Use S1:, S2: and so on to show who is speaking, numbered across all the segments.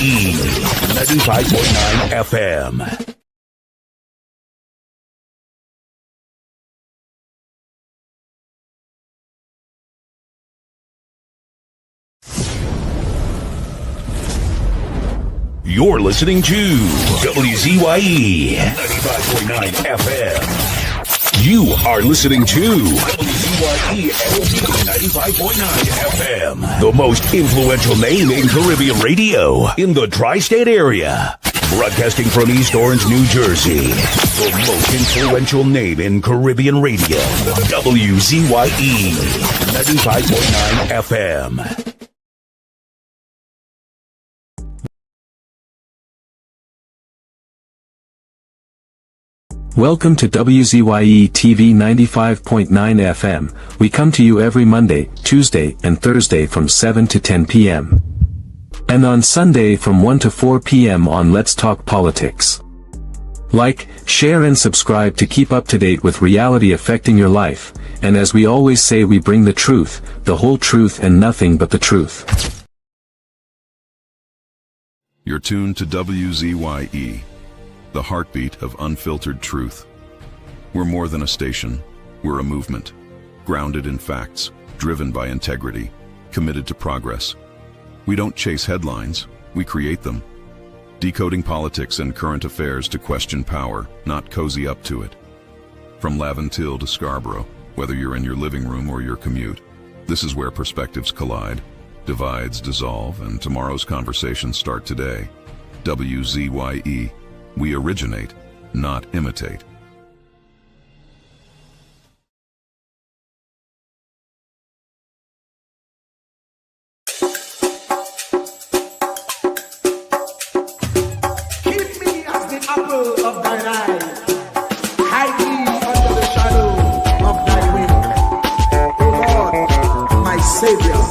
S1: WZYE 95.9 FM. You're listening to WZYE 95.9 FM. You are listening to WZYE 95.9 FM. The most influential name in Caribbean radio in the tri-state area. Broadcasting from East Orange, New Jersey. The most influential name in Caribbean radio. WZYE 95.9 FM.
S2: Welcome to WZYE TV 95.9 FM. We come to you every Monday, Tuesday, and Thursday from 7 to 10 p.m. And on Sunday from 1 to 4 p.m. on Let's Talk Politics. Like, share and subscribe to keep up to date with reality affecting your life, and as we always say, we bring the truth, the whole truth and nothing but the truth.
S3: You're tuned to WZYE. The heartbeat of unfiltered truth. We're more than a station, we're a movement, grounded in facts, driven by integrity, committed to progress. We don't chase headlines, we create them. Decoding politics and current affairs to question power, not cozy up to it. From Laventille to Scarborough, whether you're in your living room or your commute, this is where perspectives collide, divides dissolve, and tomorrow's conversations start today. WZYE. We originate, not imitate.
S4: Keep me as the apple of thine eye. Hide me under the shadow of thy wing. O Lord, my Savior.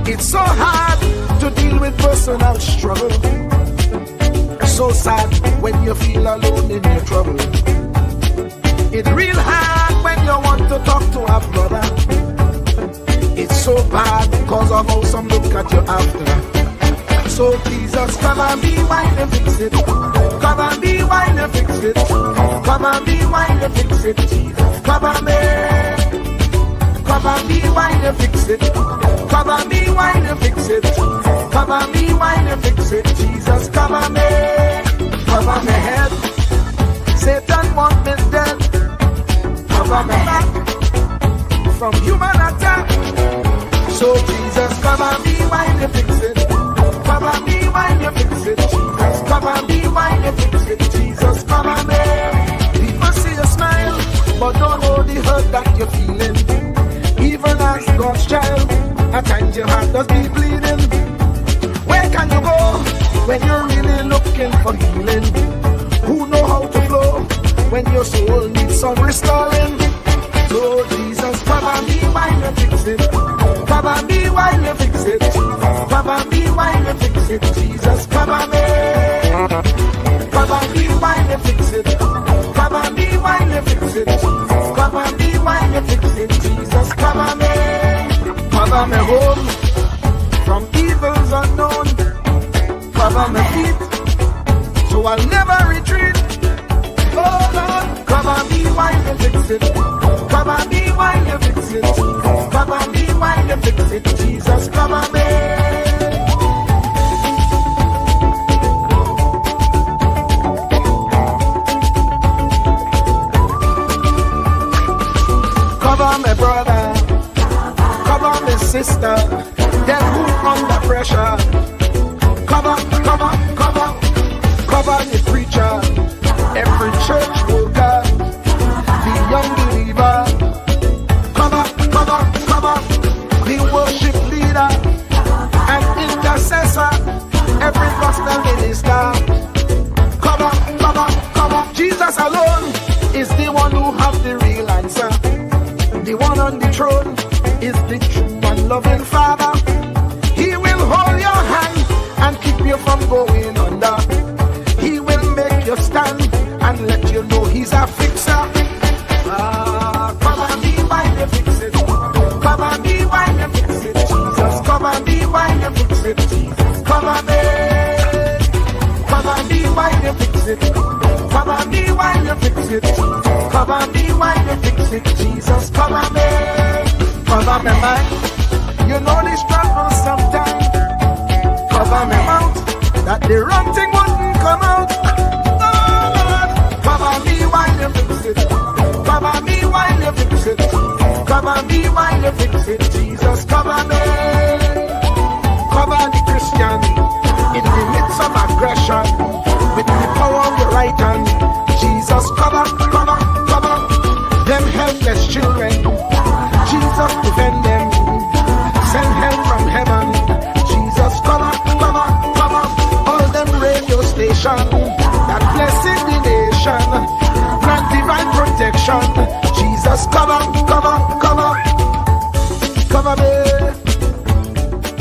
S4: It's so hard to deal with personal struggle. So sad when you feel alone in your trouble. It's real hard when you want to talk to a brother. It's so bad because of how some look at you after. So Jesus, come and be while you fix it. Come and be while you fix it. Come and be while you fix it. Jesus, come and be. Come and be while you fix it. Come and be while you fix it. Come and be while you fix it. Jesus, come and be. Cover my head. Satan want me dead. Cover my back from human attack. So Jesus, come and be while you fix it. Come and be while you fix it. Jesus, come and be while you fix it. Jesus, come and be. People see you smile, but don't know the hurt that you're feeling. Even as God's child, at times your heart does be bleeding. Where can you go when you're really looking for healing? Who know how to flow when your soul needs some restoring? So Jesus, come and be while you fix it. Come and be while you fix it. Come and be while you fix it. Jesus, come and be. Come and be while you fix it. Come and be while you fix it. Come and be while you fix it. Jesus, come and be. Cover me home from evils unknown. Cover my feet so I'll never retreat. Oh Lord, come and be while you fix it. Come and be while you fix it. Come and be while you fix it. Jesus, come and be. Cover my brother, cover my sister, them who under pressure. Cover the preacher, every church worker, the young believer. Cover the worship leader and intercessor, every gospel minister. Cover. Jesus alone is the one who has the real answer. The one on the throne is the true and loving Father. He will hold your hand and keep you from going under. He will make you stand and let you know he's a fixer. Come and be while you fix it. Come and be while you fix it. Jesus, come and be while you fix it. Cover me. Cover me while you fix it. Cover me while you fix it. Cover me while you fix it. Jesus, cover me. Cover me mind. You know the struggle sometimes. Cover me mouth. That the wrong thing wouldn't come out. Oh Lord, cover me while you fix it. Cover me while you fix it. Cover me while you fix it. Jesus, cover me. Cover the Christian in the midst of aggression with the power of your right hand. Jesus, cover, cover, cover them helpless children. Jesus, defend them. Send help from heaven. Jesus, cover, cover, cover all them radio stations that blessing the nation. Grant divine protection. Jesus, cover, cover, cover, cover me,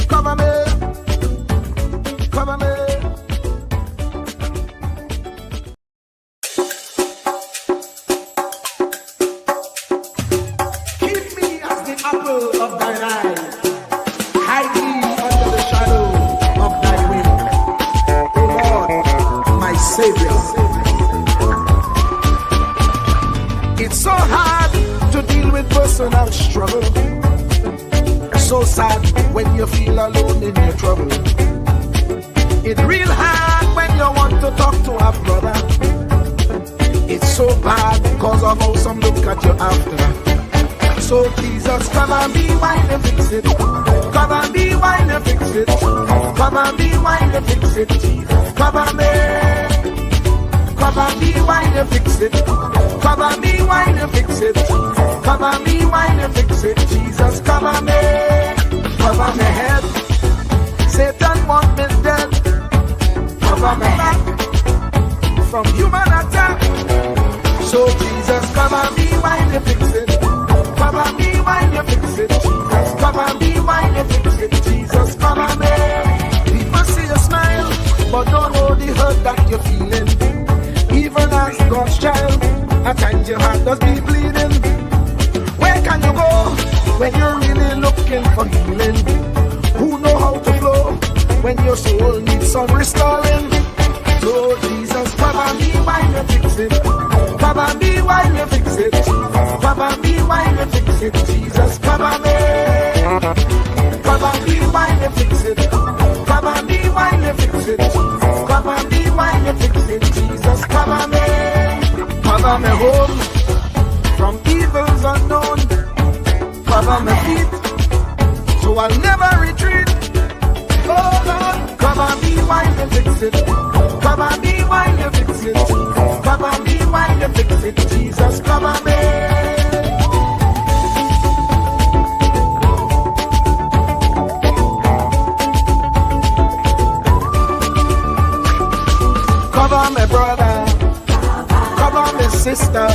S4: cover me, cover me. Keep me as the apple of thine eye. Hide me under the shadow of thy wing. O Lord, my Savior. It's so hard to deal with personal struggle. So sad when you feel alone in your trouble. It's real hard when you want to talk to a brother. It's so bad because of how some look at you after. So Jesus, cover me while you fix it. Cover me while you fix it. Cover me while you fix it. Jesus, cover me. Cover me while you fix it. Cover me while you fix it. Cover me while you fix it. Jesus, cover me. Cover my head. Satan want me dead. Cover my back from human attack. So Jesus, cover me while you fix it. Cover me while you fix it. Jesus, cover me while you fix it. Jesus, cover me. People see you smile, but don't know the hurt that you're feeling. Even as God's child, at times your heart does be bleeding. Where can you go when you're really looking for healing? Who know how to flow when your soul needs some restoring? So Jesus, cover me while you fix it. Cover me while you fix it. Cover me while you fix it. Jesus, cover me. Cover me while you fix it. Cover me while you fix it. Cover me while you fix it. Jesus, cover me. Cover me home from evils unknown. Cover my feet so I'll never retreat. Oh Lord, cover me while you fix it. Cover me while you fix it. Cover me while you fix it. Jesus, cover me. Cover my brother. Cover my sister.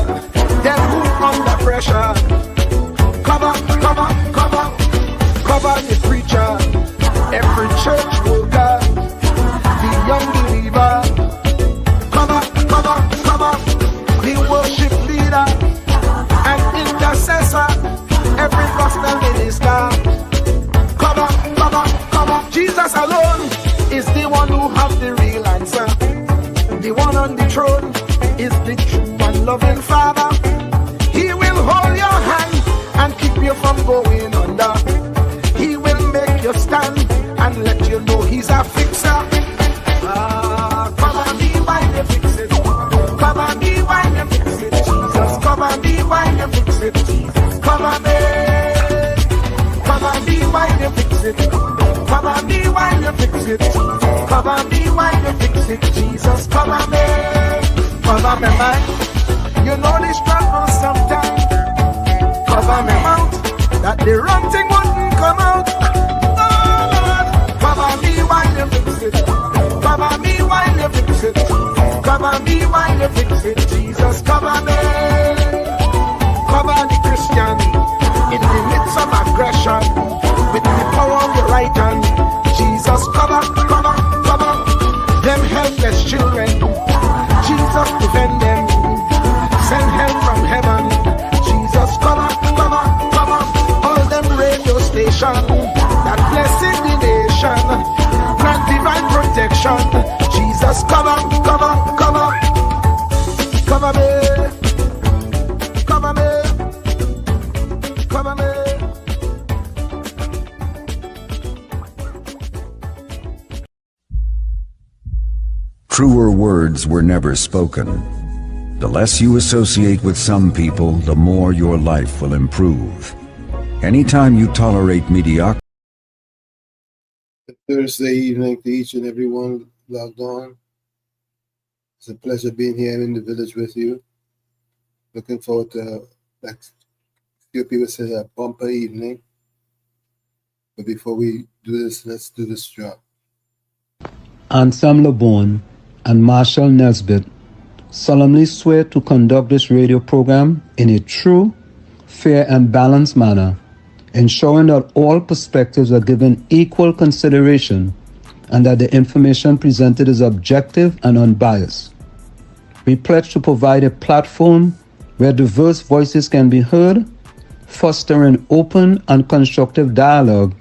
S4: Them who under pressure. Cover, cover, cover, cover the preacher, every church worker, the young believer. Cover, cover, cover, the worship leader and intercessor, every gospel minister. Cover, cover, cover. Jesus alone is the one who has the real answer. The one on the throne is the true and loving Father. He will hold your hand and keep you from going under. He will make you stand and let you know he's a fixer. Cover me while you fix it. Cover me while you fix it. Jesus, cover me while you fix it. Jesus, cover me. Cover me while you fix it. Cover me while you fix it. Cover me while you fix it. Jesus, cover me. Cover me mind. You know the struggle sometimes. Cover me mouth, that the wrong thing wouldn't come out. Oh Lord, cover me while you fix it. Cover me while you fix it. Cover me while you fix it. Jesus, cover me. Cover the Christian in the midst of aggression with the power of your right hand. Jesus, cover, cover, cover them helpless children. Jesus, defend them. Send help from heaven. Jesus, cover, cover, cover all them radio stations that blessing the nation.
S5: Truer words were never spoken. The less you associate with some people, the more your life will improve. Anytime you tolerate mediocrity,
S6: Thursday evening to each and everyone logged on. It's a pleasure being here in the village with you. Looking forward to, like few people say, a bumper evening. But before we do this, let's do this job.
S7: Ansam LeBon and Marshall Nesbitt solemnly swear to conduct this radio program in a true, fair, and balanced manner, ensuring that all perspectives are given equal consideration and that the information presented is objective and unbiased. We pledge to provide a platform where diverse voices can be heard, fostering open and constructive dialogue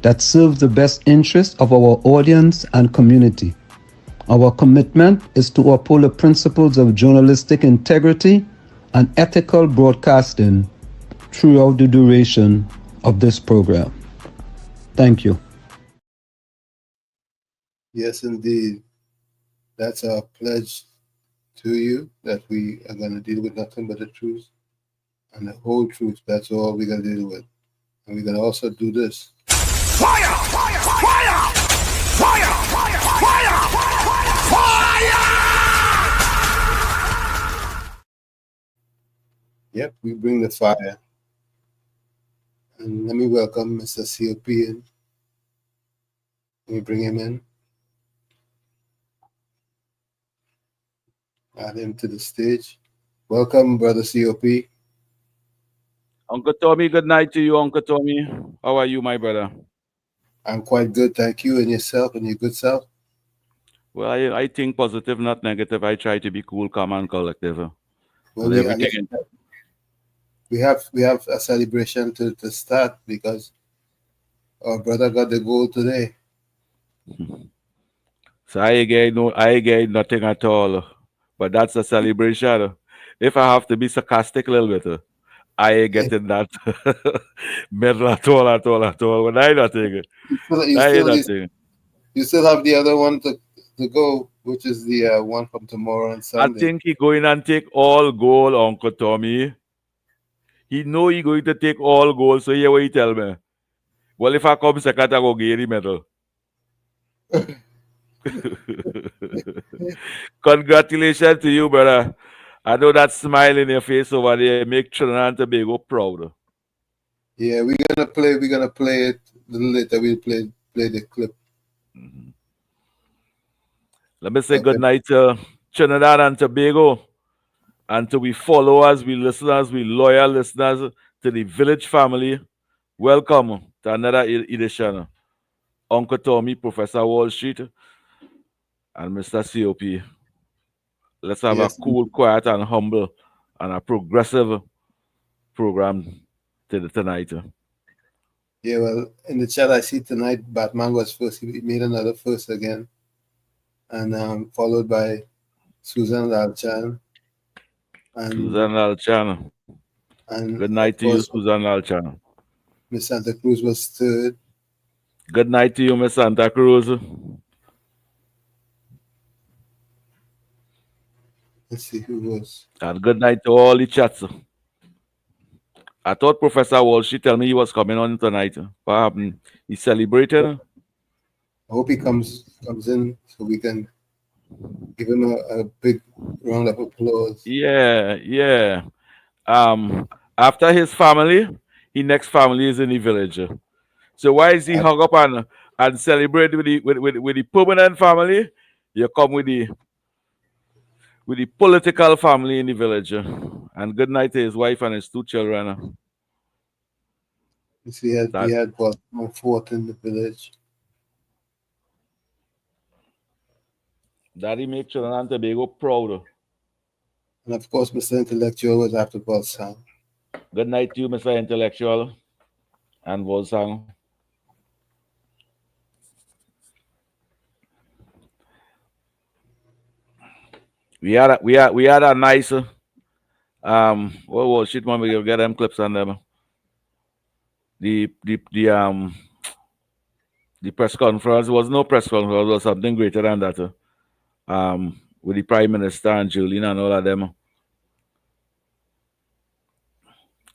S7: that serves the best interests of our audience and community. Our commitment is to uphold the principles of journalistic integrity and ethical broadcasting throughout the duration of this program. Thank you.
S6: Yes, indeed. That's our pledge to you, that we are going to deal with nothing but the truth and the whole truth. That's all we're going to deal with. And we're going to also do this.
S1: Fire! Fire! Fire! Fire! Fire! Fire!
S6: Yep, we bring the fire. And let me welcome Mr. COP in. Let me bring him in. Add him to the stage. Welcome, Brother COP.
S8: Uncle Tommy, good night to you, Uncle Tommy. How are you, my brother?
S6: I'm quite good, thank you. And yourself, and your good self?
S8: Well, I think positive, not negative. I try to be cool, calm, and collective.
S6: Well, we have a celebration to start because our brother got the goal today.
S8: So I get nothing at all. But that's a celebration. If I have to be sarcastic a little bit, I ain't getting that medal at all. But I nothing.
S6: You still have the other one to go, which is the one from tomorrow and Sunday.
S8: I think he going and take all goal, Uncle Tommy. He know he going to take all goals, so here what he tell me. Well, if I come second, I go get the medal. Congratulations to you, brother. I know that smile in your face over there make Trinidad and Tobago proud.
S6: Yeah, we're gonna play it a little later. We'll play the clip.
S8: Mm-hmm. Let me say good night to Trinidad and Tobago, and to we followers, we listeners, we loyal listeners to the village family. Welcome to another edition. Uncle Tommy, Professor Wall Street, and Mr. COP. Let's have a cool, quiet, and humble, and a progressive program tonight.
S6: Yeah, well, in the chat I see tonight, Batman was first. He made another first again, and followed by Susan Lalchan.
S8: Susan Lalchan.
S6: And
S8: good night to you, Susan Lalchan.
S6: Miss Santa Cruz was third.
S8: Good night to you, Miss Santa Cruz.
S6: Let's see who was.
S8: And good night to all the chats. I thought Professor Walsh tell me he was coming on tonight. What happened? He celebrated.
S6: I hope he comes in so we can give him a big round of applause.
S8: Yeah. After his family, his next family is in the village. So why is he hung up and celebrate with the permanent family? You come with the political family in the village. And good night to his wife and his two children.
S6: He had what, 4th in the village.
S8: Daddy make Trinidad and Tobago proud.
S6: And of course, Mr. Intellectual was after Bolsang.
S8: Good night to you, Mr. Intellectual and Bolsang. We had a nice man, we get them clips on them. The press conference was no press conference, it was something greater than that. with the Prime Minister and Jolene and all of them.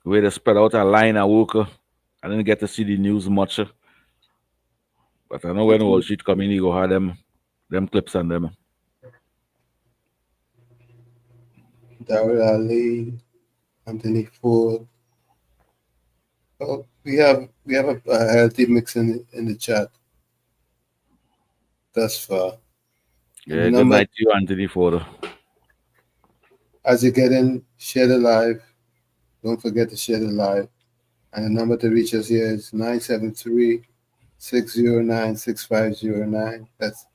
S8: Where they spread out a line of work. I didn't get to see the news much. But I know when Wall Street come in, you go have them clips and them.
S6: Darrell Ali, Anthony Ford. Oh, we have a healthy mix in the chat thus far.
S8: Yeah, good night to you, Anthony Ford.
S6: As you get in, share the live. Don't forget to share the live. And the number to reach us here is 973-609-6509. That's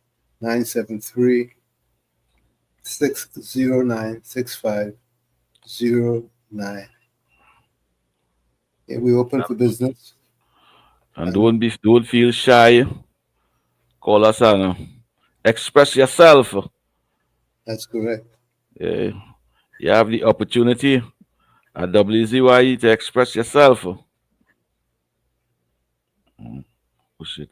S6: 973-609-6509. Yeah, we're open for business.
S8: And don't feel shy. Call us and express yourself.
S6: That's correct.
S8: Yeah, you have the opportunity at WZYE to express yourself. Oh shit.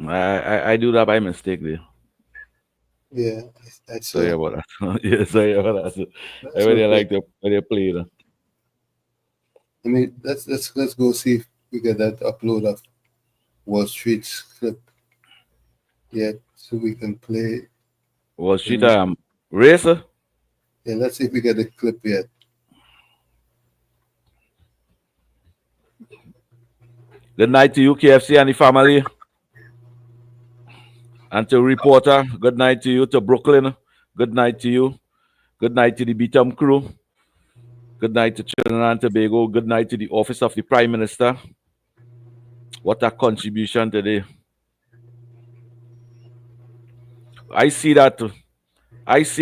S8: I do that by mistake there.
S6: Yeah, I saw.
S8: Sorry about that. Yeah, sorry about that. I really like the way they play that.
S6: I mean, let's go see if we get that upload of Wall Street's clip yet, so we can play.
S8: Wall Street racer.
S6: Yeah, let's see if we get the clip yet.
S8: Good night to you, KFC and the family. And to reporter, good night to you. To Brooklyn, good night to you. Good night to the BTM crew. Good night to Trinidad and Tobago. Good night to the Office of the Prime Minister. What a contribution today. I see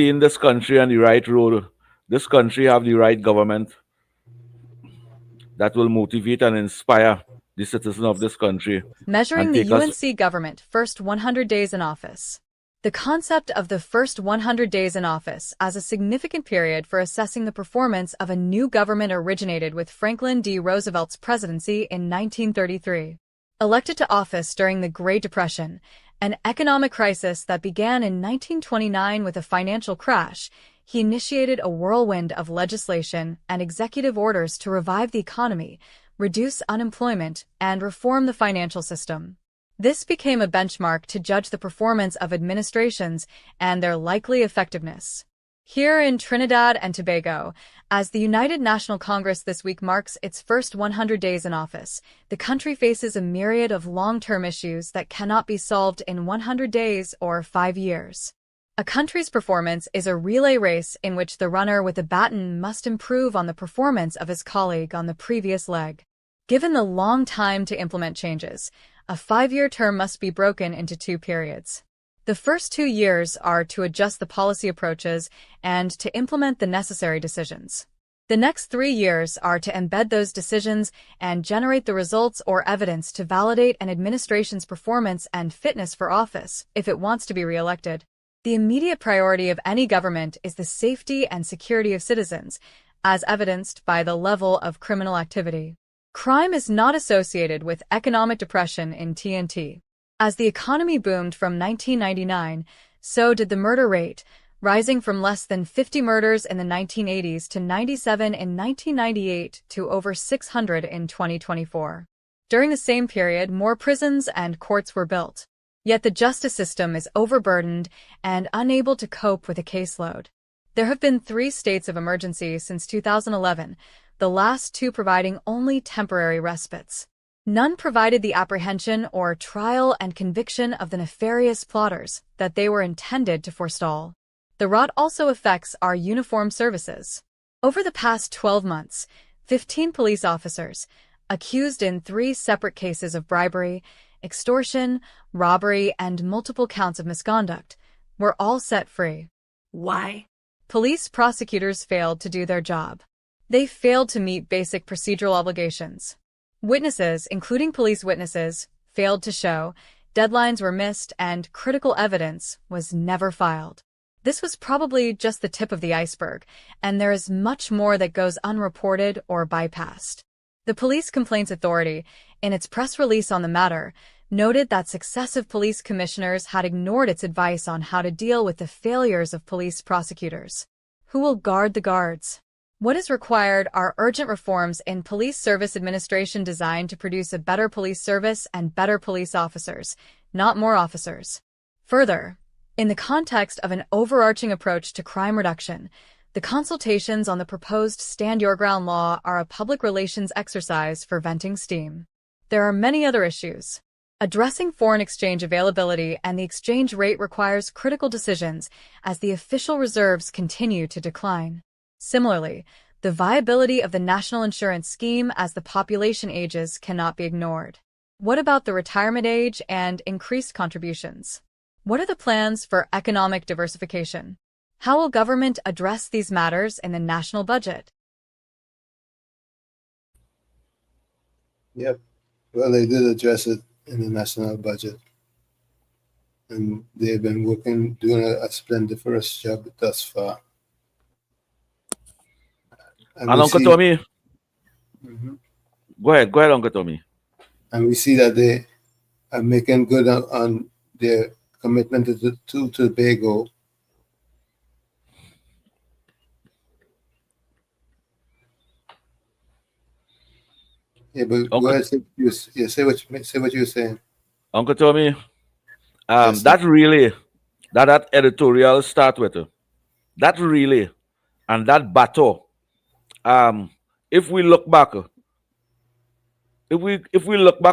S8: in this country on the right road. This country have the right government that will motivate and inspire the citizens of this country.
S9: Measuring the UNC government first 100 days in office. The concept of the first 100 days in office as a significant period for assessing the performance of a new government originated with Franklin D. Roosevelt's presidency in 1933. Elected to office during the Great Depression, an economic crisis that began in 1929 with a financial crash, he initiated a whirlwind of legislation and executive orders to revive the economy, reduce unemployment, and reform the financial system. This became a benchmark to judge the performance of administrations and their likely effectiveness. Here in Trinidad and Tobago, as the United National Congress this week marks its first 100 days in office, the country faces a myriad of long-term issues that cannot be solved in 100 days or 5 years. A country's performance is a relay race in which the runner with the baton must improve on the performance of his colleague on the previous leg. Given the long time to implement changes, a 5-year term must be broken into 2 periods. The first 2 years are to adjust the policy approaches and to implement the necessary decisions. The next 3 years are to embed those decisions and generate the results or evidence to validate an administration's performance and fitness for office if it wants to be re-elected. The immediate priority of any government is the safety and security of citizens, as evidenced by the level of criminal activity. Crime is not associated with economic depression in TNT. As the economy boomed from 1999, so did the murder rate, rising from less than 50 murders in the 1980s to 97 in 1998 to over 600 in 2024. During the same period, more prisons and courts were built. Yet the justice system is overburdened and unable to cope with a caseload. There have been 3 states of emergency since 2011, the last 2 providing only temporary respites. None provided the apprehension or trial and conviction of the nefarious plotters that they were intended to forestall. The rot also affects our uniformed services. Over the past 12 months, 15 police officers, accused in 3 separate cases of bribery, extortion, robbery, and multiple counts of misconduct, were all set free. Why? Police prosecutors failed to do their job. They failed to meet basic procedural obligations. Witnesses, including police witnesses, failed to show, deadlines were missed, and critical evidence was never filed. This was probably just the tip of the iceberg, and there is much more that goes unreported or bypassed. The Police Complaints Authority, in its press release on the matter, noted that successive police commissioners had ignored its advice on how to deal with the failures of police prosecutors. Who will guard the guards? What is required are urgent reforms in police service administration designed to produce a better police service and better police officers, not more officers. Further, in the context of an overarching approach to crime reduction, the consultations on the proposed Stand Your Ground law are a public relations exercise for venting steam. There are many other issues. Addressing foreign exchange availability and the exchange rate requires critical decisions as the official reserves continue to decline. Similarly, the viability of the national insurance scheme as the population ages cannot be ignored. What about the retirement age and increased contributions? What are the plans for economic diversification? How will government address these matters in the national budget?
S6: Yep. Well, they did address it in the national budget. And they've been doing a splendiferous job thus far.
S8: And Uncle Tommy,
S6: Mhm.
S8: go ahead, Uncle Tommy.
S6: And we see that they are making good on their commitment to Tobago. Yeah, but
S8: Uncle,
S6: go ahead, say what you're saying.
S8: Uncle Tommy,
S6: Yes,
S8: that really, that editorial start with, that really, and that battle. If we look back,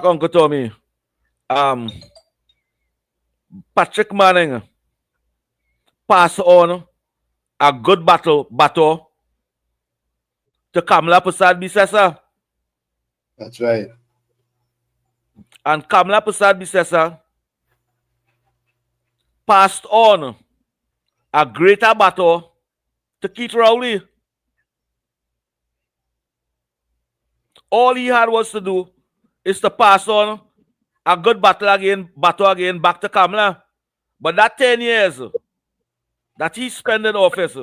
S8: Uncle Tommy, Patrick Manning passed on a good battle to Kamala Prasad Bisesa.
S6: That's right.
S8: And Kamala Prasad Bisesa passed on a greater battle to Keith Rowley. All he had was to do is to pass on a good battle again back to Kamala. But that 10 years that he spent in office,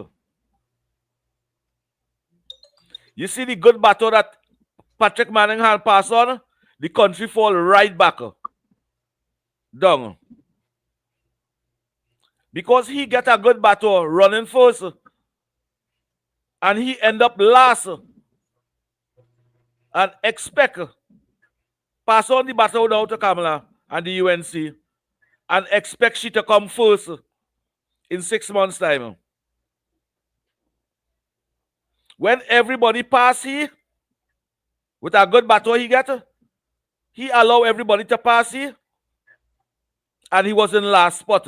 S8: you see the good battle that Patrick Manning had passed on, the country fall right back down. Because he get a good battle running first, and he end up last, and expect pass on the battle down to Kamala and the UNC, and expect she to come first in 6 months' time. When everybody pass here, with a good battle he get, he allow everybody to pass here, and he was in last spot,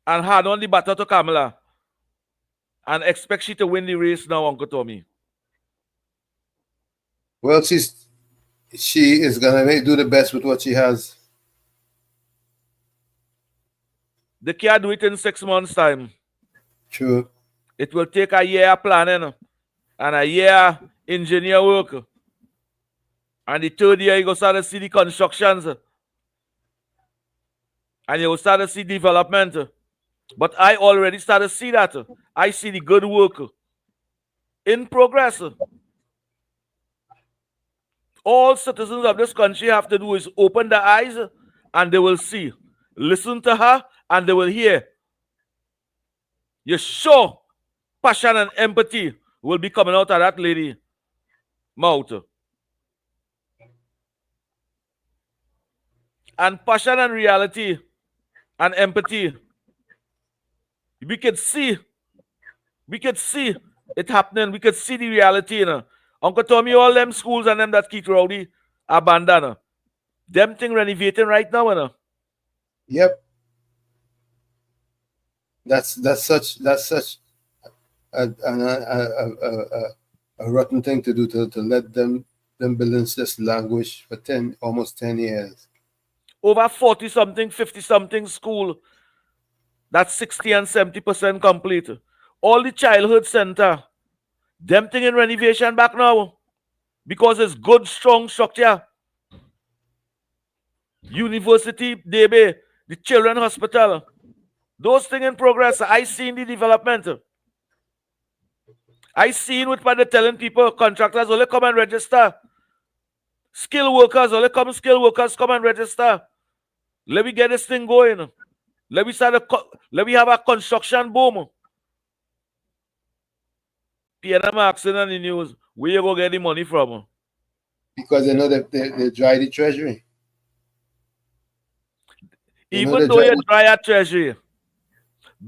S8: and had on the battle to Kamala, and expect she to win the race now, Uncle Tommy.
S6: Well, she is gonna do the best with what she has.
S8: They can't do it in 6 months' time.
S6: True.
S8: It will take a year planning and a year engineer work. And the third year, you go start to see the constructions. And you will start to see development. But I already started to see that. I see the good work in progress. All citizens of this country have to do is open their eyes and they will see. Listen to her and they will hear. You sure passion and empathy will be coming out of that lady mouth. And passion and reality and empathy, we could see it happening. We could see the reality, you know. Uncle Tommy, all them schools and them that Keith Rowley abandoned, them thing renovating right now, you know.
S6: Yep. That's such a rotten thing to do, to let them buildings just languish for almost 10 years.
S8: Over 40-something, 50-something school that's 60 and 70% complete. All the childhood center, them thing in renovation back now because it's good, strong structure. University, DB, the children hospital, those things in progress. I seen the development. I seen with what they're telling people, contractors only come and register Skilled workers, or come skilled workers, come and register. Let me get this thing going. Let me let me have a construction boom. PNM asking on the news, where you go get the money from?
S6: Because they know that they dry the treasury.
S8: Even though you dry a treasury,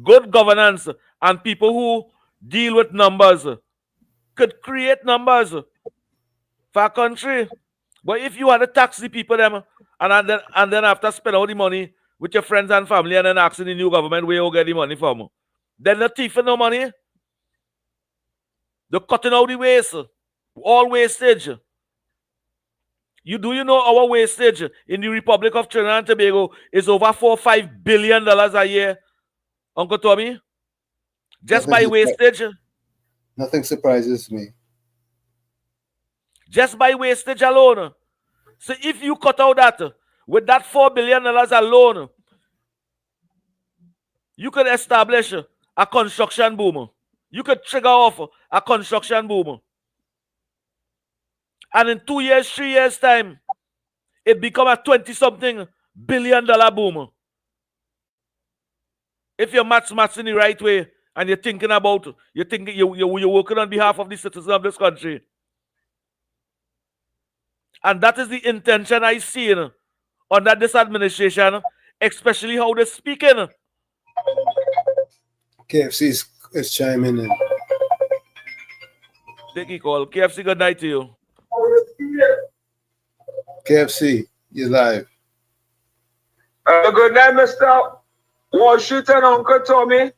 S8: good governance and people who deal with numbers could create numbers for a country. But if you want to tax the people them and then after spend all the money with your friends and family and then asking the new government where you get the money from, then the thief no money. They're cutting out the waste. All wastage. You know our wastage in the Republic of Trinidad and Tobago is over $4 or $5 billion a year, Uncle Tommy? Just by wastage.
S6: Nothing surprises me.
S8: Just by wastage alone. So if you cut out that, with that $4 billion alone, you could establish a construction boom. You could trigger off a construction boom. And in 2 years, 3 years' time, it become a 20-something billion boom. If you're maths in the right way and you're thinking about, you're working on behalf of the citizens of this country. And that is the intention I see under this administration, especially how they're speaking.
S6: KFC is chiming in.
S8: Take a call. KFC, good night to you.
S6: KFC, you're live.
S10: Good night, Mr. Washington, Uncle Tommy.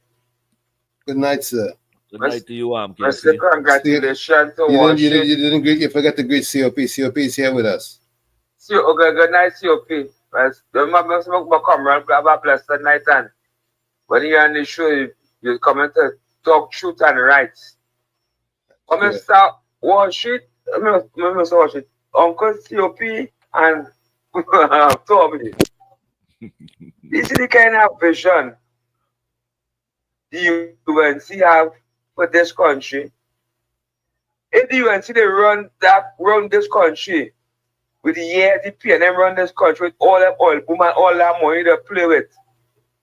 S6: Good night, sir.
S8: Good night to you, KFC.
S10: Mr. Congratulations to Washington.
S6: You forgot to greet COP. COP is here with us.
S10: Good night, COP. Remember, have a blessed night. And when you're on the show, you come to talk truth and rights. Mr. Washington, Mr. Washington, Uncle COP and Tommy. This is the kind of vision the UNC have for this country. If the UNC they run this country with the year the PNM run this country with all that oil boom and all that money they play with,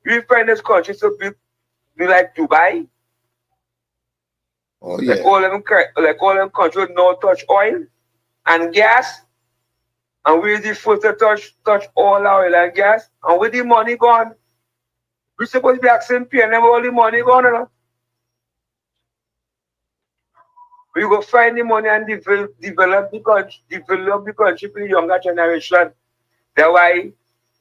S10: you find this country to be like Dubai.
S6: Oh yeah.
S10: Like all them countries no touch oil and gas. And we're the first to touch all our oil and gas. And with the money gone, we're supposed to be asking PNM all the money gone. You know? We go find the money and develop the country for the younger generation. That's why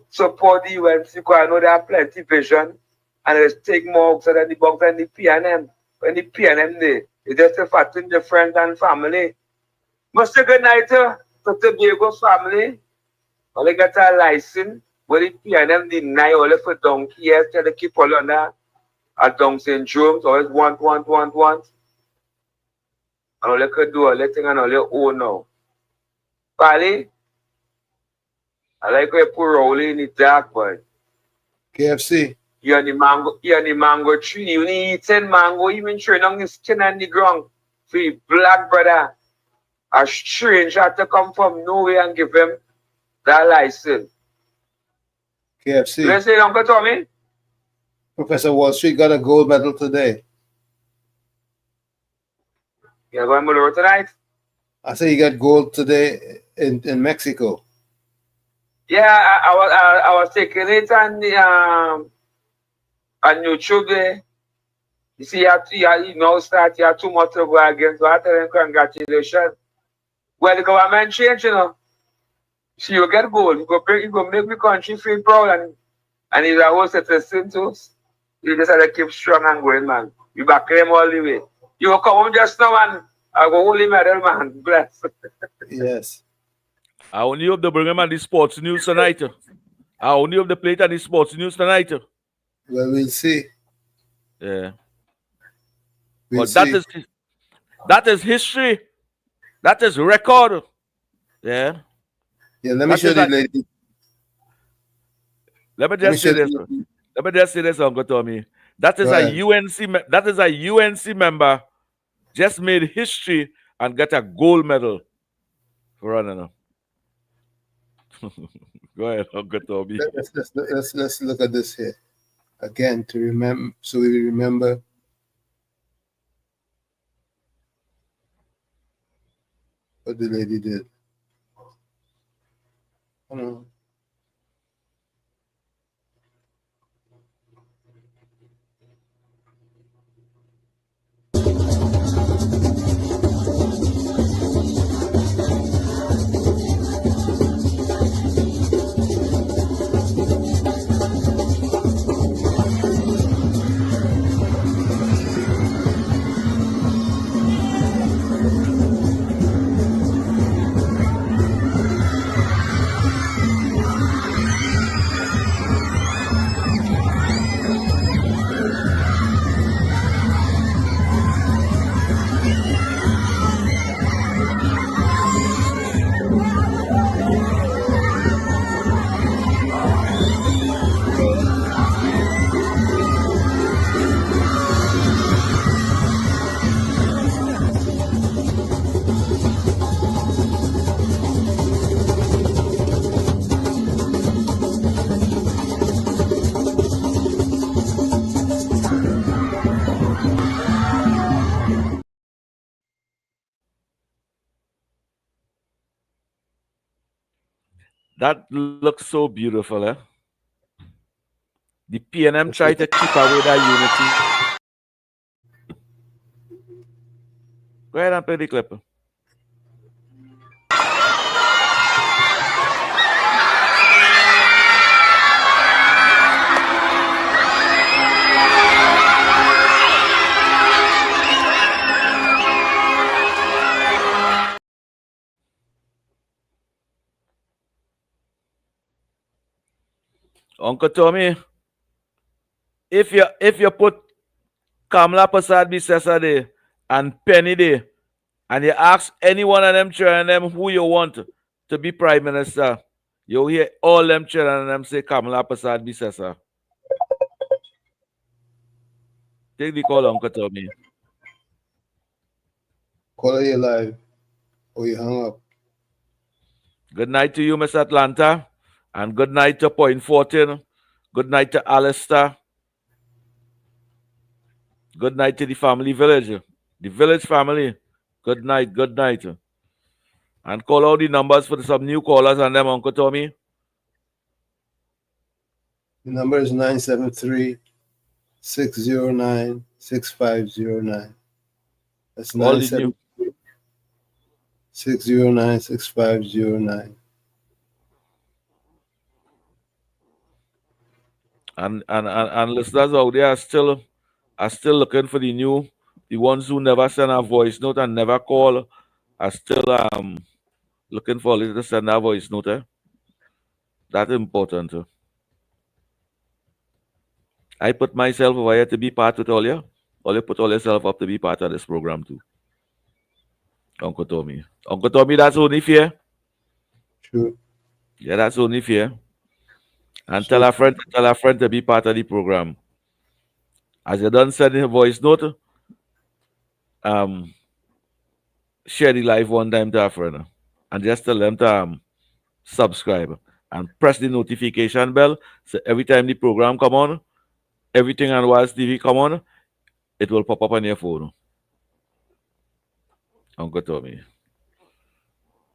S10: support the UNC because I know they have plenty vision and let's take more oxygen than the box and the PNM. When the PNM they just fatten the friends and family. Must say good night to Tobago family. All they got a license where the PNM deny all for donkey years till they keep all under a Down syndrome, always want. And all they could do all the thing and all they own now. Pally, I like where you put rolling in the dark, boy.
S6: KFC.
S10: You're on the mango tree. You need eating mango, even chewing on the skin and the ground. For your black brother, a stranger to come from nowhere and give him that license.
S6: KFC.
S10: Let's say, Uncle Tommy.
S6: Professor Wall Street got a gold medal today.
S10: You're going to tonight?
S6: I say he got gold today in Mexico.
S10: Yeah, I was taking it on YouTube there. You see, you know, you have 2 months to go again. So I tell him congratulations. Well, the government changed, you know. So you get gold. You go make the country feel proud and he's a whole citizen too. You just have to keep strong and going, man. You back him all the way. You will come home just now and I go hold him medal, man. Bless.
S6: Yes.
S8: I only hope they bring him on the sports news tonight. I only hope they play it on the sports news tonight.
S6: Well, we'll see.
S8: Yeah.
S6: We'll
S8: But
S6: see.
S8: that is history. That is record. Yeah.
S6: Yeah, let me show you, lady.
S8: Let me just say this. Let me just say this, Uncle Tommy. That is a UNC member just made history and got a gold medal for running. Go ahead, Uncle Tommy.
S6: Let's look at this here again to remember, so we remember what the lady did. Hold on.
S8: That looks so beautiful, eh? The PNM try to keep away that unity. Go ahead and play the clip. Uncle Tommy, if you put Kamala Prasad Bisesa there and Penny there, and you ask any one of them children who you want to be prime minister, you hear all them children them say Kamala Prasad Bisesa. Take the call, Uncle Tommy.
S6: Call you live, or you hung up.
S8: Good night to you, Miss Atlanta, and good night to Point 14. Good night to Alistair. Good night to the family village. The village family. Good night, good night. And call out the numbers for some new callers and them, Uncle Tommy.
S6: The number is 973-609-6509. That's
S8: All the new.
S6: 973-609-6509.
S8: And listeners out there are still looking for the ones who never send a voice note and never call are still looking for to send a voice note. That's important. I put myself over here to be part of all you. All you put all yourself up to be part of this program too. Uncle Tommy. Uncle Tommy, that's only fair.
S6: True.
S8: Yeah, that's only fair. And
S6: Sure.
S8: tell a friend to be part of the program. As you done send a voice note, share the live one time to a friend. And just tell them to subscribe and press the notification bell. So every time the program come on, everything on WZYE TV come on, it will pop up on your phone. Uncle Tommy.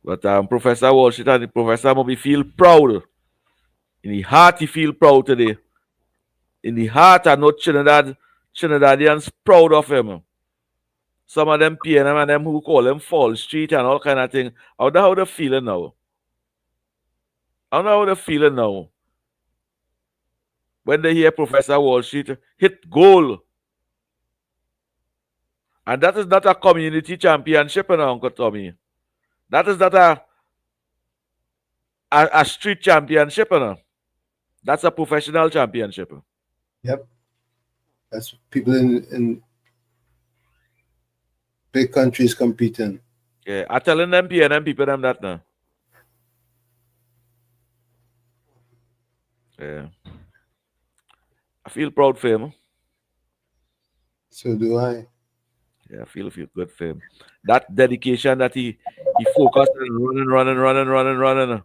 S8: But Professor Walshit and the Professor Moby feel proud. In the heart, he feel proud today. In the heart, I know Trinidadians proud of him. Some of them PNM and them who call him Fall Street and all kind of thing. I wonder how they're feeling now. When they hear Professor Walshit hit goal. And that is not a community championship, Uncle Tommy. That is not a street championship, That's a professional championship.
S6: Yep. That's people in big countries competing.
S8: Yeah, I'm telling them PNM people them that now. Yeah. I feel proud for him.
S6: So do I.
S8: Yeah, I feel good for him. That dedication that he focused on running.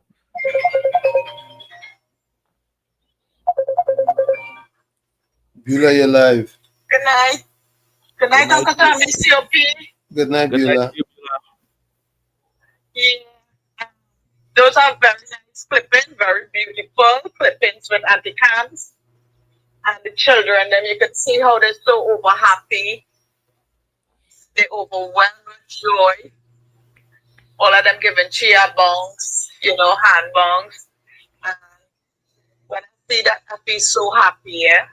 S6: Beulah, you're live.
S11: Good night. Good night,
S8: night,
S11: Uncle Tommy, COP.
S6: Good night,
S8: Good night,
S6: Beulah.
S11: Yeah. Those are very nice clippings, very beautiful clippings with Auntie Cams and the children. Them you can see how they're so over happy. They're overwhelmed with joy. All of them giving cheer bongs, hand bongs. And when I see that, I feel so happy, yeah?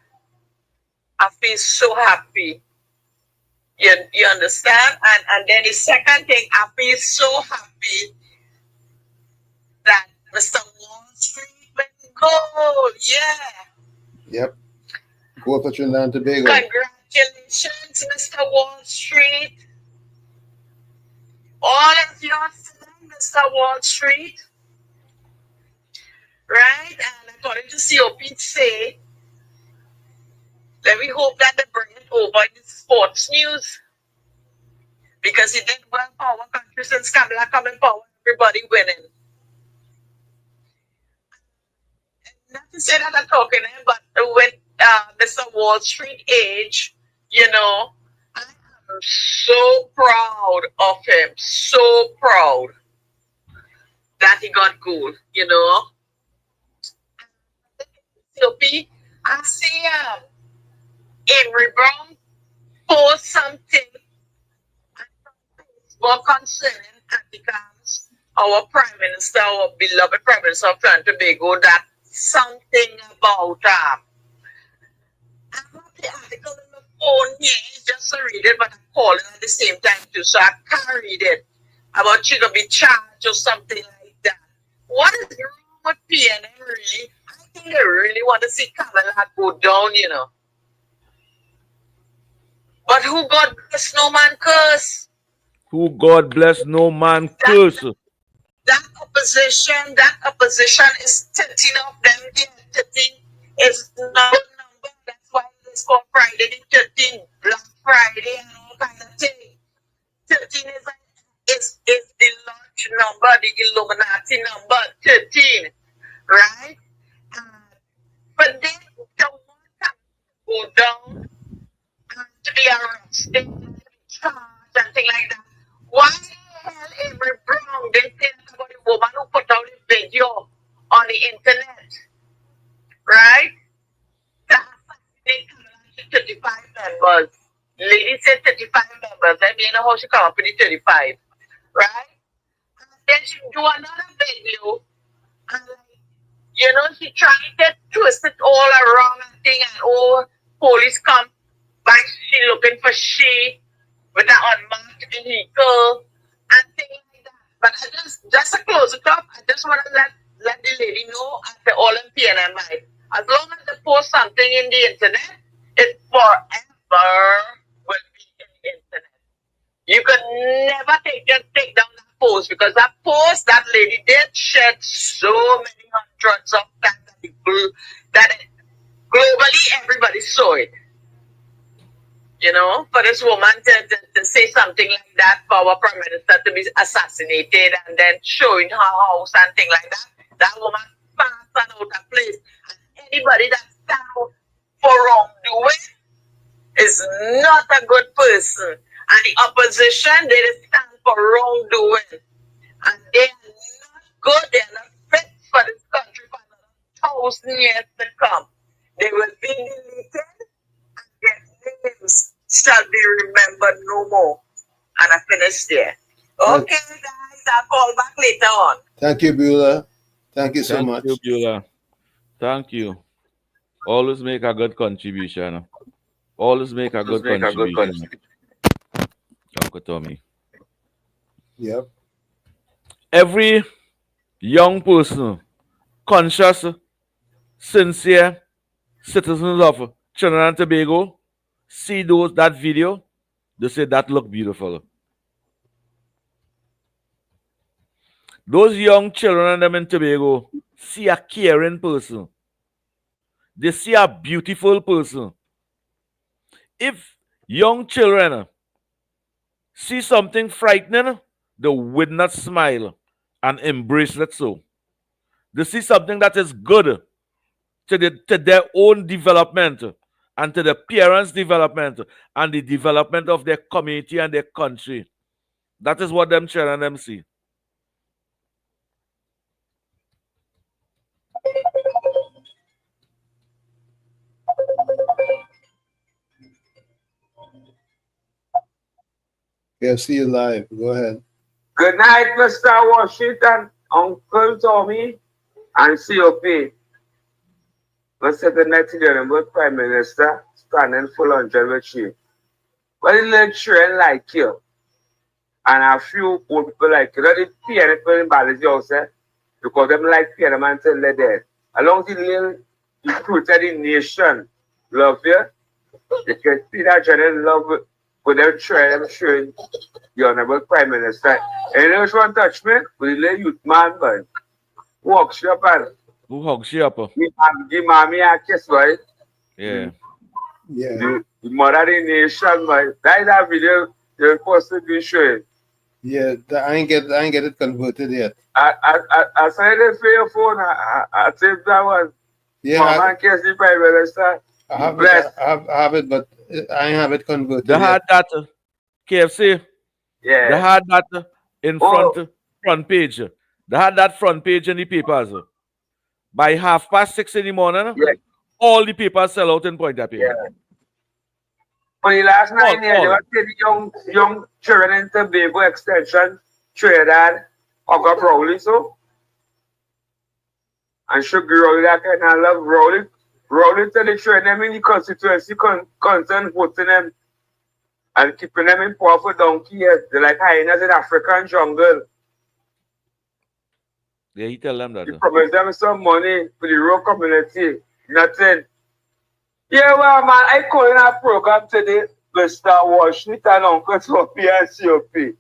S11: I feel so happy. You understand? And then the second thing, I feel so happy that Mr. Wall Street went gold. Yeah.
S6: Yep. Go for Trinidad and Tobago.
S11: Congratulations, Mr. Wall Street. All of your son, Mr. Wall Street. Right? And according to COP say, let me hope that they bring it over in the sports news. Because it did well for our country since Kamala coming power, everybody winning. Not to say that I'm talking, but with Mr. Wall Street age, I am so proud of him. So proud that he got gold, COP, I see Avery Brown post something more concerning Anticams, our Prime Minister, our beloved Prime Minister of Trinidad and Tobago, that something about I have the article in my phone here just to read it, but I'm calling at the same time too, so I can't read it. About she gonna be charged or something like that. What is wrong with PNM really? I think they really want to see Kamala go down, But who God bless, no man curse.
S8: Who God bless, no man curse.
S11: That opposition is 13 of them. 13 is not a number. That's why it's called Friday the 13th, Black Friday and all kind of thing. 13 is the large number, the Illuminati number, 13, right? But they don't want to go down to be arrested, to be charged, and things like that. Why the hell Avery Brown didn't say that about the woman who put out the video on the internet? Right? To assassinate 35 members. Lady said 35 members. I mean, how she come up with the 35. Right? And then she do another video. And she tried to twist it all around and thing, and police come back, she looking for she with an unmarked vehicle and things like that. But just to close it up, I just want to let the lady know at the all in PNMI. As long as they post something in the internet, it forever will be in the internet. You can never take down that post, because that post that lady did shed so many hundreds of times that globally everybody saw it. For this woman to say something like that, for our Prime Minister to be assassinated and then showing her house and things like that, that woman passed out of place. And anybody that stands for wrongdoing is not a good person. And the opposition, they stand for wrongdoing. And they are not good, they are not fit for this country for another 1,000 years to come. They will be deleted, and their names shall be remembered no more. And I finish there. Okay, guys, I'll call back later on.
S6: Thank you, Beulah. Thank you so much.
S8: Thank you, Beulah. Thank you. Always make a good contribution. Always make a good contribution. Uncle Tommy.
S6: Yep.
S8: Every young person, conscious, sincere citizens of Trinidad and Tobago, see that video, they say that look beautiful. Those young children them in Tobago see a caring person. They see a beautiful person. If young children see something frightening, they would not smile and embrace it so. They see something that is good to their own development, and to the parents' development and the development of their community and their country. That is what them children them see.
S6: Yeah, see you live. Go ahead.
S10: Good night, Mr. Washington, Uncle Tommy, and COP. Mr. Good night to the Honorable Prime Minister, standing full on with you. But the little children like you, and a few old people like you, the piano people in Bali's house, because them like piano man till they're dead. Along the little recruited the nation, love you. You can see that general love with them children, I'm sure the Honorable Prime Minister. And you know which one touch me? With the little youth man, man. Walks you up and
S8: Who hugs you up?
S10: give mommy a kiss, boy.
S8: Yeah.
S6: Yeah.
S10: The mother of the nation, boy. That is that video you're supposed to be showing.
S6: Yeah, I ain't get it converted yet.
S10: I signed it for your phone. I taped that one.
S6: Yeah,
S10: Mama and kiss the Prime Minister.
S6: I have
S10: Bless.
S6: it. I have it, but I ain't have it converted
S8: They
S6: yet.
S8: had that KFC.
S10: Yeah.
S8: They had that in front page. They had that front page in the papers. By 6:30 in the morning,
S10: Yeah.
S8: all the papers sell out in Point Happy.
S10: Yeah. For the last 9 years,
S8: all.
S10: they were taking young children into Tobago Extension, Trinidad, Uncle Rowley, so. And Sugar Rowley, that kind of love Rowley. Rowley tell the children them in the constituency concern voting them and keeping them in power for donkey years. They're like hyenas in African jungle.
S8: Yeah, he tell them that.
S10: He promised them some money for the rural community. Nothing. Yeah, well, man, I call in a program today, Mr. Washington, Uncle Sophie and COP.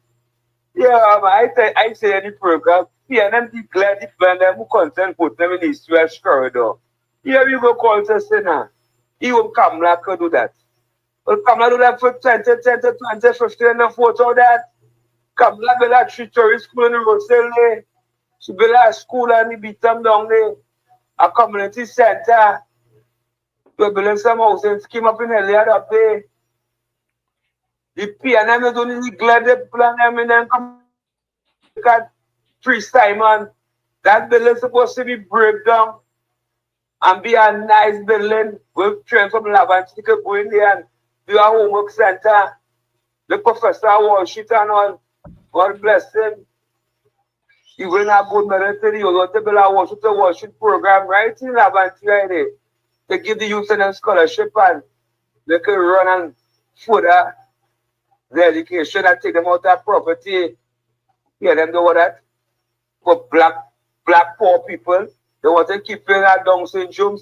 S10: Yeah, man, I say any program, PNM declare them who consent put them in the East-West corridor. Here we go call to Senate. He will come like to do that. Will Kamala do that for 2010 to 2015 and the photo of that? Kamala build a 3 tourist school in the Roselle. She built a school and he beat them down there. A community center. We're building some housing scheme up in Eliad up there. The PNM is only neglect the plan them and then come at Priest Simon. That building is supposed to be break down and be a nice building. We'll train from Lavanti to go in there and do a homework center. The Professor Washington on, God bless him. He will not good military, you want to build a Washington program right in Lavanti right there. To give the youth and scholarship and they can run and further the education and take them out of property. Yeah, them do that. For black poor people, they want to keep paying that Down syndrome.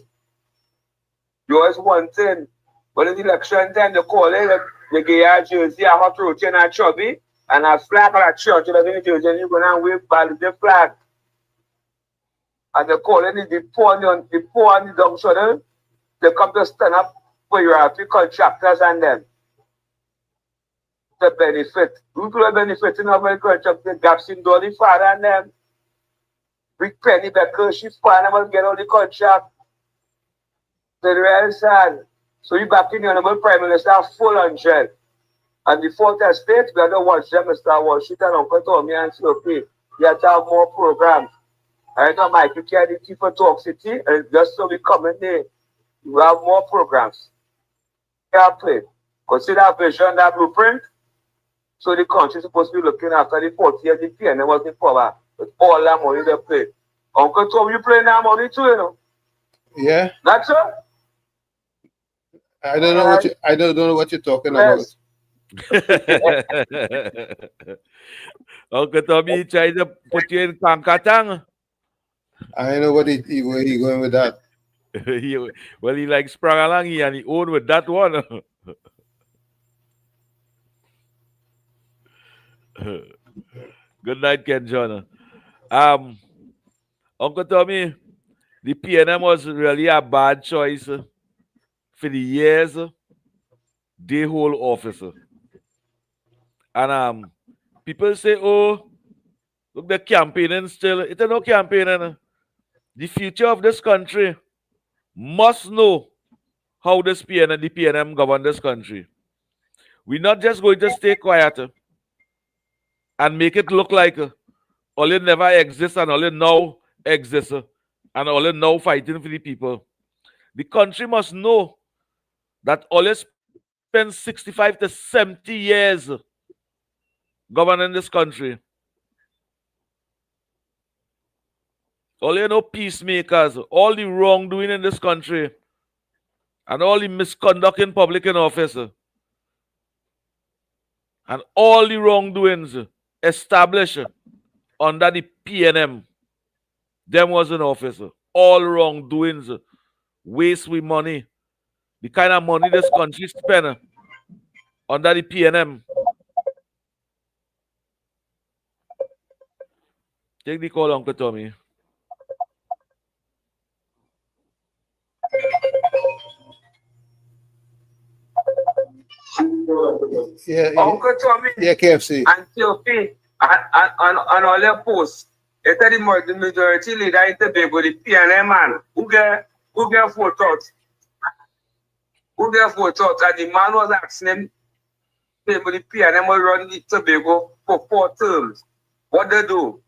S10: You always one thing. But in the election time, they call it, they get your jersey, a hot roti and a chubby, and a flag or a church, and a jersey, and you're going to wave by the flag. And they call it the poor and the down children. They come to stand up for your happy contractors and them to benefit. People are benefiting of the contract, the gaps in Dolly Father and them. Big Penny because she find them get all the contract. They're really sad. So you back in the Honorable Prime Minister full on jail. And the fourth estate, we don't watch them, Mr. Washington, Uncle Tommy and COP. You have to have more programs. I know Michael carry the key for Talk City, and just so we come in there. You have more programs. Play. Consider that vision, that blueprint. So the country is supposed to be looking after the 40 years the PNM was in power with all that money they play. Uncle Tom, you playing that money too, you know?
S6: Yeah.
S10: That's all?
S6: I don't know what you're talking about.
S8: Uncle Tommy tried to put you in Kankatang.
S6: I know where he going with that.
S8: he like sprung along and he owned with that one. Good night, Ken John. Uncle Tommy, the PNM was really a bad choice for the years they hold office. And people say, oh, look, the campaigning still. It's no campaigning. The future of this country must know how this the PNM govern this country. We're not just going to stay quiet and make it look like all it never exists and all it now exists and all it now fighting for the people. The country must know that all it spent 65 to 70 years governing this country. All you know, peacemakers, all the wrongdoing in this country, and all the misconduct in public in office, and all the wrongdoings established under the PNM, them was in office. All wrongdoings, waste with money, the kind of money this country spend under the PNM. Take the call, Uncle Tommy.
S6: Yeah,
S10: Uncle Tommy
S6: yeah, KFC.
S10: and TOP and all their posts. It's the majority leader in Tobago, the PNM man, who get vote out. Who get vote out? And the man was asking him, the PNM will run the Tobago for 4 terms. What they do?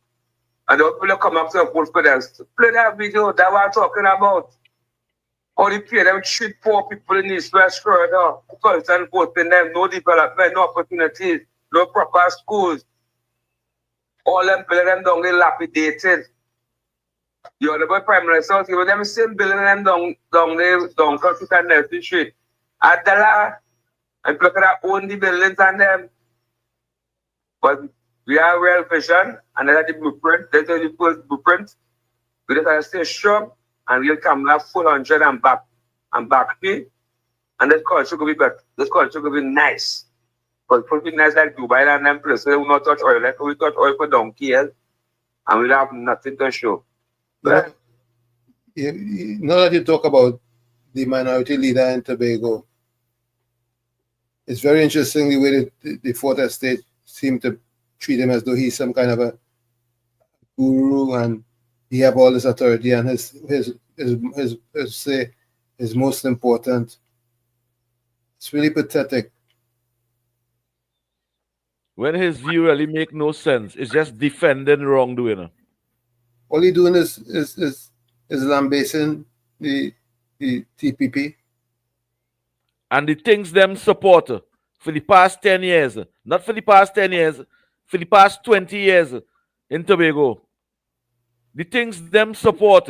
S10: And the people come up to the vote for them. Play that video that we're talking about. How the PNM treat poor people in this West Corridor. Because and voting them, no development, no opportunities, no proper schools. All them building them down, they lapidated. The Honorable Prime Minister, even them same building them down Constitution and Nelson Street. Adela, and people that own the buildings and them. But we have real vision, and that's the blueprint. That's the first blueprint. We just have to stay strong, and we'll come like full 100 and back pay. And this culture will be better. This culture will be nice. But it will be nice like Dubai and them places. They will not touch oil. Like we touch oil for donkeys, and we'll have nothing to show. But
S6: Now that you talk about the minority leader in Tobago, it's very interesting the way the Fourth Estate seem to treat him as though he's some kind of a guru and he have all this authority and his say is most important. It's really pathetic.
S8: When his view really make no sense, it's just defending wrongdoing.
S6: All he doing is lambasting the TPP.
S8: And the things them support for the past 10 years, not for the past 10 years, for the past 20 years in Tobago. The things them support.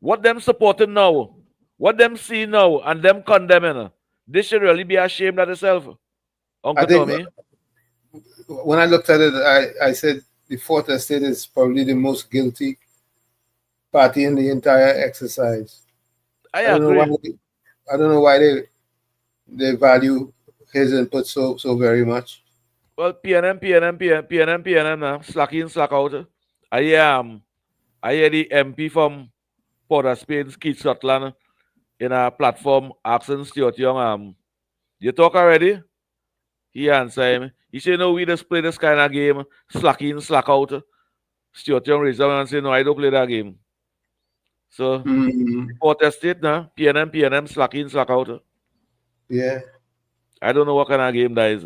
S8: What them supporting now, what them see now, and them condemning, they should really be ashamed of themselves. Uncle Tommy?
S6: When I looked at it, I said the Fourth Estate is probably the most guilty party in the entire exercise.
S8: I agree.
S6: I don't know why they value his input so very much.
S8: Well, PNM, slack in, slack out. I hear the MP from Port of Spain, Keith Sutherland, in a platform asking Stuart Young, you talk already? He answered him. He said, no, we just play this kind of game, slack in, slack out. Stuart Young raised up and said, no, I don't play that game. So, Port Estate, now, PNM, slack in, slack out.
S6: Yeah.
S8: I don't know what kind of game that is.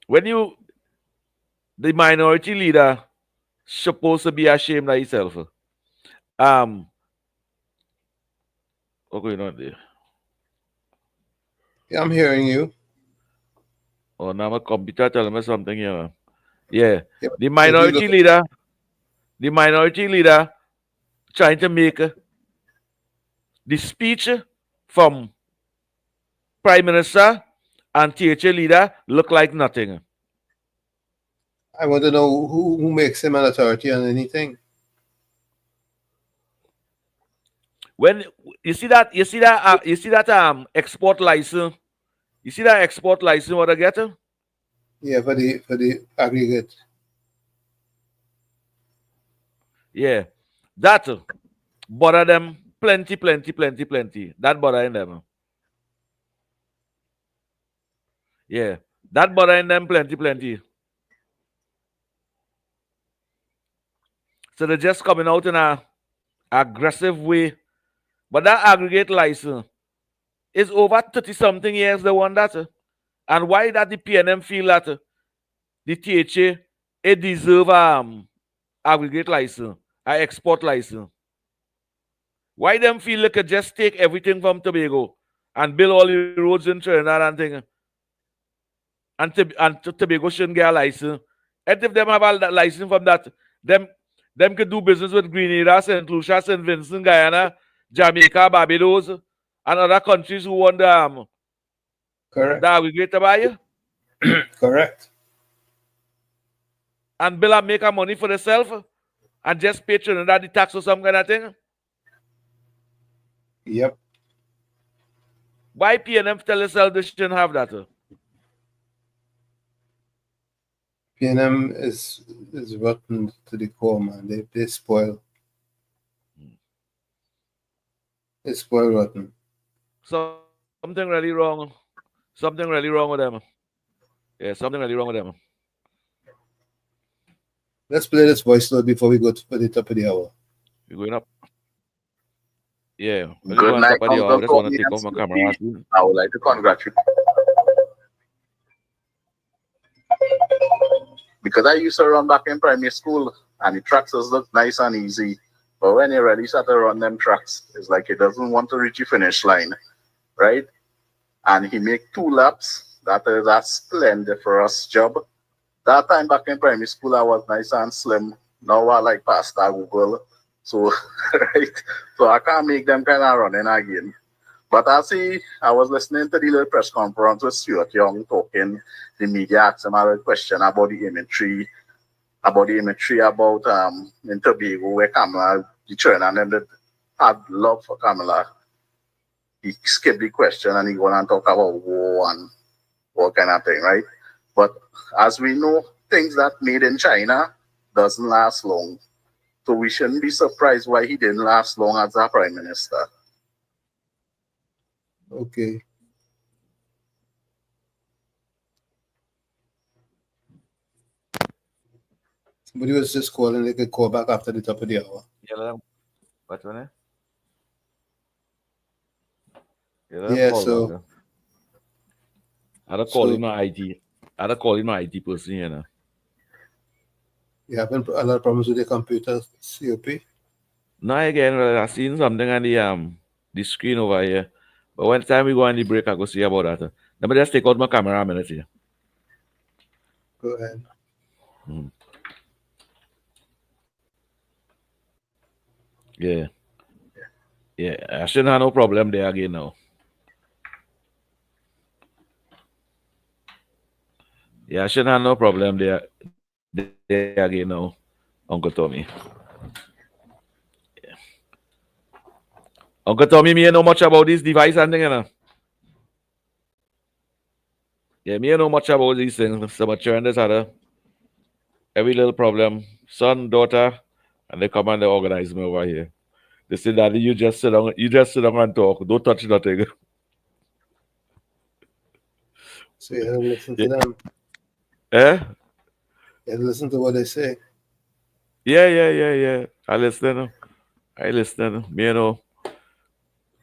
S8: When the minority leader, supposed to be ashamed of himself. What's going on there?
S6: Yeah, I'm hearing you.
S8: Oh, now my computer telling me something here. Yeah. The minority leader trying to make the speech from Prime Minister and THA leader look like nothing.
S6: I want to know who makes him an authority on anything.
S8: When you see that export license, you see that export license what I get?
S6: Yeah, for the aggregate.
S8: Yeah, that bother them plenty. That bothering them. Yeah, that bothering them plenty. So they're just coming out in a aggressive way. But that aggregate license is over 30-something years they want that. And why that the PNM feel that the THA, it deserve aggregate license, an export license? Why them feel like it just take everything from Tobago and build all the roads in Trinidad and thing? And Tobago shouldn't get a license. And if them have a license from that, them could do business with Grenada, St. Lucia, St. Vincent, Guyana, Jamaica, Barbados, and other countries who want the
S6: Correct.
S8: aggregate buy.
S6: Correct.
S8: And bill and make a money for themselves and just pay Trinidad the tax or some kind of thing.
S6: Yep.
S8: Why PNM tell yourself they shouldn't have that?
S6: PNM is rotten to the core, man. They spoil. They spoil rotten.
S8: So something really wrong. Something really wrong with them. Yeah, something really wrong with them.
S6: Let's play this voice note before we go to the top of the hour.
S8: We're going up. Yeah.
S12: Good night,
S8: I just want to take off my camera.
S12: I would like to congratulate. Because I used to run back in primary school and the tracks look nice and easy. But when you really start to run them tracks, it's like he doesn't want to reach the finish line, right? And he make 2 laps. That is a splendid for us job. That time back in primary school, I was nice and slim. Now I like pasta Google. So, right? So I can't make them kind of running again. But I was listening to the little press conference with Stuart Young talking. The media asked him a question about the imagery about in Tobago where Kamala, the China, and them had love for Kamala. He skipped the question and he went and talk about war and all kind of thing, right? But as we know, things that made in China doesn't last long. So we shouldn't be surprised why he didn't last long as a prime minister.
S6: Okay. Somebody was just calling. They could call back after the top of the hour.
S8: What's your name?
S6: Yeah, so
S8: I don't call him my IT. I don't call him my IT person, you know.
S6: You having a lot of problems with your computer, COP?
S8: No, again, I seen something on the screen over here. But when time we go on the break, I go see about that. Let me just take out my camera a minute here.
S6: Go ahead.
S8: Yeah. Yeah, I shouldn't have no problem there again now. Yeah, I shouldn't have no problem there again now, Uncle Tommy. Yeah. Uncle Tommy, me know much about this device and thing, you know. Yeah, me know much about these things. So much and this other every little problem, son, daughter, and they come and they organize me over here. They say, Daddy, you just sit down and talk. Don't touch nothing.
S6: So you have to listen to them.
S8: Eh?
S6: You have to listen to what they say.
S8: Yeah. I listen. Me know.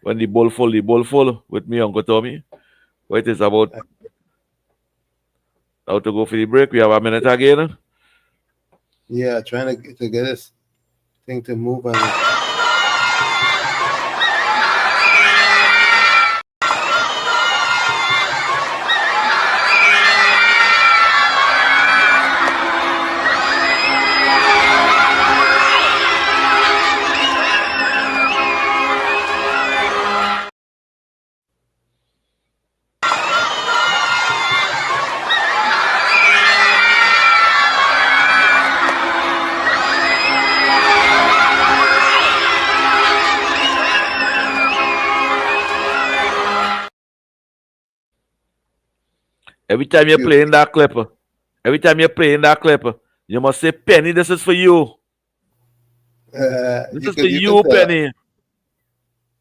S8: When the bowl full with me, Uncle Tommy. What is about how to go for the break? We have a minute again.
S6: Yeah, trying to get this thing to move on.
S8: Every time you're playing that clip, you must say, Penny, this is for you. This is for you, Penny.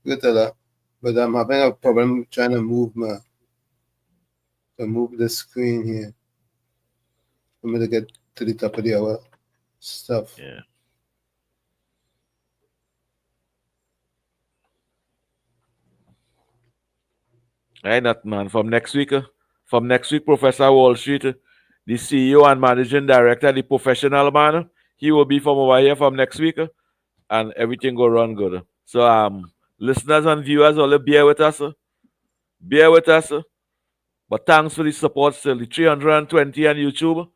S6: Good to that. But I'm having a problem trying to move the screen here. For me to get to the top of the hour stuff.
S8: Yeah. Right, not man. From next week, Professor Wall Street, the CEO and managing director, the professional man, he will be from over here from next week, and everything go run good. So listeners and viewers, all bear with us. Bear with us. But thanks for the support still. The 320 on YouTube.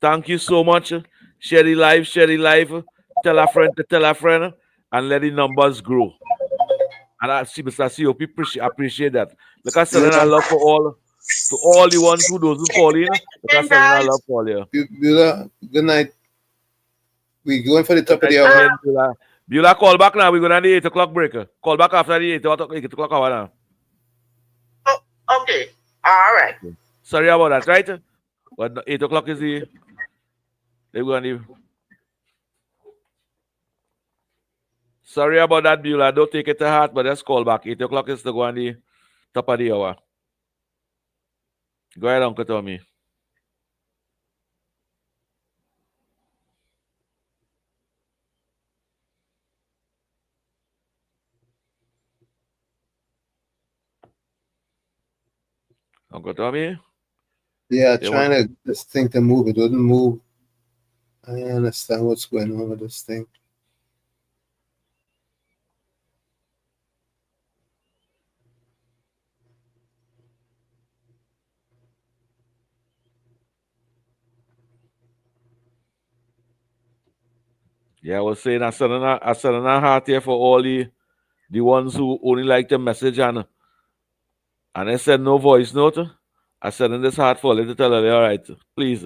S8: Thank you so much. Share the live, tell a friend to tell a friend, and let the numbers grow. And I see Mr. COP appreciate that. Look at sending a love for all the ones who those who call in. Look at sending a love for you.
S6: Beulah, good night. We going for the top of the hour.
S8: Beulah, call back now. We're going to the 8 o'clock break. Call back after the 8 o'clock hour now.
S11: Oh, okay. All right.
S8: Sorry about that, right? But 8 o'clock is the... They're going to... Sorry about that, Beulah. Don't take it to heart, but let's call back. 8 o'clock is to go on the top of the hour. Go ahead, Uncle Tommy. Uncle Tommy?
S6: Yeah, trying to get this thing to move. It wouldn't move. I understand what's going on with this thing.
S8: Yeah, I was saying I send a heart here for all the ones who only like the message and I send no voice note. I send in this heart for a little tell her, all right, please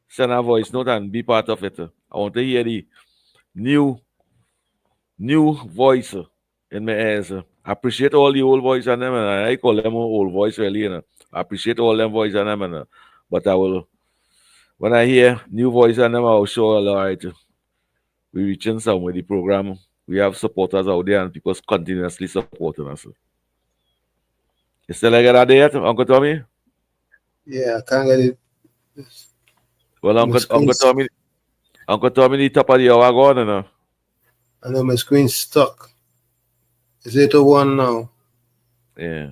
S8: send a voice note and be part of it. I want to hear the new voice in my ears. I appreciate all the old voice and them, and I call them old voice really, you know. I appreciate all them voice and them, and but I will, when I hear new voice and them, I will show all right. We're reaching some with the program. We have supporters out there and people continuously supporting us. You still like that yet, Uncle Tommy?
S6: Yeah, I can't get it.
S8: Well, Uncle Tommy, the top of the hour gone, you know.
S6: I know my screen's stuck. It's 8:01 now.
S8: Yeah.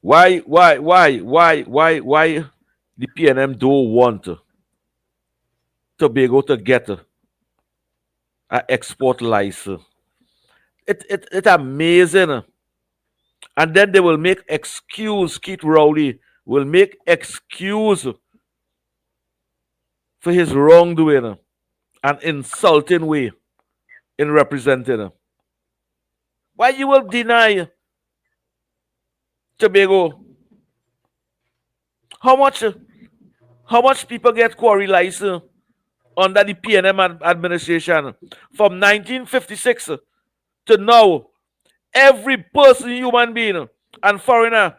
S8: Why the PNM don't want Tobago to get an export license? It's amazing. And then they will make excuse, Keith Rowley will make excuse for his wrongdoing and insulting way in representing. Why you will deny Tobago? How much people get quarry license under the PNM administration from 1956 to now? Every person, human being and foreigner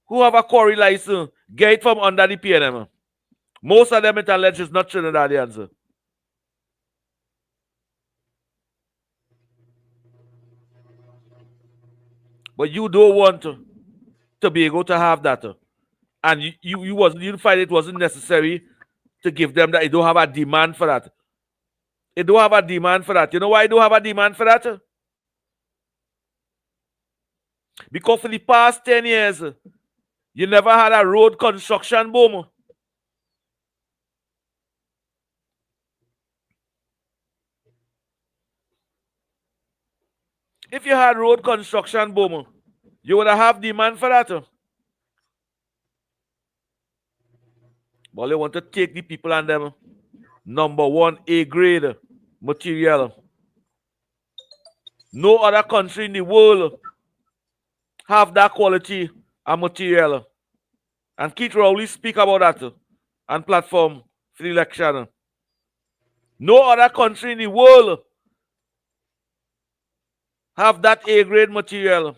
S8: who have a quarry license get it from under the PNM. Most of them, it alleged, is not Trinidadians. But you don't want to be able to have that. And you find it wasn't necessary to give them that. You don't have a demand for that. You don't have a demand for that. You know why you don't have a demand for that? Because for the past 10 years, you never had a road construction boom. If you had road construction boom, you would have demand for that. But they want to take the people and them number one A grade material. No other country in the world have that quality of material. And Keith Rowley speak about that on platform for the election. No other country in the world have that A-grade material.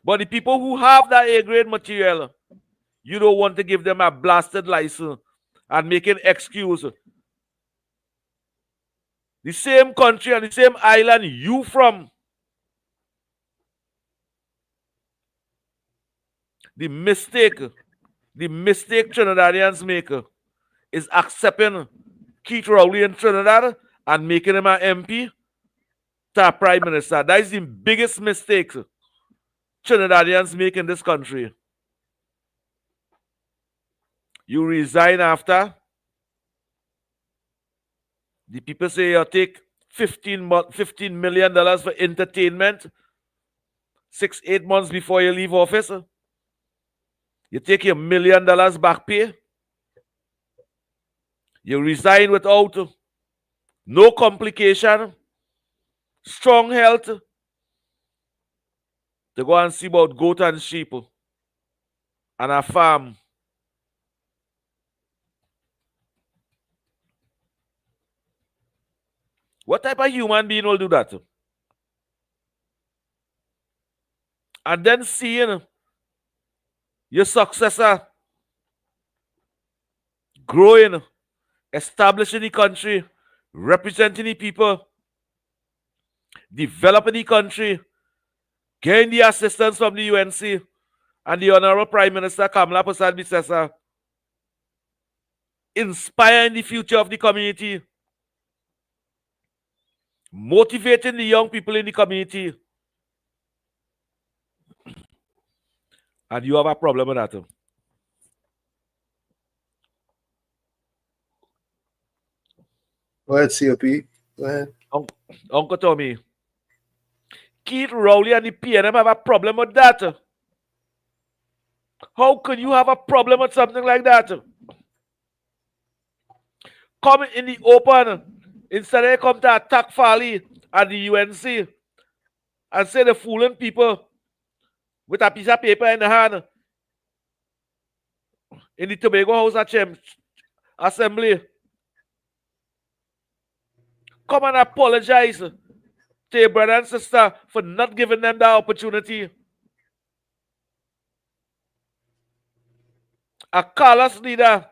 S8: But the people who have that A-grade material, you don't want to give them a blasted license and make an excuse. The same country and the same island you from. The mistake Trinidadians make is accepting Keith Rowley in Trinidad and making him an MP to a prime minister. That is the biggest mistake Trinidadians make in this country. You resign after. The people say you take $15 million for entertainment 6-8 months before you leave office. You take your $1 million back pay. You resign without no complication, strong health, to go and see about goat and sheep and a farm. What type of human being will do that? And then seeing your successor growing, establishing the country, representing the people, developing the country, getting the assistance from the UNC and the Honorable Prime Minister Kamala Persad-Bissessar, inspiring the future of the community, motivating the young people in the community. And you have a problem with that.
S6: Go ahead, COP. Go ahead.
S8: Uncle Tommy, Keith Rowley and the PNM have a problem with that. How can you have a problem with something like that? Come in the open, instead they come to attack Farley and the UNC and say they're fooling people with a piece of paper in the hand in the Tobago House Assembly. Come and apologize to your brother and sister for not giving them that opportunity. A callous leader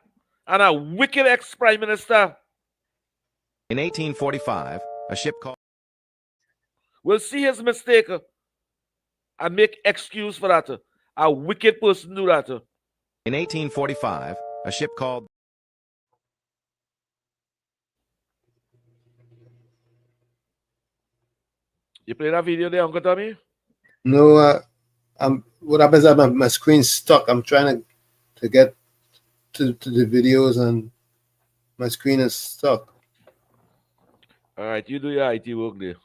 S8: and a wicked ex-prime minister.
S13: In 1845, a ship called
S8: will see his mistake and make excuse for that. A wicked person do that.
S13: In 1845, a ship called
S8: You play that video there, Uncle Tommy?
S6: No, what happens is my screen's stuck. I'm trying to get to the videos and my screen is stuck.
S8: All right, you do your IT work there.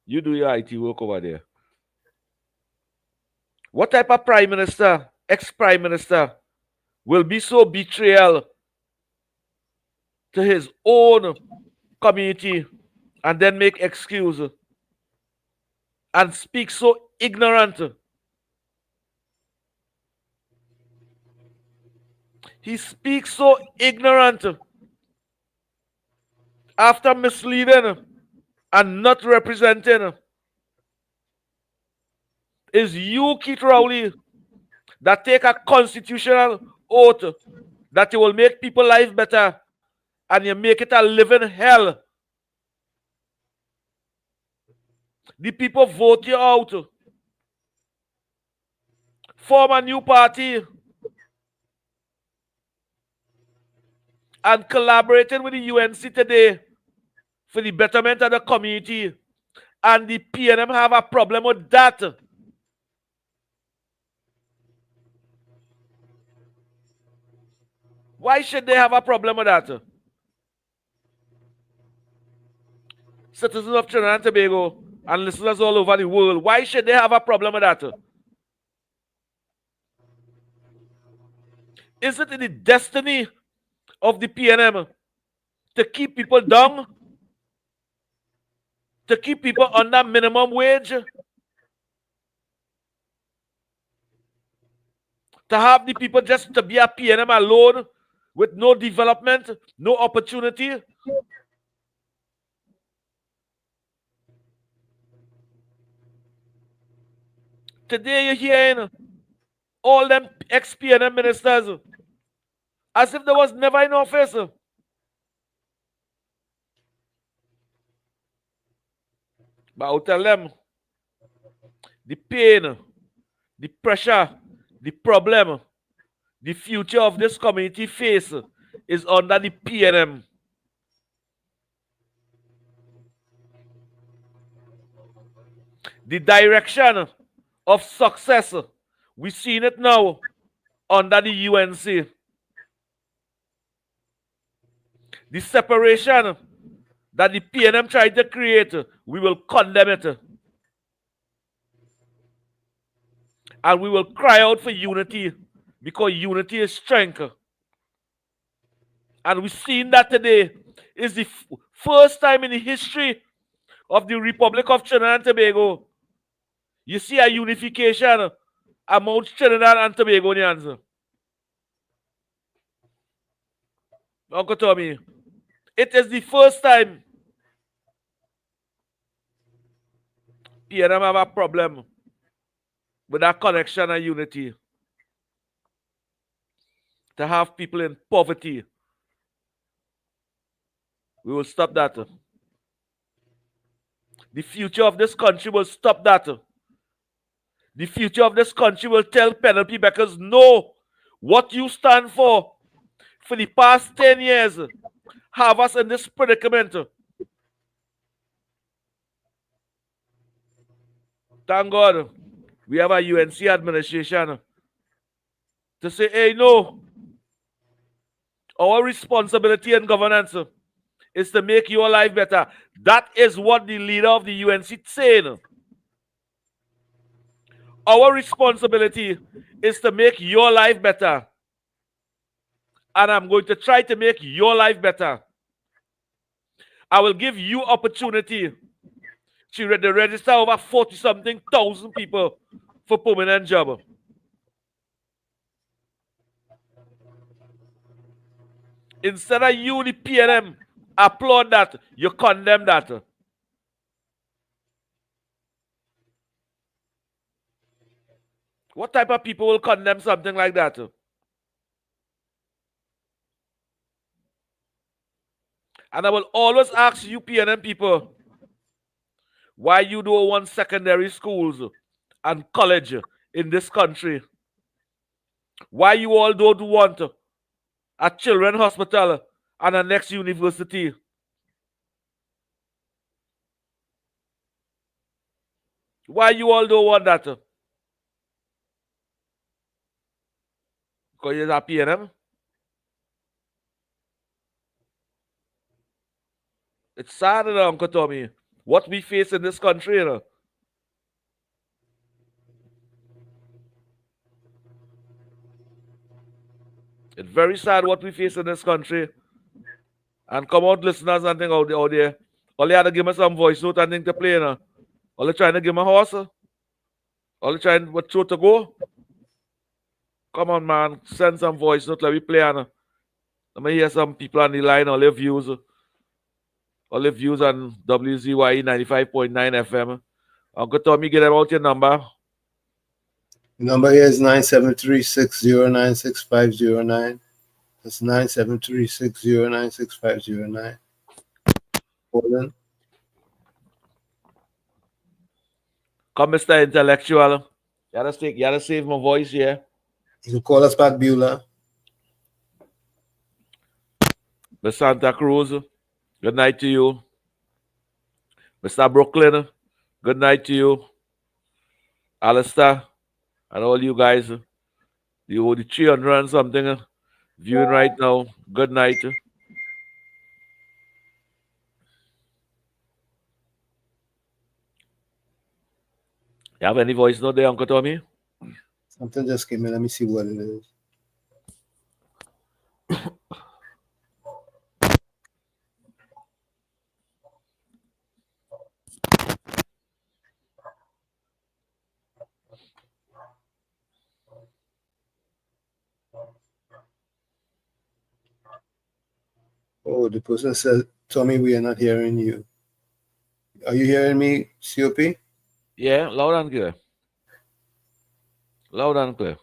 S8: You do your IT work over there. What type of prime minister, ex-prime minister, will be so betrayal to his own community and then make excuse and speak so ignorant? He speaks so ignorant after misleading and not representing. Is you, Keith Rowley, that take a constitutional oath that you will make people's life better and you make it a living hell. The people vote you out. Form a new party. And collaborating with the UNC today for the betterment of the community. And the PNM have a problem with that. Why should they have a problem with that? Citizens of Trinidad and Tobago and listeners all over the world, why should they have a problem with that? Is it in the destiny of the PNM to keep people down? To keep people under minimum wage? To have the people just to be a PNM alone with no development, no opportunity? Today you're hearing all them ex-PNM ministers as if there was never in office. But I'll tell them, the pain, the pressure, the problem, the future of this community face is under the PNM. the direction of success, we've seen it now under the UNC. The separation that the PNM tried to create, we will condemn it. And we will cry out for unity, because unity is strength. And we've seen that today is the first time in the history of the Republic of Trinidad and Tobago you see a unification amongst Trinidad and Tobagonians. Uncle Tommy, it is the first time PNM have a problem with that connection and unity. To have people in poverty. We will stop that. The future of this country will stop that. The future of this country will tell penalty bakers, no, what you stand for the past 10 years have us in this predicament. Thank God we have a UNC administration to say, hey, no, our responsibility in governance is to make your life better. That is what the leader of the UNC is saying. Our responsibility is to make your life better. And I'm going to try to make your life better. I will give you opportunity to register over 40-something thousand people for permanent job. Instead of you, the PNM, applaud that, you condemn that. What type of people will condemn something like that? And I will always ask you PNM people, why you don't want secondary schools and college in this country? Why you all don't want a children's hospital and a next university? Why you all don't want that? Because you're a PNM? It's sad, Uncle Tommy, what we face in this country. It's very sad what we face in this country. And come out, listeners, and think out there. All you had to give me some voice note and think to play. All you trying to give me a horse. All you trying what throw to go. Come on, man. Send some voice note. Let me play. Let me hear some people on the line. All their views. All the views on WZYE 95.9 FM. Uncle Tommy, get them out your number.
S6: The number here is 973-609-6509. That's 973-609-6509. Hold
S8: Come, Mr. Intellectual. You gotta save my voice here.
S6: You can call us back, Beulah.
S8: Miss Santa Cruz, good night to you. Mr. Brooklyn, good night to you. Alistair, and all you guys. The 300 and something viewing right now. Good night. You have any voice note there, Uncle Tommy?
S6: Something just came in. Let me see what it is. Oh, the person said, Tommy, we are not hearing you. Are you hearing me, COP?
S8: Yeah, loud and clear. Loud and clear.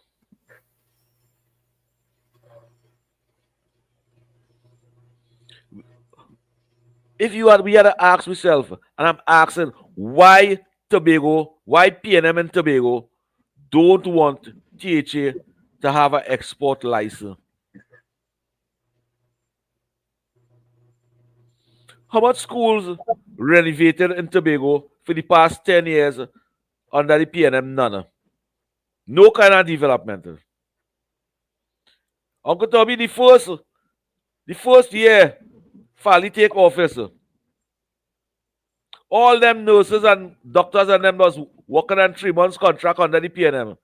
S8: We had to ask ourselves, and I'm asking, why Tobago, why PNM and Tobago don't want THA to have an export license? How much schools renovated in Tobago for the past 10 years under the PNM, none. No kind of development. Uncle Tommy, the first year, Fali take office. All them nurses and doctors and them was working on 3 months contract under the PNM.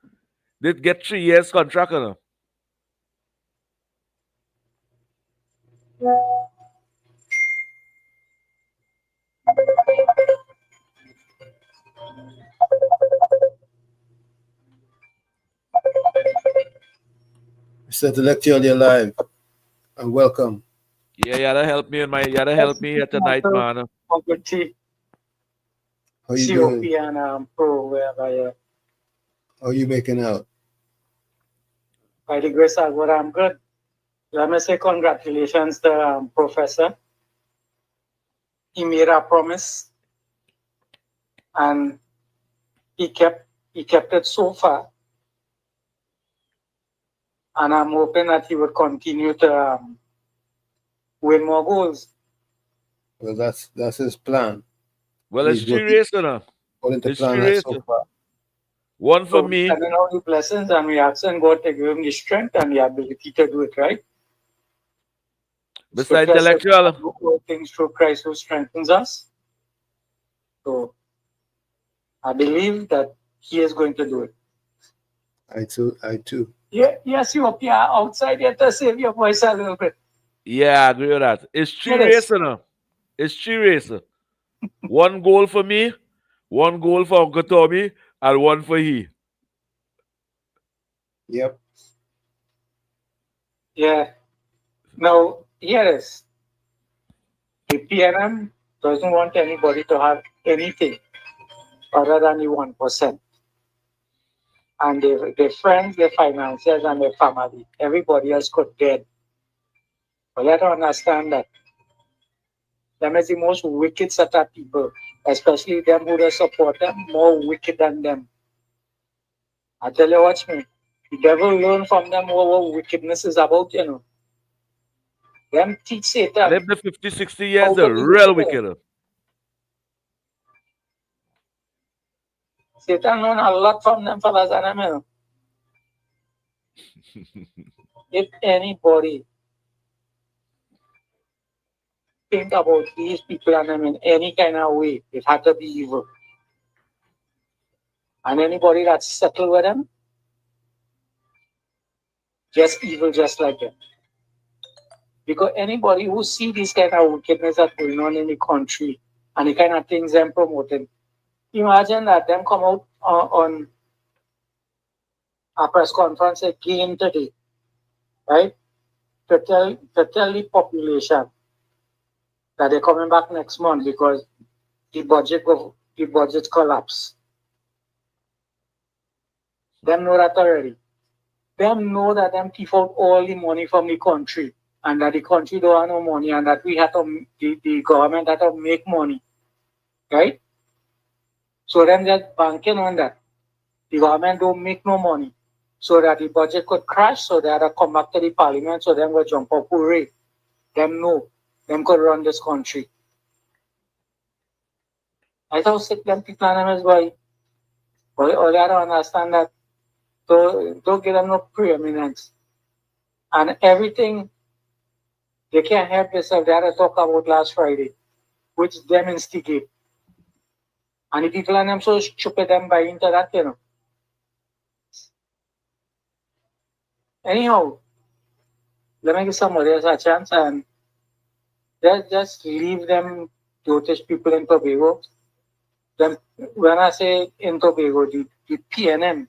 S8: They get 3 years contract.
S6: Mr. Intellectual, you're live. And welcome.
S8: Yeah, you gotta help me here tonight, man.
S14: Uncle T.
S6: How you
S14: COP
S6: doing?
S14: and Pro, wherever.
S6: How you making out?
S14: By the grace of God, I'm good. Let me say congratulations to Professor. He made a promise, and he kept it so far. And I'm hoping that he would continue to win more goals.
S6: Well, that's his plan.
S8: Well, it's 3 races,
S6: According to
S8: It's
S6: plan
S8: 3
S6: that's
S8: races.
S6: so far.
S8: One for
S14: So
S8: me.
S14: sending all the blessings, and we asking God to give him the strength and the ability to do it, right?
S8: Mr.
S14: Scripture says,
S8: Intellectual.
S14: "Do all things through Christ who strengthens us." So I believe that he is going to do it.
S6: I too.
S14: Yeah, yes, you are outside. You have to save your voice a little bit.
S8: Yeah, I agree with that. It's 3
S14: It is.
S8: races, It's 3 races. One goal for me, one goal for Uncle Tommy, and one for he.
S6: Yep.
S14: Yeah. Now, here is the PNM doesn't want anybody to have anything other than the 1%. And their friends, their financiers, and their family, everybody else got dead. But you have to understand that them is the most wicked set of people, especially them who they support them, more wicked than them. I tell you, watch me. The devil learn from them what wickedness is about, you know. Them teach Satan.
S8: Live the 50, 60 years,
S14: how
S8: the
S14: to be
S8: real
S14: wicked.
S8: wicked.
S14: Satan learn a lot from them fellas and them, you know. If anybody think about these people and them in any kind of way, it had to be evil. And anybody that's settled with them, just evil just like them. Because anybody who see this kind of wickedness that's going on in the country and the kind of things them promoting, imagine that them come out on a press conference again today, right? To tell the population that they're coming back next month because the budget collapse. Them know that already. Them know that them keep out all the money from the country and that the country don't have no money and that we have to, the government have to make money, right? So them just banking on that. The government don't make no money so that the budget could crash so that they come back to the parliament so them will jump up hooray. Them know. Them could run this country. I thought sick them people and them as well. But all you have to understand that don't give them no preeminence. And everything they can't help themselves. They had to talk about last Friday, which them instigate. And the people and them so stupid them buy into that, you know. Anyhow, let me give somebody else a chance and just leave them British people in Tobago. Them, when I say in Tobago, the PNM,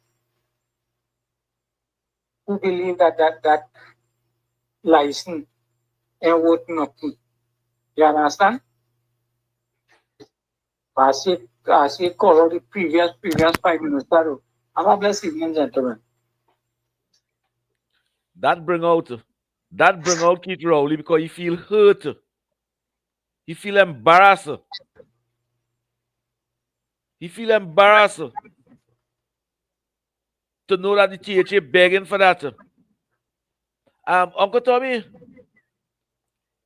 S14: who believe that license ain't worth nothing. You understand? I see call out the previous Prime Minister. Have a blessed evening, gentlemen.
S8: That bring out Keith Rowley because he feel hurt. He feel embarrassed. He feel embarrassed to know that the THA begging for that. Uncle Tommy,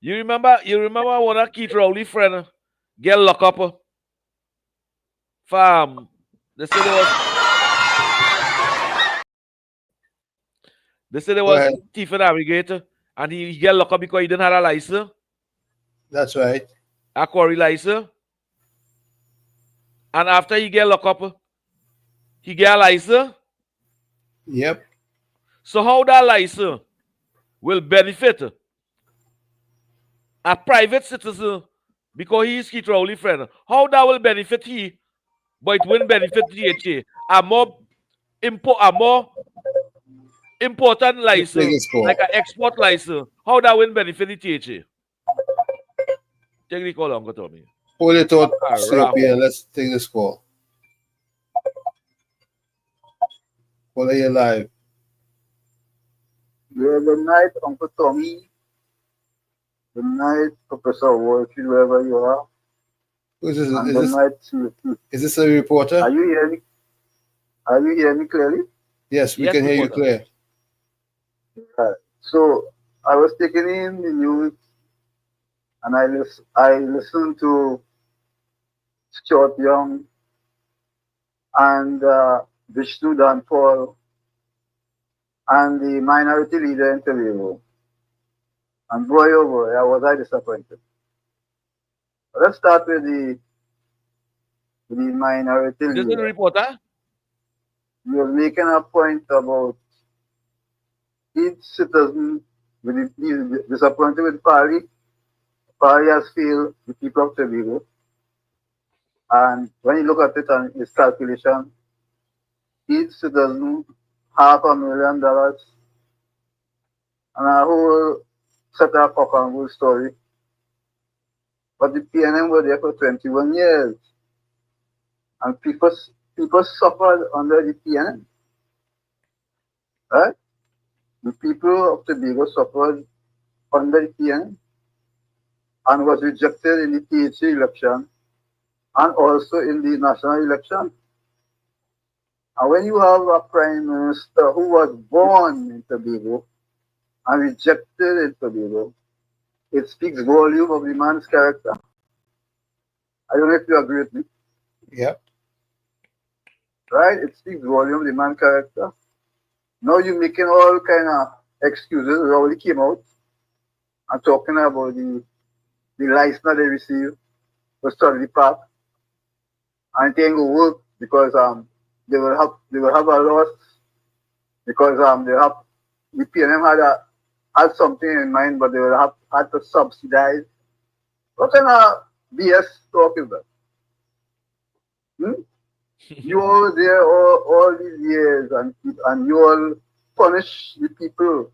S8: you remember one of Keith Rowley friend get locked up for They said there was thief and navigator, and he get locked up because he didn't have a license.
S6: That's right.
S8: A quarry license. And after he get locked up, he get a license.
S6: Yep.
S8: So how that license will benefit a private citizen because he is his only friend? How that will benefit he, but it won't benefit GHA? A more important license, like an export license, how that will benefit the THA? Take the call, Uncle Tommy.
S6: Hold it out, COP, let's take this call. Call are you live?
S15: Good night, Uncle Tommy. Good night, Professor Wolfie, wherever you are.
S6: Who's this?
S15: And good night, COP.
S6: Is this a reporter?
S15: Are you hearing me? Are you hearing me clearly?
S6: Yes, we can hear you clear.
S15: So I was taking in the news, and I listened to Stuart Young and Vishnu Dan Paul and the minority leader in Toledo. And boy, oh boy, was I disappointed. Let's start with the minority leader.
S8: This is the reporter?
S15: You were making a point about each citizen with disappointed with Party. Party has failed the people of Toledo. And when you look at it on his calculation, each citizen $500,000 and a whole set of cock and bull story. But the PNM were there for 21 years. And people suffered under the PNM. Right? The people of Tobago suffered under the PNM and was rejected in the THC election and also in the national election. And when you have a prime minister who was born in Tobago and rejected in Tobago, it speaks volume of the man's character. I don't know if you agree with me.
S6: Yeah.
S15: Right? It speaks volume of the man's character. Now you're making all kind of excuses. It already came out and talking about the license they received to study the path. And it ain't gonna work because they will have a loss because the PNM had something in mind, but they will had to subsidize. What kind of BS talk is that? You were there all these years and you all punish the people.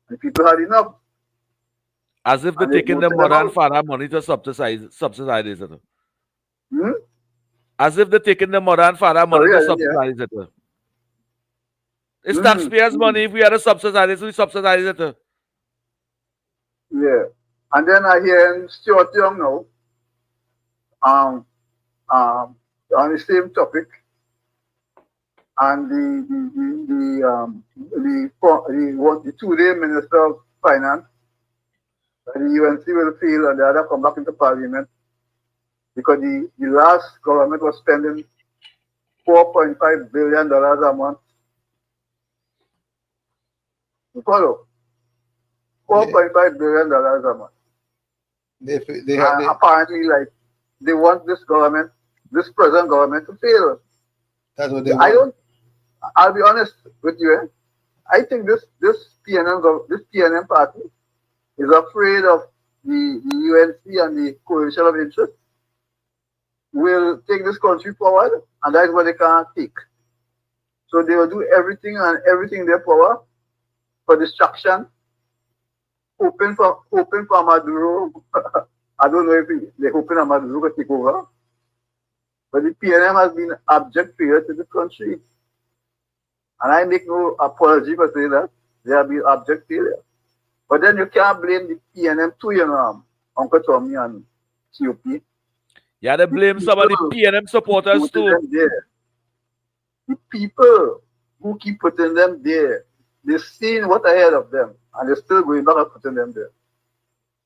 S15: And people had enough.
S8: As if they're taking the mother and father money to subsidize it. As if they're taking the mother and father money to subsidize it. It's taxpayers' money. If we had to subsidize it, we subsidize it.
S15: Yeah. And then I hear Stuart Young now on the same topic. And the two-day Minister of Finance, the UNC will fail and the other come back into Parliament because the last government was spending $4.5 billion a month. You follow? $4.5 billion a month. Apparently, like, they want this present government to fail.
S6: That's what they want.
S15: I'll be honest with you. I think this PNM party is afraid of the UNC and the coalition of interest will take this country forward, and that's what they can't take. So they will do everything in their power for distraction, hoping for Maduro. I don't know if they're hoping for Maduro to take over. But the PNM has been abject failure to the country. And I make no apology for saying that. They have been abject failure. But then you can't blame the PNM too, Uncle Tommy and COP.
S8: Yeah, they blame some of the PNM supporters too.
S15: The people who keep putting them there, they've seen what ahead of them, and they're still going back and putting them there.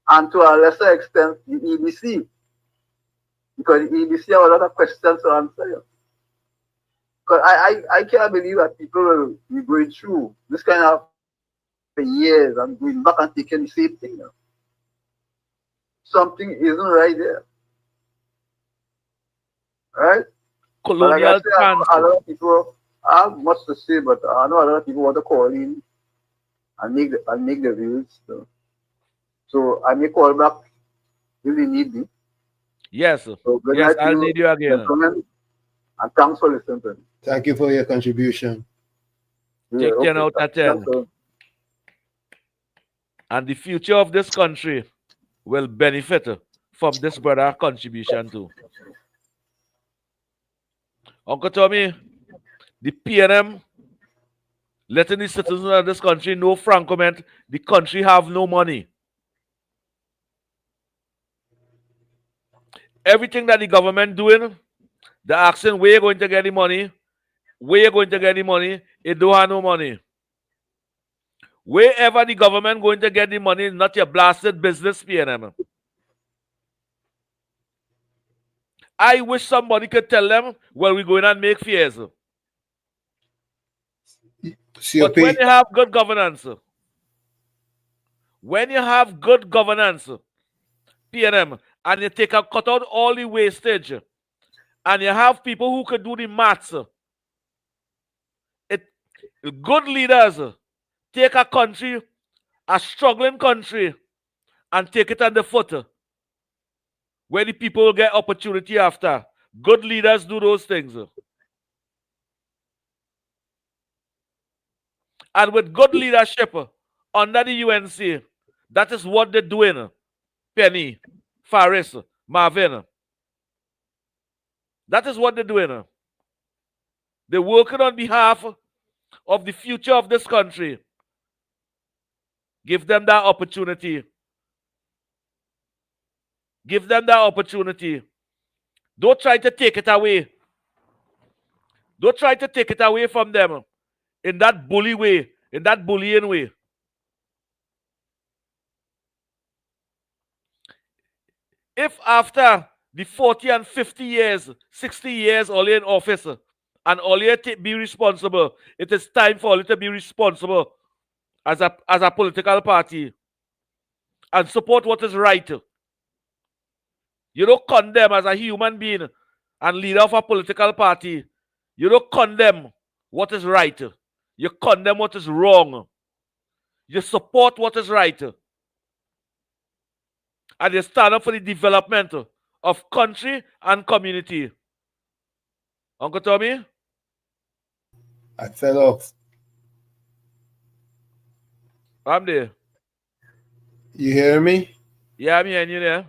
S15: And to a lesser extent, the EBC. because he still have a lot of questions to answer. You. Because I can't believe that people will be going through this kind of for years and going back and taking the same thing. You know. Something isn't right there. Right?
S8: Colonial
S15: like I say, a
S8: transport.
S15: lot of people have much to say, but I know a lot of people want to call in and make the views. So I may call back if they need me.
S8: Yes.
S15: So good
S8: Yes,
S15: night to
S8: I'll
S15: you,
S8: need you again.
S15: gentlemen, and thanks for listening to me.
S6: Thank you for your contribution.
S15: Yeah,
S8: Take 10
S15: okay,
S8: out of 10.
S15: thanks.
S8: And the future of this country will benefit from this brother contribution too. Uncle Tommy, the PNM letting the citizens of this country know frank comment, the country have no money. Everything that the government doing, they're asking where you going to get the money, where you going to get the money, it don't have no money. Wherever the government going to get the money, not your blasted business, PNM. I wish somebody could tell them, well, we're going and make fears. But when you have good governance, PNM, and you take out, cut out all the wastage, and you have people who could do the maths, good leaders take a country, a struggling country, and take it on the foot, where the people will get opportunity after. Good leaders do those things. And with good leadership under the UNC, that is what they're doing. Penny, Faris, Marvin. That is what they're doing. They're working on behalf of the future of this country. Give them that opportunity. Give them that opportunity. Don't try to take it away. Don't try to take it away from them in that bully way, in that bullying way. If after the 40 and 50 years, 60 years all in office, and all you be responsible, it is time for all you to be responsible as a political party and support what is right. You don't condemn as a human being and leader of a political party. You don't condemn what is right. You condemn what is wrong. You support what is right. And you stand up for the development of country and community. Uncle Tommy?
S6: I fell off.
S8: I'm there.
S6: You hear me?
S8: Yeah, I'm hearing you there.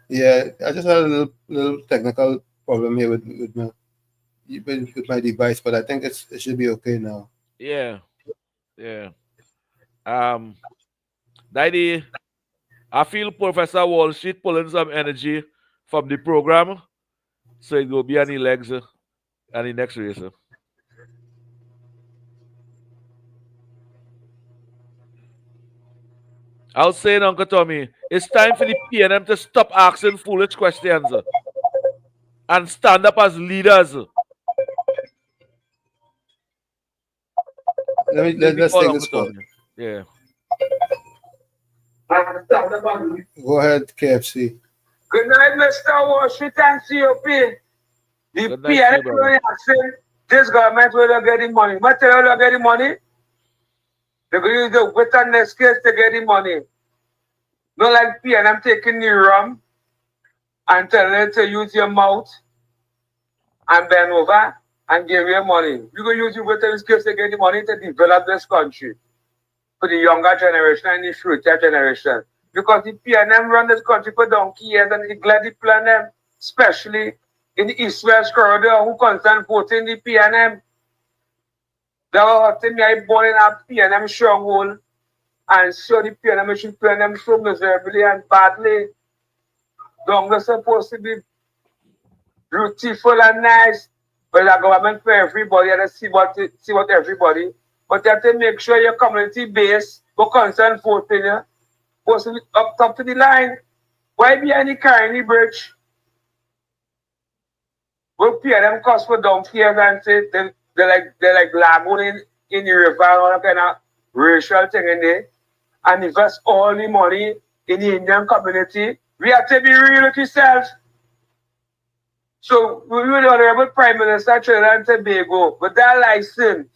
S6: Yeah, I just had a little technical problem here with my device, but I think it should be okay now.
S8: Yeah. Daddy, I feel Professor Wall Street pulling some energy from the program, so it will be any legs and the next race. I was saying, Uncle Tommy, it's time for the PNM to stop asking foolish questions and stand up as leaders.
S6: Let's take this call.
S8: Yeah.
S6: Go ahead, KFC.
S10: Good night, Mr. Washington and COP. The PNM is asking this government where they're getting money. What tell you they're getting money? They're going to use the witness case to get the money. Not like PNM taking the rum and telling you to use your mouth and bend over and give you money. You're going to use your witness case to get the money to develop this country for the younger generation and the future generation. Because the PNM run this country for donkey years and neglect the plan them, especially in the East-West corridor who concern voting the PNM. They were hurting me, I born in a PNM stronghold and so the PNM should plan them so miserably and badly. Don't they supposed to be beautiful and nice, but the government for everybody and see what everybody. But you have to make sure your community base will concern voting you. Supposed to be up top to the line. Why be any carrying the bridge? we'll pay them cost for donkeys and say they're like lagoon in the river and all that kind of racial thing in there, and invest all the money in the Indian community. We have to be real with ourselves. So we were the Honorable Prime Minister of Trinidad and Tobago, with that license,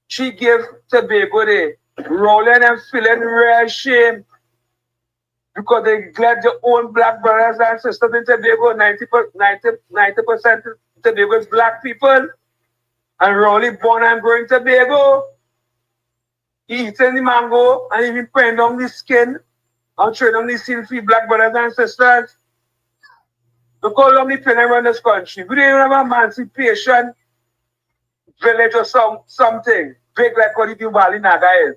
S10: she gave Tobago the rolling and feeling real shame because they glad their own black brothers and sisters in Tobago, 90% of Tobago is black people, and Rowley born and growing Tobago. He eating the mango and even praying down the skin and showing them the silky black brothers and sisters. Look how long they pay around this country. We don't even have emancipation village or something big like what the Bali Naga is.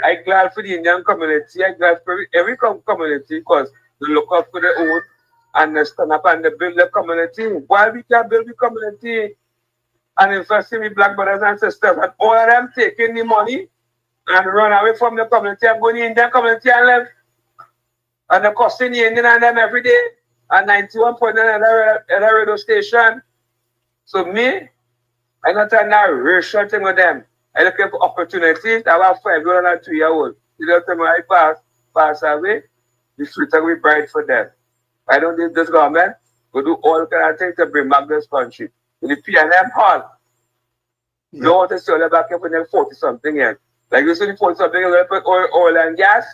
S10: I'm glad for the Indian community. I'm glad for every community because they look out for their own and they stand up and they build the community. While we can build the community and invest in the black brothers and sisters, and all of them taking the money and run away from the community and go in the Indian community and live. And they're costing the Indian and them every day at 91.9 at a radio station. So me, I'm not trying to racial thing with them. I'm looking for opportunities. I have 5-year-old and 2-year-old. You know, tell me I pass away, the future will be bright for them. I don't need this government to do all kind of things to bring back this country. In the P&M hall, no one to sell it back up in the 40-something years. Like you see the 40-something years, we put oil and gas,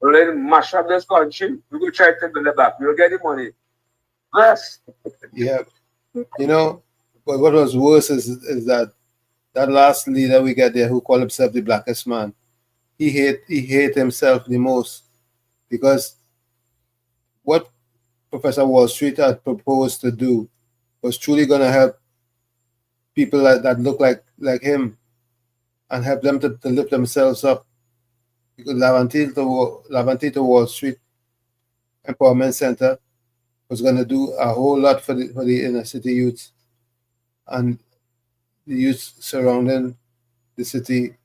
S10: we let them mash up this country, we will try to build it back. We'll get the money. Yes.
S6: Yeah. You know, but what was worse is that last leader we got there who called himself the blackest man, he hate himself the most because what Professor Wall Street had proposed to do was truly going to help people that look like him and help them to lift themselves up. Because Laventille to Wall Street Empowerment Center was going to do a whole lot for the inner city youths and the youth surrounding the city,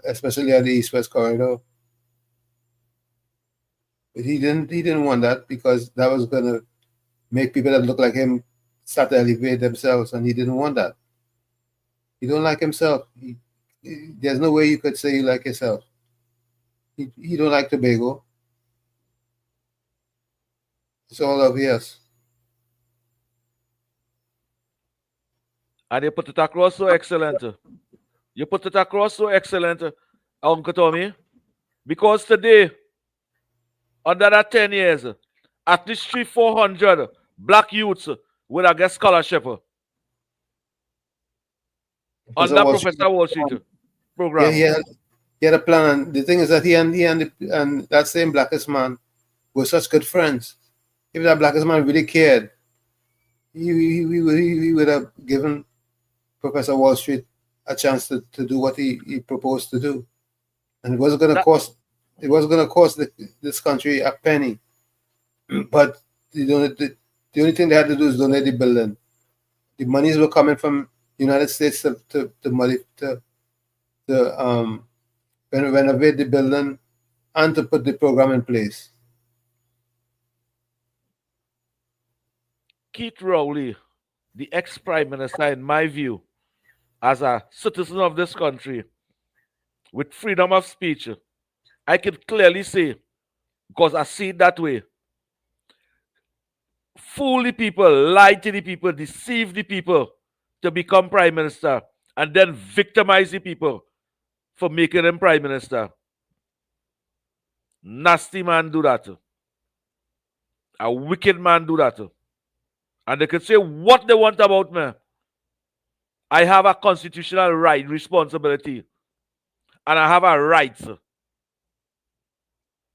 S6: especially at the East-West corridor. But he didn't want that because that was gonna make people that look like him start to elevate themselves, and he didn't want that. He don't like himself. There's no way you could say you like yourself. He don't like Tobago. It's all obvious.
S8: And you put it across so excellent. You put it across so excellent, Uncle Tommy. Because today, under that 10 years, at least 300-400 black youths will have get scholarship under Professor Wall Street program.
S6: Yeah, he had a plan. The thing is that he and that same blackest man were such good friends. If that blackest man really cared, he would have given Professor Wall Street a chance to do what he proposed to do, and it wasn't going to cost. It wasn't going to cost this country a penny. But the only thing they had to do is donate the building. The monies were coming from the United States to renovate the building and to put the program in place.
S8: Keith Rowley, the ex-prime minister, in my view, as a citizen of this country, with freedom of speech, I can clearly say, because I see it that way, fool the people, lie to the people, deceive the people to become prime minister, and then victimize the people for making him prime minister. Nasty man do that. A wicked man do that. And they can say what they want about me. I have a constitutional right, responsibility, and I have a right.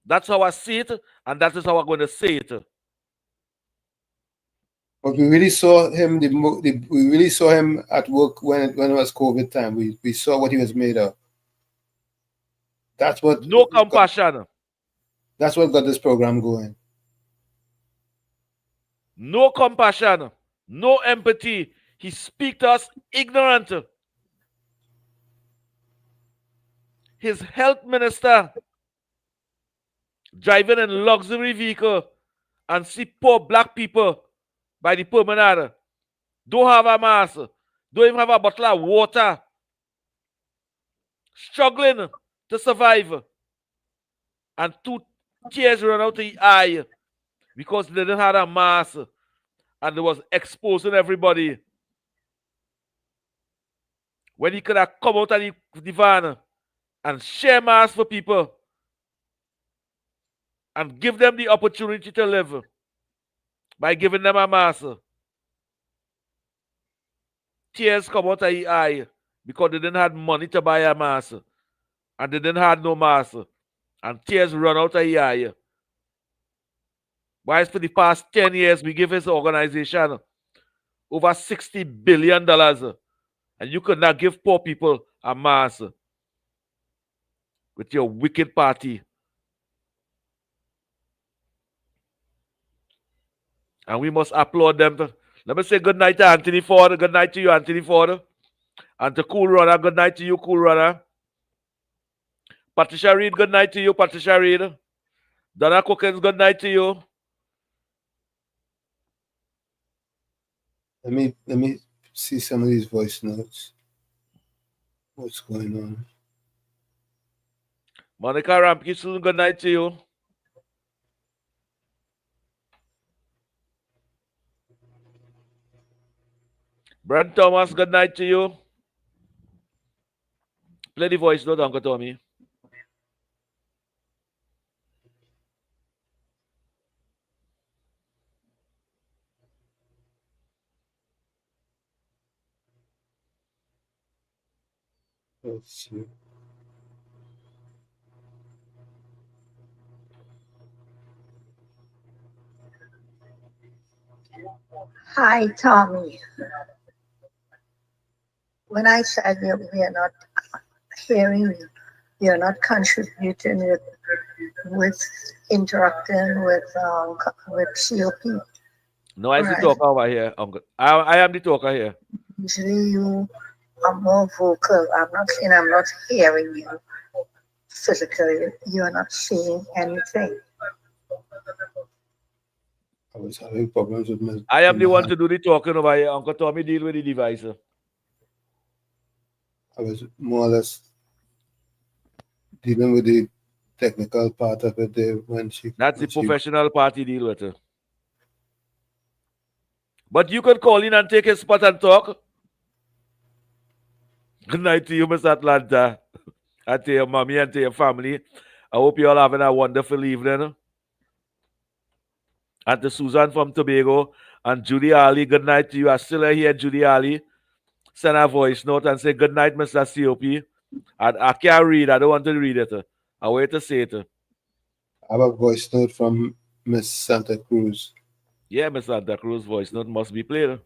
S8: That's how I see it, and that is how I'm going to say it.
S6: But we really saw him. We really saw him at work when it was COVID time. We saw what he was made of. That's what.
S8: No compassion.
S6: That's what got this program going.
S8: No compassion. No empathy. He speaks to us ignorant. His health minister driving in luxury vehicle and see poor black people by the permanent, don't have a mask, don't even have a bottle of water, struggling to survive, and 2 tears run out of the eye because they didn't have a mask and they was exposing everybody. When he could have come out of the van and share masks for people and give them the opportunity to live by giving them a mask. Tears come out of his eye because they didn't have money to buy a mask and they didn't have no mask, and tears run out of his eye. Why for the past 10 years we give his organization over $60 billion and you could not give poor people a mask with your wicked party. And we must applaud them. Let me say good night to Anthony Ford. Good night to you, Anthony Ford. And to Cool Runner, good night to you, Cool Runner. Patricia Reed, good night to you, Patricia Reed. Donna Cookins, good night to you.
S6: Let me see some of these voice notes. What's going on?
S8: Monica Rampkison, good night to you. Brent Thomas, good night to you. Play the voice note, Uncle Tommy.
S6: Let's see.
S16: Hi, Tommy. When I said we are not hearing you, you're not contributing with interacting with COP.
S8: No, I see talker over here, Uncle. I am the talker here.
S16: Usually you are more vocal. I'm not saying I'm not hearing you physically. You are not saying anything.
S6: I was having problems with my...
S8: I am the one to do the talking over here. Uncle Tommy deal with the device.
S6: I was more or less dealing with the technical part of it there when she...
S8: That's the professional party deal with it. But you can call in and take a spot and talk. Good night to you, Miss Atlanta. And to your mommy and to your family. I hope you're all having a wonderful evening. And to Susan from Tobago and Judy Ali, good night to you. I still here, Judy Ali. Send a voice note and say good night, Mr. COP. And I can't read. I don't want to read it. I wait to say it.
S6: I have a voice note from Miss Santa Cruz.
S8: Yeah, Miss Santa Cruz voice note must be played.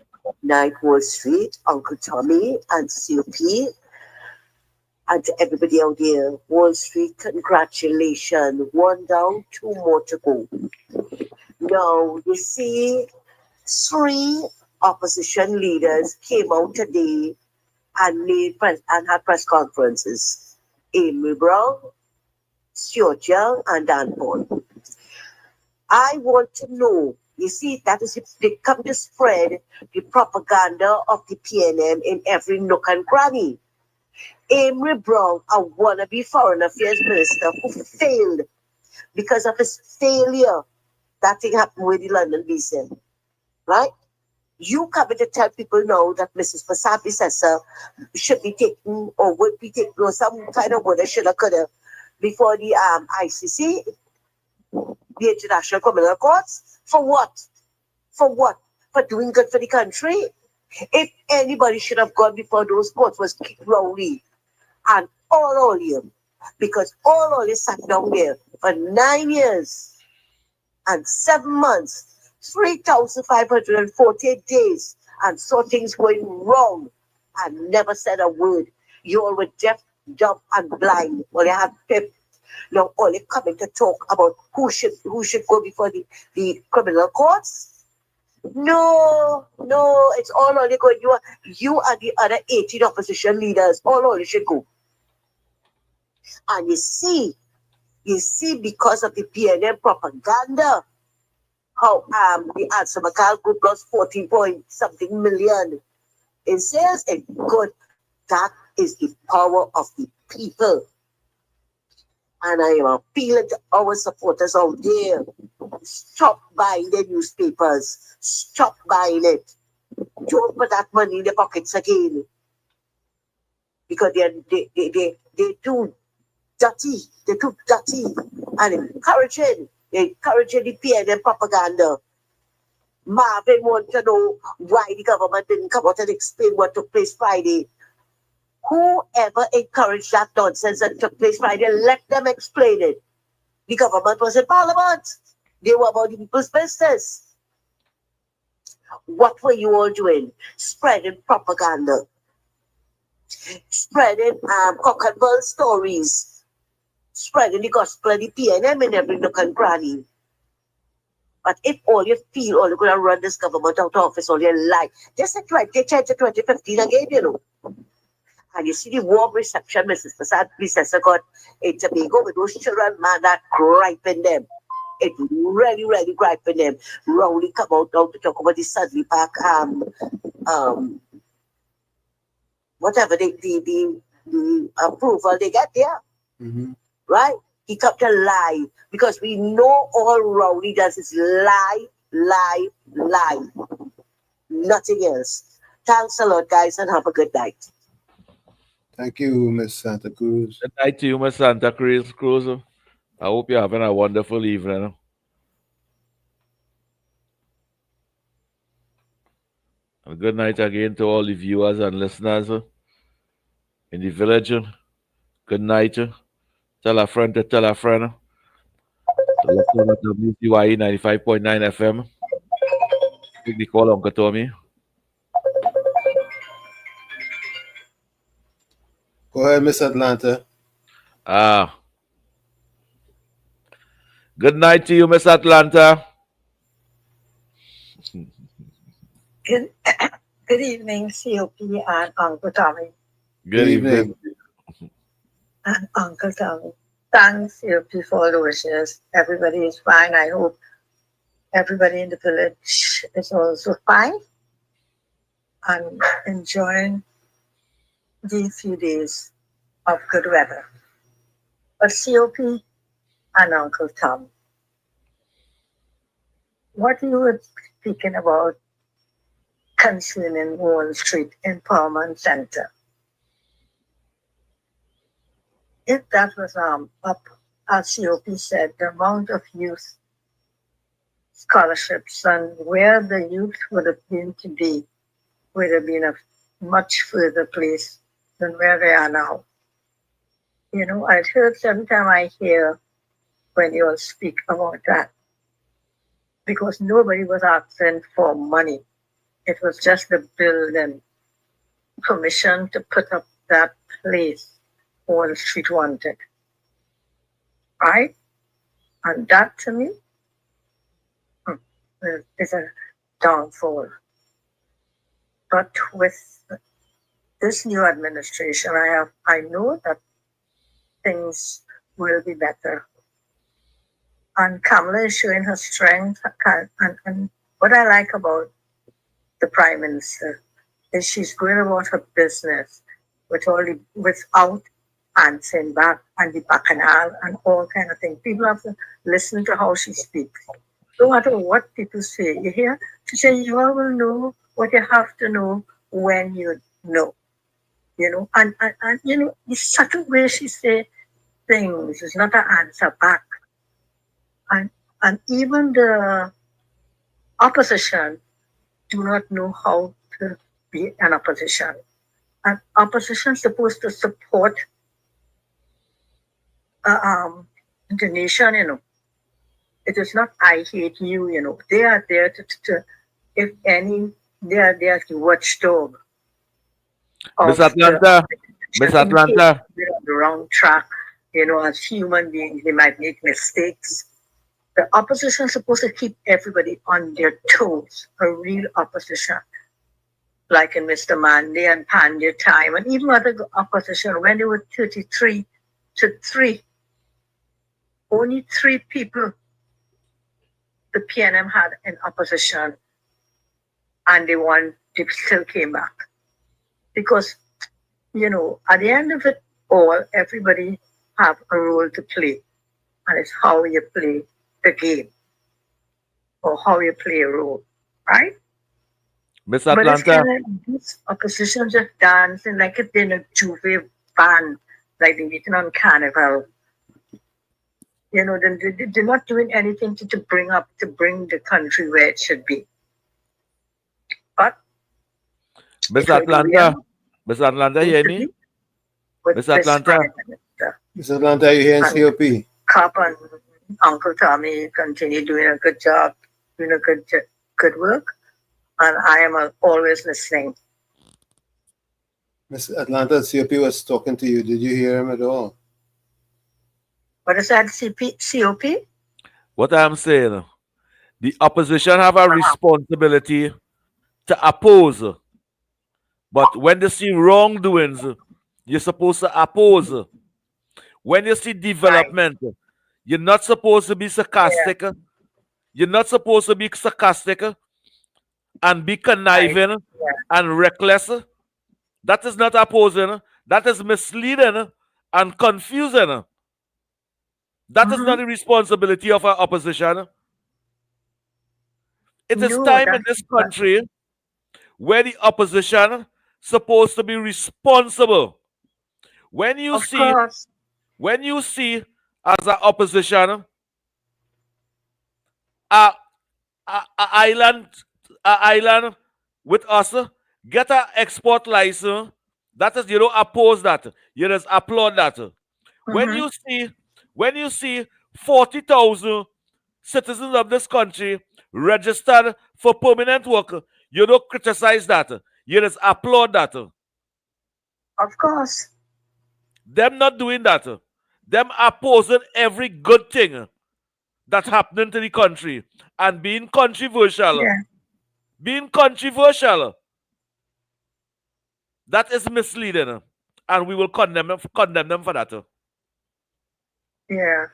S17: Night Wall Street, Uncle Tommy and COP. And to everybody out there, Wall Street, congratulations. 1 down, 2 more to go. Now, you see, 3 opposition leaders came out today and had press conferences. Amy Brown, Stuart Young, and Dan Paul. I want to know, you see, that is if they come to spread the propaganda of the PNM in every nook and cranny. Amy Brown, a wannabe foreign affairs minister who failed because of his failure. That thing happened with the London visa, right? You coming to tell people now that Mrs. Fasabi's successor should be taken or would be taken or some kind of word should have could have before the ICC, the International Criminal Courts. For what? For what? For doing good for the country? If anybody should have gone before those courts was Kick Rowley and all Olium, because all Olium sat down there for 9 years and 7 months, 3,548 days, and saw things going wrong and never said a word. You all were deaf, dumb, and blind. Well, you have pip. Now all you coming to talk about who should go before the criminal courts. No, it's all only going. You and the other 18 opposition leaders, all only should go. And you see, because of the PNM propaganda, how the Answer McCall group lost 14 point something million. It says it good. That is the power of the people. And I am appealing to our supporters out there. Stop buying the newspapers. Stop buying it. Don't put that money in the pockets again. Because they're too dirty. They're too dirty. And encouraging the PNM propaganda. Marvin wants to know why the government didn't come out and explain what took place Friday. Whoever encouraged that nonsense that took place Friday, let them explain it. The government was in Parliament. They were about the people's business. What were you all doing? Spreading propaganda. Spreading cock and bull stories. Spreading the gospel of the PNM in every nook and cranny. But if all you feel, all you're going to run this government out of office all your life, just like they changed to 2015 again, you know. And you see the warm reception Mrs. Prasad Princessa got in Tobago with those children, man, that griping them. It really, really griping them. Rowley come out now to talk about the Sudley Park, whatever the approval they get there.
S6: Mm-hmm.
S17: Right? He come to lie because we know all Rowley does is lie, lie, lie. Nothing else. Thanks a lot, guys, and have a good night.
S6: Thank you, Miss Santa Cruz.
S8: Good night to you, Miss Santa Cruz. I hope you're having a wonderful evening. And good night again to all the viewers and listeners in the village. Good night. Tell a friend to tell a friend. So listen to WZYE 95.9 FM. Take the call, Uncle Tommy.
S6: Go ahead, Miss Atlanta.
S8: Good night to you, Miss Atlanta.
S16: Good evening, COP and Uncle Tommy.
S8: Good evening.
S16: And Uncle Tommy. Thanks, COP, for all those years. Everybody is fine. I hope everybody in the village is also fine and enjoying these few days of good weather. But COP and Uncle Tom, what you were speaking about concerning Wall Street Empowerment Center, if that was up, as COP said, the amount of youth scholarships and where the youth would have been today would have been a much further place than where they are now. You know, I've heard every time I hear when you all speak about that, because nobody was asking for money. It was just the building permission to put up that place Wall Street wanted. Right? And that to me is a downfall. But with this new administration, I know that things will be better. And Kamala is showing her strength. And what I like about the Prime Minister is she's going about her business without answering back and the bacchanal and all kind of things. People have to listen to how she speaks. No matter what people say, you hear? She says, you all will know what you have to know when you know. You know, and you know, the subtle way she says things is not an answer back. And even the opposition do not know how to be an opposition. And opposition is supposed to support the nation, you know. It is not I hate you, you know. They are there to if any, they are there to watchdog.
S8: Miss Atlanta.
S16: They're on the wrong track, you know, as human beings, they might make mistakes. The opposition is supposed to keep everybody on their toes, a real opposition. Like in Mr. Mande and Pandya time, and even other opposition, when they were 33 to 3, only 3 people the PNM had in opposition and they still came back. Because, you know, at the end of it all, everybody have a role to play. And it's how you play the game or how you play a role, right?
S8: Miss
S16: But it's
S8: Atlanta.
S16: kind of this opposition just dancing like if they're in a Juve band, like they're meeting on Carnival. You know, they're not doing anything to bring the country where it should be. But
S8: Miss Atlanta. Miss Atlanta, hear me? Miss Atlanta.
S6: Miss Atlanta, you here in COP?
S16: Cop and Uncle Tommy continue doing a good job, doing a good work, and I am always listening.
S6: Miss Atlanta, COP was talking to you. Did you hear him at all?
S16: What is that, COP?
S8: What I'm saying, the opposition have a responsibility to oppose. But when they see wrongdoings, you're supposed to oppose. When you see development, you're not supposed to be sarcastic. Yeah. You're not supposed to be sarcastic and be conniving and reckless. That is not opposing. That is misleading and confusing. That is not the responsibility of our opposition. It is time in this country where the opposition supposed to be responsible. When you see as an opposition a island with us get an export license, that is, you don't oppose that, you just applaud that. When you see 40,000 citizens of this country registered for permanent work, you don't criticize that, you just applaud that.
S16: Of course.
S8: Them not doing that. Them opposing every good thing that's happening to the country and being controversial.
S16: Yeah.
S8: Being controversial. That is misleading. And we will condemn them for that.
S16: Yeah.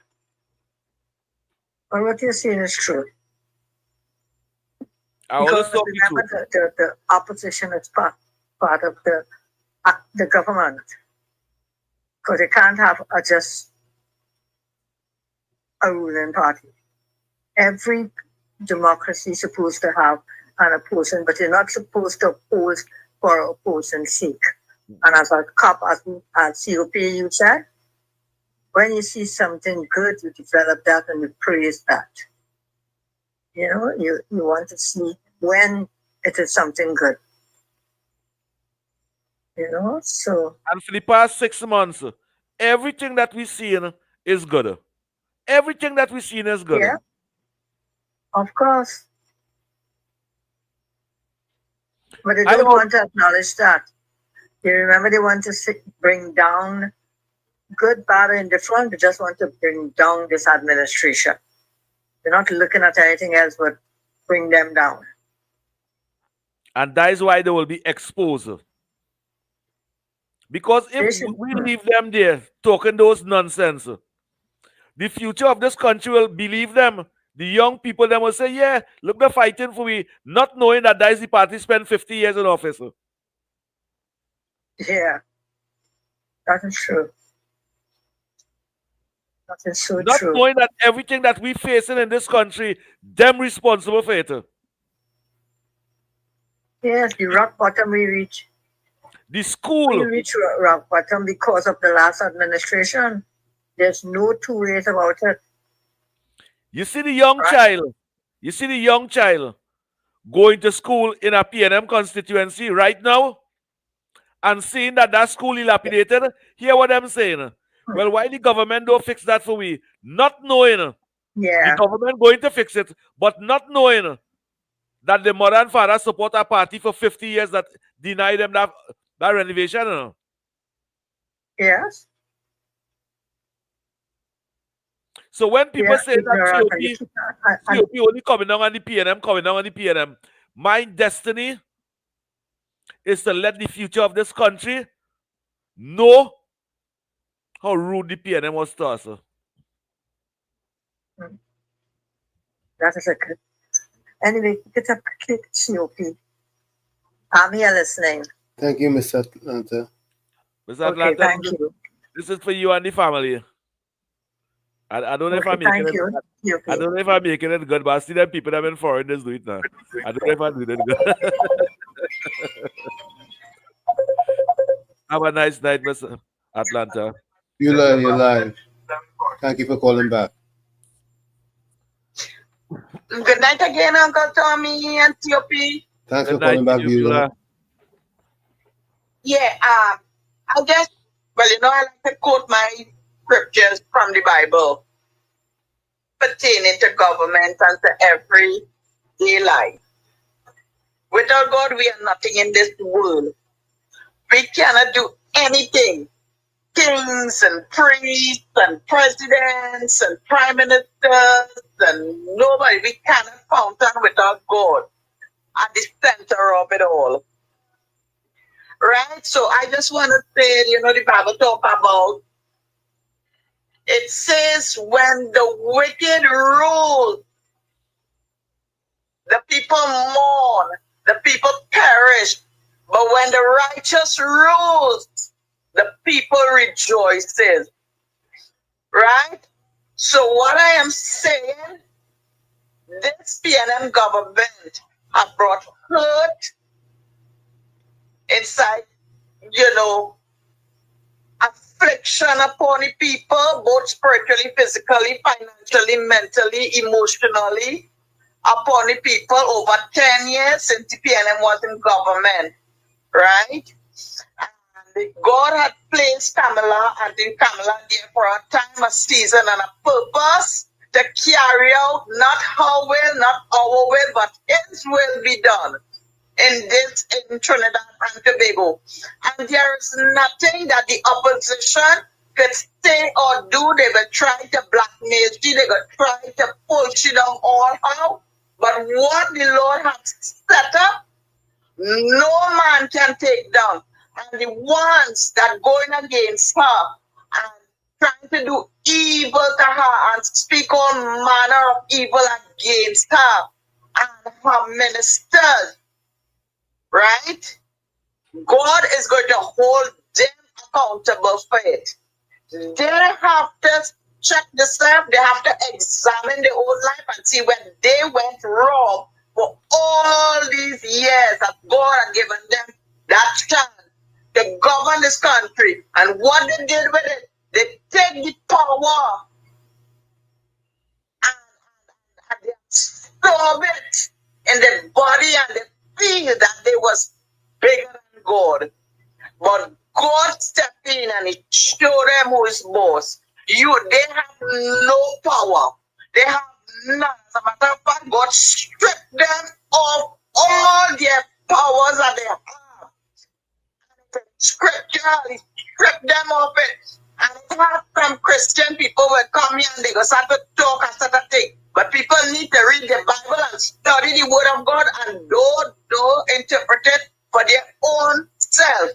S16: But what you're saying is true. Because remember the opposition is part of the government. Because they can't have just a ruling party. Every democracy is supposed to have an opposition, but you're not supposed to oppose for opposition's sake. And as a cop, as COP, you said, when you see something good, you develop that and you praise that. You know, you want to see when it is something good. You know, so.
S8: And for the past 6 months, everything that we've seen is good. Everything that we've seen is good.
S16: Yeah. Of course. But they don't want to acknowledge that. You remember they want to bring down good, bad, and indifferent. They just want to bring down this administration. They're not looking at anything else but bring them down.
S8: And that is why they will be exposed. Because if we leave them there talking those nonsense, the future of this country will believe them. The young people, them will say, yeah, look, they're fighting for me, not knowing that that is the party spent 50 years in office.
S16: Yeah, that is true. That is so
S8: not
S16: true.
S8: Not knowing that everything that we're facing in this country, them responsible for it.
S16: Yes, the rock bottom we reach.
S8: The school.
S16: We reach rock bottom because of the last administration. There's no two ways about it.
S8: You see the young child. You see the young child going to school in a PNM constituency right now and seeing that that school dilapidated. Hear what I'm saying? Well, why the government don't fix that for we? Not knowing.
S16: Yeah.
S8: The government going to fix it, but not knowing that the mother and father support a party for 50 years that deny them that renovation.
S16: Yes.
S8: So when people say that COP only coming down on the PNM, my destiny is to let the future of this country know how rude the PNM was to us.
S16: That is a good. Anyway, get up, Snoopy. I'm here listening.
S6: Thank you, Miss Atlanta.
S8: Mr.
S16: Okay,
S8: Atlanta,
S16: thank you.
S8: this is for you and the family. I don't know if
S16: Okay,
S8: I'm making
S16: thank
S8: it.
S16: you.
S8: I don't know if I'm making it good, but I see them people that have been foreigners do it now. I don't know if I'm doing it good. Have a nice night, Mr. Atlanta.
S6: You're live. Thank you for calling back.
S11: Good night again, Uncle Tommy and T.O.P.
S6: Thanks for calling back, Beulah.
S11: Yeah, I guess, well, you know, I like to quote my scriptures from the Bible pertaining to government and to everyday life. Without God, we are nothing in this world. We cannot do anything. Kings and priests and presidents and prime ministers and nobody. We cannot function without God at the center of it all. Right? So I just want to say, you know, the Bible talk about, it says when the wicked rule, the people mourn, the people perish. But when the righteous rules, the people rejoices. Right? So what I am saying, this PNM government have brought hurt inside, you know, affliction upon the people, both spiritually, physically, financially, mentally, emotionally, upon the people over 10 years since the PNM was in government, right? And God had placed Kamala and in Kamala there for a time, a season, and a purpose to carry out not her will, not our will, but His will be done in Trinidad and Tobago. And there is nothing that the opposition could say or do. They will try to blackmail you, they will try to pull you down all out. But what the Lord has set up, no man can take down. And the ones that going against her and trying to do evil to her and speak all manner of evil against her and her ministers, right? God is going to hold them accountable for it. They have to check themselves, they have to examine their own life and see when they went wrong for all these years that God had given them that chance to govern this country. And what they did with it, they take the power and they absorb it in the body and they feel that they was bigger than God. But God stepped in and He showed them who is boss. They have no power. They have none. As a matter of fact, God stripped them of all their powers that they have. Scripturally strip them of it. And it has some Christian people will come here and they go start to talk and start to think. But people need to read the Bible and study the Word of God and don't interpret it for their own self.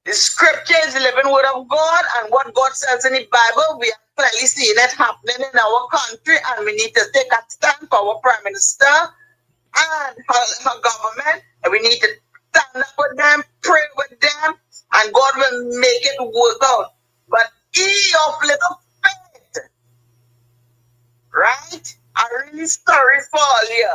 S11: The scripture is the living Word of God, and what God says in the Bible, we are clearly seeing it happening in our country, and we need to take a stand for our Prime Minister and her government, and we need to stand up with them, pray with them, and God will make it work out. But ye of little faith, right? I'm really sorry for all you,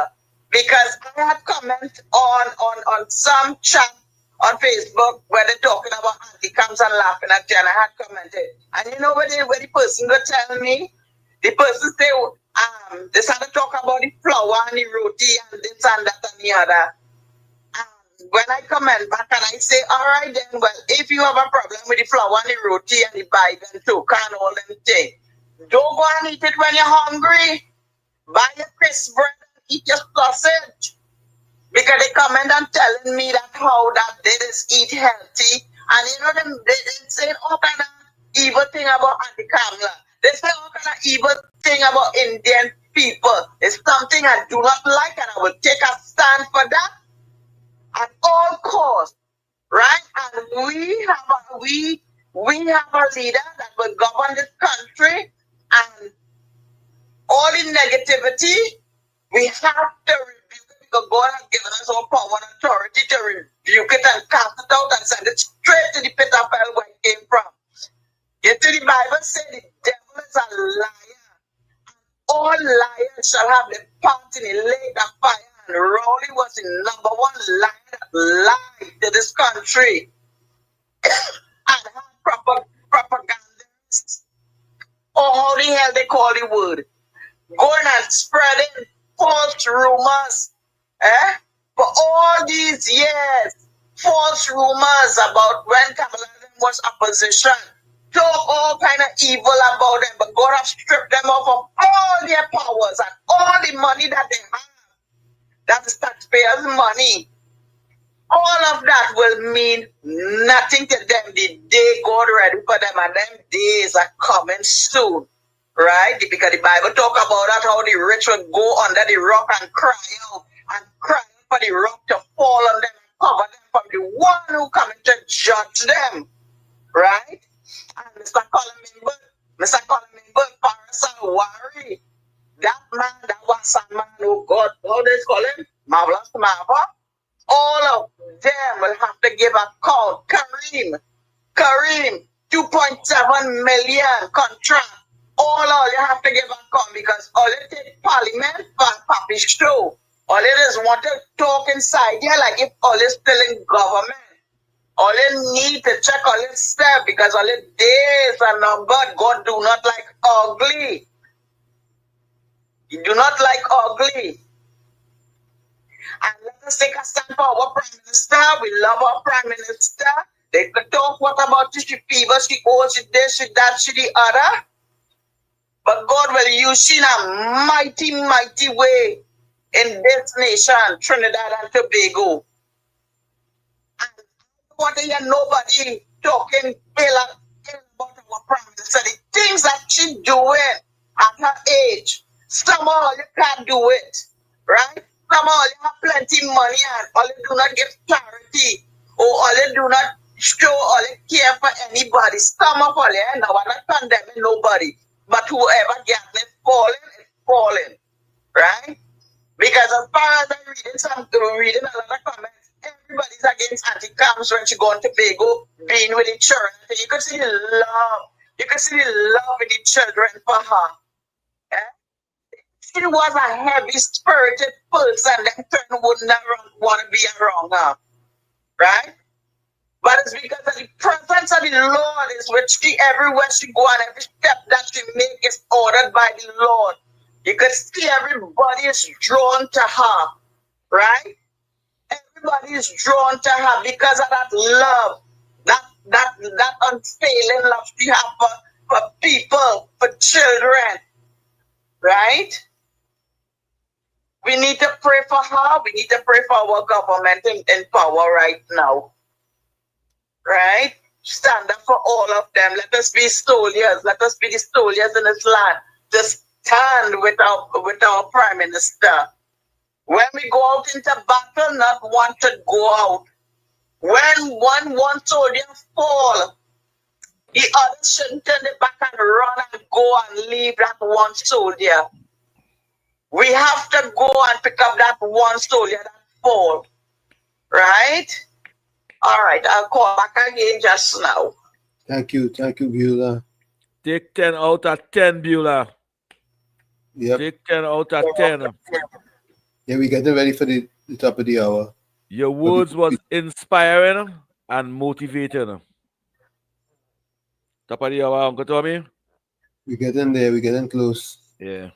S11: because I had comment on some chat on Facebook where they're talking about anti-cams and laughing at you, and I had commented. And you know what the person go tell me? The person say, they started to talk about the flour and the roti and this and that and the other. When I comment back and I say, all right then, well, if you have a problem with the flour and the roti and the bacon too, and all them things, don't go and eat it when you're hungry. Buy your crisp bread and eat your sausage. Because they comment and telling me that how that they just eat healthy. And you know, they say all kind of evil thing about Auntie Kamala. They say all kind of evil thing about Indian people. It's something I do not like, and I will take a stand for that at all costs, right? And we have a leader that will govern this country, and all the negativity, we have to rebuke it because God has given us all power and authority to rebuke it and cast it out and send it straight to the pit of hell where it came from. Yet the Bible said the devil is a liar. All liars shall have the part in the lake of fire. And Rowley was the number one liar that lied to this country and had propagandists. Or how the hell they call the word? Going and spreading false rumors. For all these years, false rumors about when Kamala was opposition. Talk all kind of evil about them, but God has stripped them off of all their powers and all the money that they have. That is taxpayers' money. All of that will mean nothing to them the day God ready for them, and them days are coming soon. Right? Because the Bible talk about that, how the rich will go under the rock and cry out for the rock to fall on them and cover them from the one who coming to judge them. Right? And Mr. Colin Parasol worry. That man, that was a man, oh God, how they call him? Marvelous Marvel. All of them will have to give account. Kareem, 2.7 million contract. All you have to give account because all it takes parliament for Papi show. All it is want to talk inside here like if all is still in government. All you need to check all his stuff because all his days are numbered. God do not like ugly. He do not like ugly. And let us take a stand for our Prime Minister. We love our Prime Minister. They could talk what about she fever, she owes, she this, she that, she the other. But God will use she in a mighty, mighty way in this nation, Trinidad and Tobago. And I don't want to hear nobody talking ill about our Prime Minister. The things that she's doing at her age, somehow you can't do it, right? Somehow you have plenty money and all you do not give charity, or all you do not show all you care for anybody. Some of all you know, I'm not condemning nobody, but whoever gets it falling, right? Because as far as I'm reading a lot of comments, everybody's against anti-cams when she go on Tobago, being with the children. You can see the love. You can see the love in the children for her. She was a heavy-spirited person that turn would never want to be around her. Right? But it's because of the presence of the Lord is with she everywhere she go and every step that she make is ordered by the Lord. You can see everybody is drawn to her. Right? Everybody is drawn to her because of that love. That unfailing love she has for people, for children. Right? We need to pray for her. We need to pray for our government in power right now. Right? Stand up for all of them. Let us be soldiers. Let us be the soldiers in this land. Just stand with our Prime Minister. When we go out into battle, not want to go out. When one soldier fall, the other shouldn't turn it back and run and go and leave that one soldier. We have to go and pick up that one soldier that fall. Right? All right, I'll call back again just now.
S6: Thank you, Beulah.
S8: Take 10 out of 10, Beulah.
S6: Yep.
S8: Take 10 out of 10.
S6: Yeah, we're getting ready for the top of the hour.
S8: Your words was inspiring and motivating. Top of the hour, Uncle Tommy?
S6: We're getting there. We're getting close.
S8: Yeah.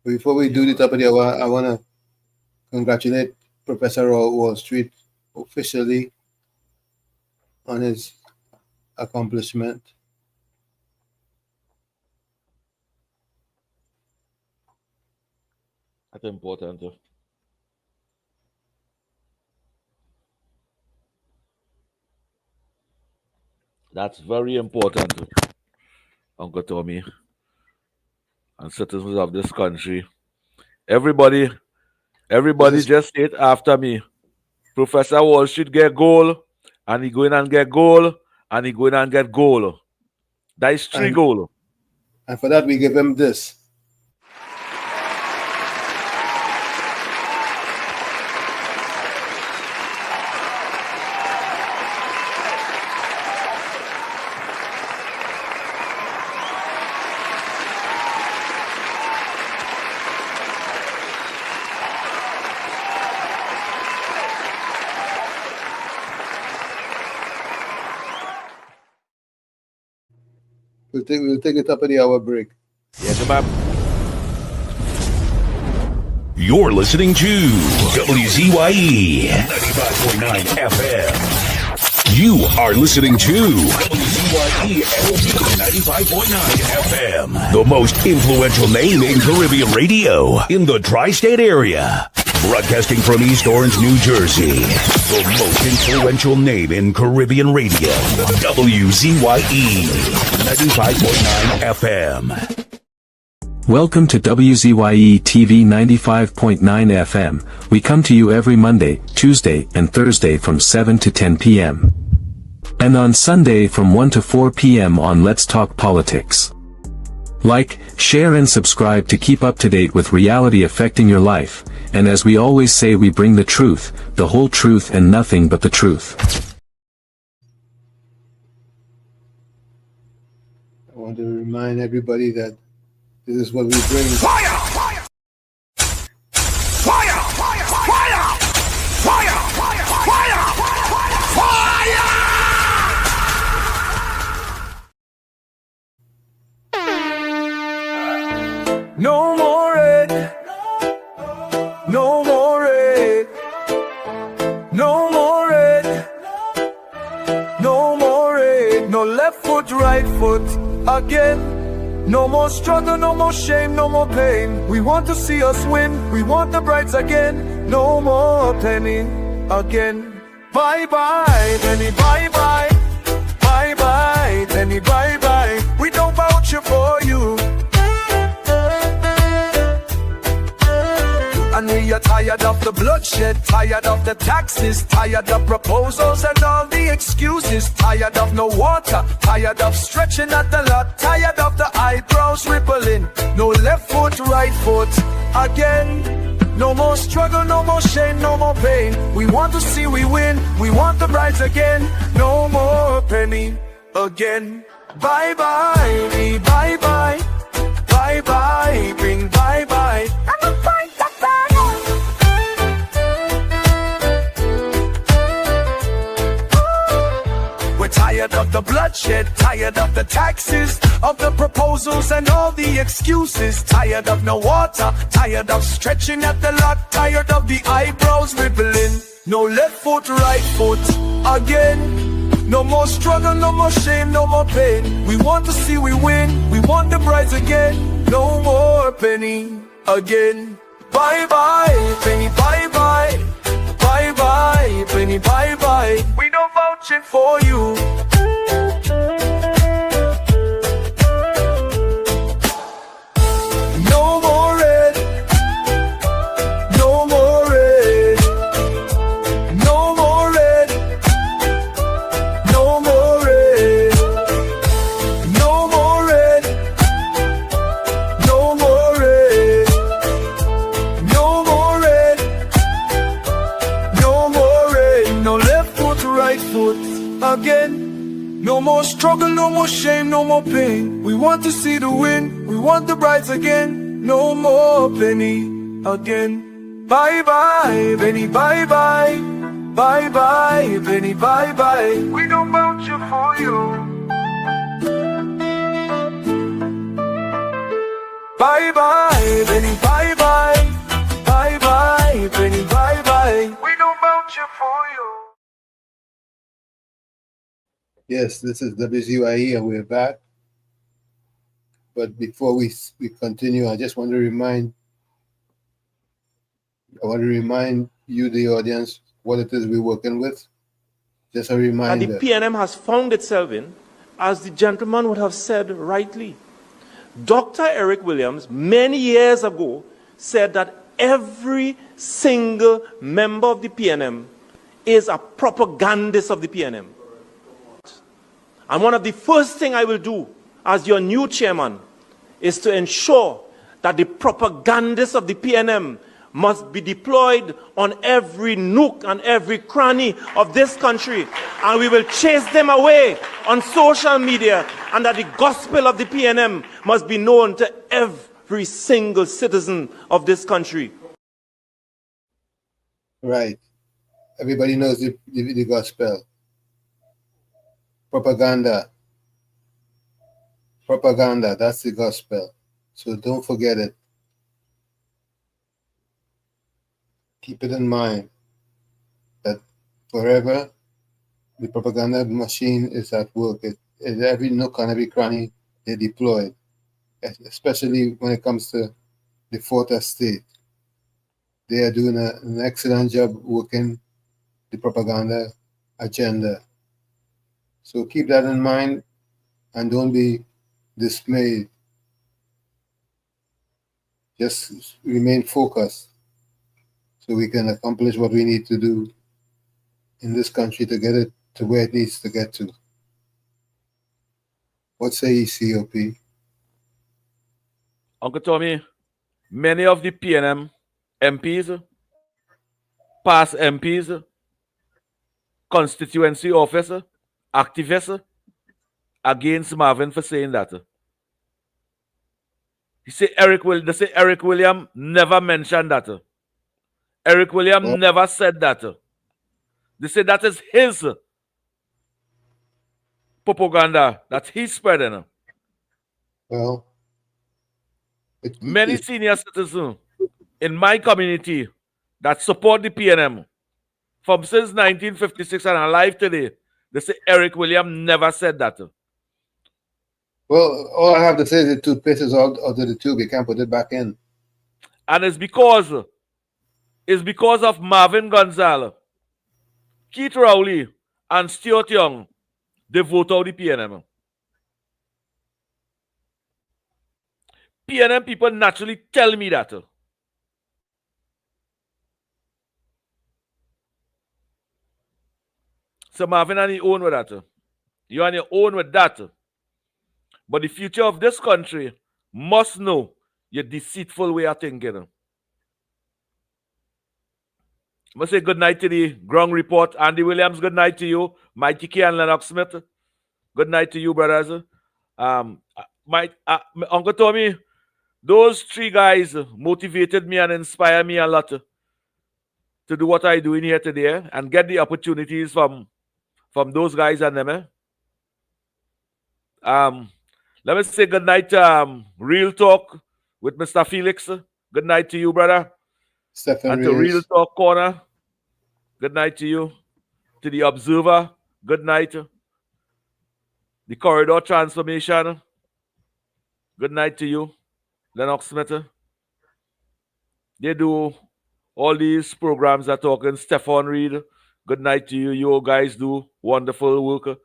S6: Before we do the top of the hour, I want to congratulate Professor Wall Street officially on his accomplishment.
S8: That's important. That's very important, Uncle Tommy, and citizens of this country. Everybody just say it after me. Professor Wall Street get goal, and he going and get goal, and he going and get goal. That is 3 goals.
S6: And for that, we give him this. We'll take it up at the hour break.
S8: Yes, ma'am.
S1: You're listening to WZYE 95.9 FM. You are listening to WZYE 95.9 FM. The most influential name in Caribbean radio in the tri-state area. Broadcasting from East Orange, New Jersey. The most influential name in Caribbean radio. WZYE 95.9 FM.
S2: Welcome to WZYE TV 95.9 FM. We come to you every Monday, Tuesday, and Thursday from 7 to 10 p.m. And on Sunday from 1 to 4 p.m. on Let's Talk Politics. Like, share and subscribe to keep up to date with reality affecting your life. And as we always say, we bring the truth, the whole truth and nothing but the truth.
S6: I want to remind everybody that this is what we bring.
S1: Fire! Fire! Fire! Fire! Fire! Fire! Fire! Fire!
S4: No more red. No more red. No more red. No more red. No left foot, right foot again. No more struggle, no more shame, no more pain. We want to see us win. We want the brides again. No more penny again. Bye bye, penny, bye bye. Bye bye, penny, bye bye. We don't vouch for you. And we are tired of the bloodshed, tired of the taxes, tired of proposals and all the excuses, tired of no water, tired of stretching at the lot, tired of the eyebrows rippling. No left foot, right foot again. No more struggle, no more shame, no more pain. We want to see we win, we want the brides again. No more penny again. Bye bye, me bye bye. Bye bye, bring bye bye. I'm a fight the We're tired of the bloodshed, tired of the taxes, of the proposals and all the excuses, tired of no water, tired of stretching at the lot, tired of the eyebrows rippling. No left foot, right foot again. No more struggle, no more shame, no more pain. We want to see we win, we want the brides again. No more penny again. Bye bye, penny, bye bye. Bye bye, penny, bye bye. We don't vouch it for you. No more red. No more red. No more red. No more red. No more red. No more red. No more red. No more red. No left foot, right foot again. No more struggle, no more shame, no more pain. We want to see the win, we want the brides again. No more penny again. Bye bye, penny, bye bye. Bye bye, penny, bye bye. We don't vouch for you. Bye bye, penny, bye bye. Bye bye, penny, bye bye. We don't vouch for you.
S6: Yes, this is WZYE and we're back. But before we continue, I just want to remind you, the audience, what it is we're working with. Just a reminder.
S18: And the PNM has found itself in, as the gentleman would have said rightly. Dr. Eric Williams, many years ago, said that every single member of the PNM is a propagandist of the PNM. And one of the first things I will do as your new chairman is to ensure that the propagandists of the PNM must be deployed on every nook and every cranny of this country, and we will chase them away on social media, and that the gospel of the PNM must be known to every single citizen of this country.
S6: Right. Everybody knows the gospel. Propaganda. Propaganda, that's the gospel. So don't forget it. Keep it in mind that forever the propaganda machine is at work. Every nook and every cranny they deployed, especially when it comes to the fourth estate. They are doing an excellent job working the propaganda agenda. So keep that in mind and don't be dismayed. Just remain focused so we can accomplish what we need to do in this country to get it to where it needs to get to. What say you, COP?
S8: Uncle Tommy, many of the PNM MPs, past MPs, constituency officer, activists against Marvin for saying that. They say Eric William never mentioned that. Eric William never said that. They say that is his propaganda that he's spreading.
S6: Well,
S8: many senior citizens in my community that support the PNM from since 1956 and alive today, they say Eric William never said that.
S6: Well, all I have to say is the toothpaste is out of the tube. You can't put it back in.
S8: And it's because of Marvin Gonzalez, Keith Rowley, and Stuart Young, they vote out the PNM. PNM people naturally tell me that. So Marvin on your own with that. You're on your own with that. But the future of this country must know your deceitful way of thinking. I must say good night to the ground report. Andy Williams, good night to you. Mikey K and Lennox Smith, good night to you, brothers. Uncle Tommy, those three guys motivated me and inspired me a lot to do what I do in here today and get the opportunities from those guys and them. Let me say good night to Real Talk with Mr. Felix. Good night to you, brother.
S6: Stephen
S8: and to
S6: Reyes.
S8: Real Talk Corner. Good night to you. To the Observer. Good night. The Corridor Transformation. Good night to you, Lennox Smith. They do all these programs that talking. Stefan Reed. Good night to you. You guys do wonderful work.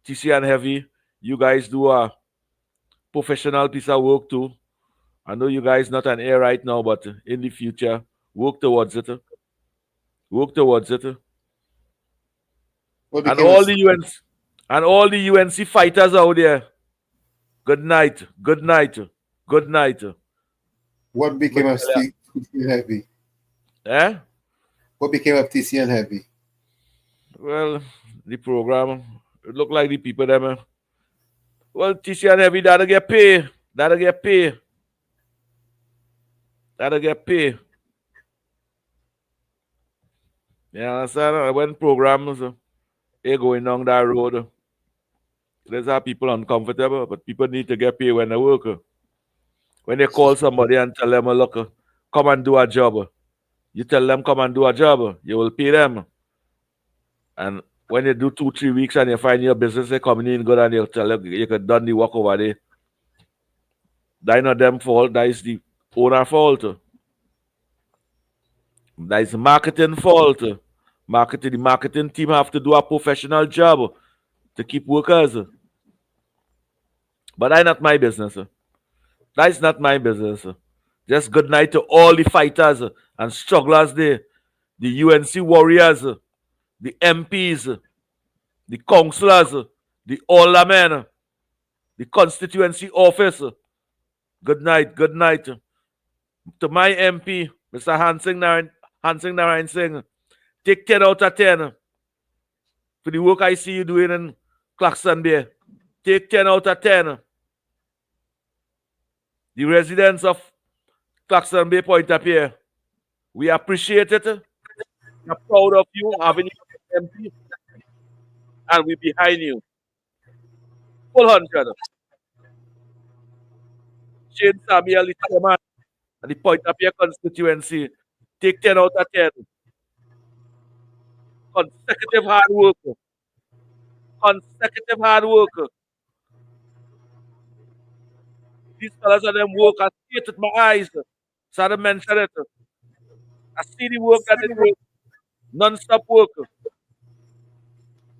S8: TC and Heavy. You guys do a professional piece of work too. I know you guys not on air right now, but in the future, work towards it. Work towards it. And all the UNC fighters out there. Good night. Good night. Good night.
S6: What became of TC and Heavy?
S8: Eh?
S6: What became of TC and Heavy?
S8: Well, the program, it look like the people them. Well, TC and Heavy, that'll get paid. That'll get paid. That'll get paid. You understand? When programs are going down that road, there's how people uncomfortable, but people need to get paid when they work. When they call somebody and tell them, look, come and do a job. You tell them, come and do a job. You will pay them. And when you do 2-3 weeks and you find your business coming in good and you tell them you could done the work over there, that's not them fault. That is the owner fault. That is marketing fault. The marketing team have to do a professional job to keep workers. But that's not my business. That is not my business. Just good night to all the fighters and strugglers there. The UNC warriors, the MPs, the councillors, the aldermen, the constituency office, Good night. Good night. To my MP, Mr. Hansing Narayan Singh, take 10 out of 10 for the work I see you doing in Claxton Bay. Take 10 out of 10. The residents of Claxton Bay Point up here, we appreciate it. We're proud of you having you as MP, and we're behind you. Full 100. Shane Samuel, the chairman, and the Point up here constituency. Take 10 out of 10. Consecutive hard work. Consecutive hard work. These fellas and them work. I see it with my eyes. So I mention it. I see the work that they do. Non-stop work.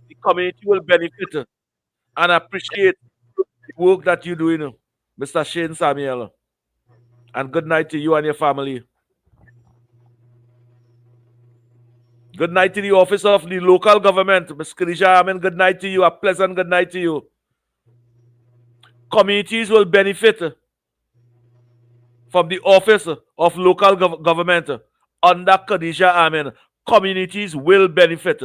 S8: The community will benefit and appreciate the work that you're doing, Mr. Shane Samuel. And good night to you and your family. Good night to the office of the local government. Ms. Khadija Amin, good night to you. A pleasant good night to you. Communities will benefit from the office of local government under Khadija Amin. Communities will benefit.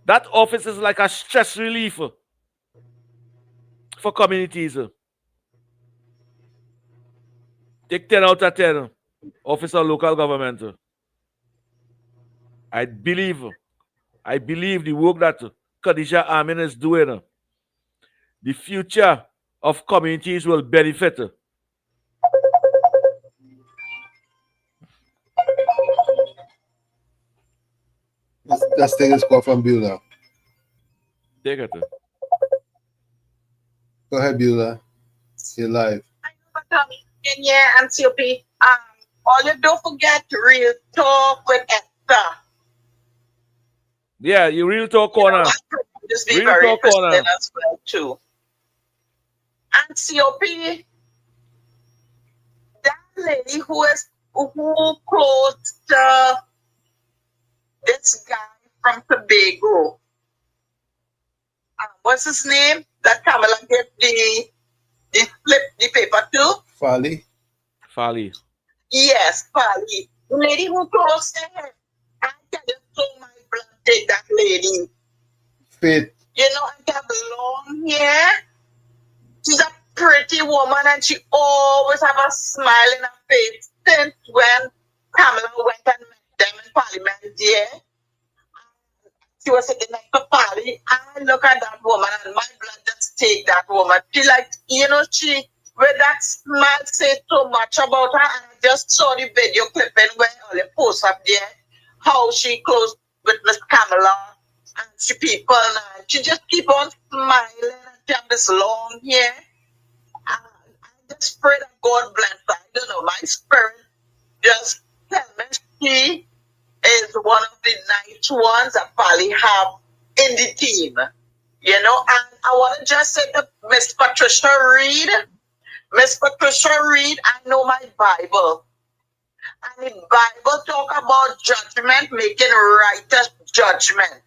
S8: That office is like a stress relief for communities. Take 10 out of 10. Office of local government. I believe the work that Khadija Amin is doing. The future of communities will benefit.
S6: Let's take this call from Beulah.
S8: Take it.
S6: Go ahead, Beulah. You're live.
S11: Kenya and COP. All you don't forget Real Talk with Esther.
S8: Yeah, you Real Talk corner.
S11: Just be
S8: Real
S11: very
S8: Talk corner.
S11: interested as well too. And COP, that lady who closed this guy from Tobago. What's his name? That Kamala gave the paper to?
S8: Fali.
S11: Yes, Fali. The lady who closed her. I can just throw my blood take that lady.
S6: Faith.
S11: You know, I have long hair. She's a pretty woman and she always have a smile in her face since when Kamala went and met them in Parliament, yeah. She was sitting next to Polly. I look at that woman and my blood just take that woman. She like, you know, where that smile says so much about her. And I just saw the video clipping where all the posts up there, how she closed with Miss Kamala and she people and she just keep on smiling and she have this long hair. I just pray that God bless her. I don't know, my spirit just tell me she is one of the nice ones that Polly have in the team. You know, and I want to just say to Miss Patricia Reed, I know my Bible. And the Bible talk about judgment, making righteous judgment.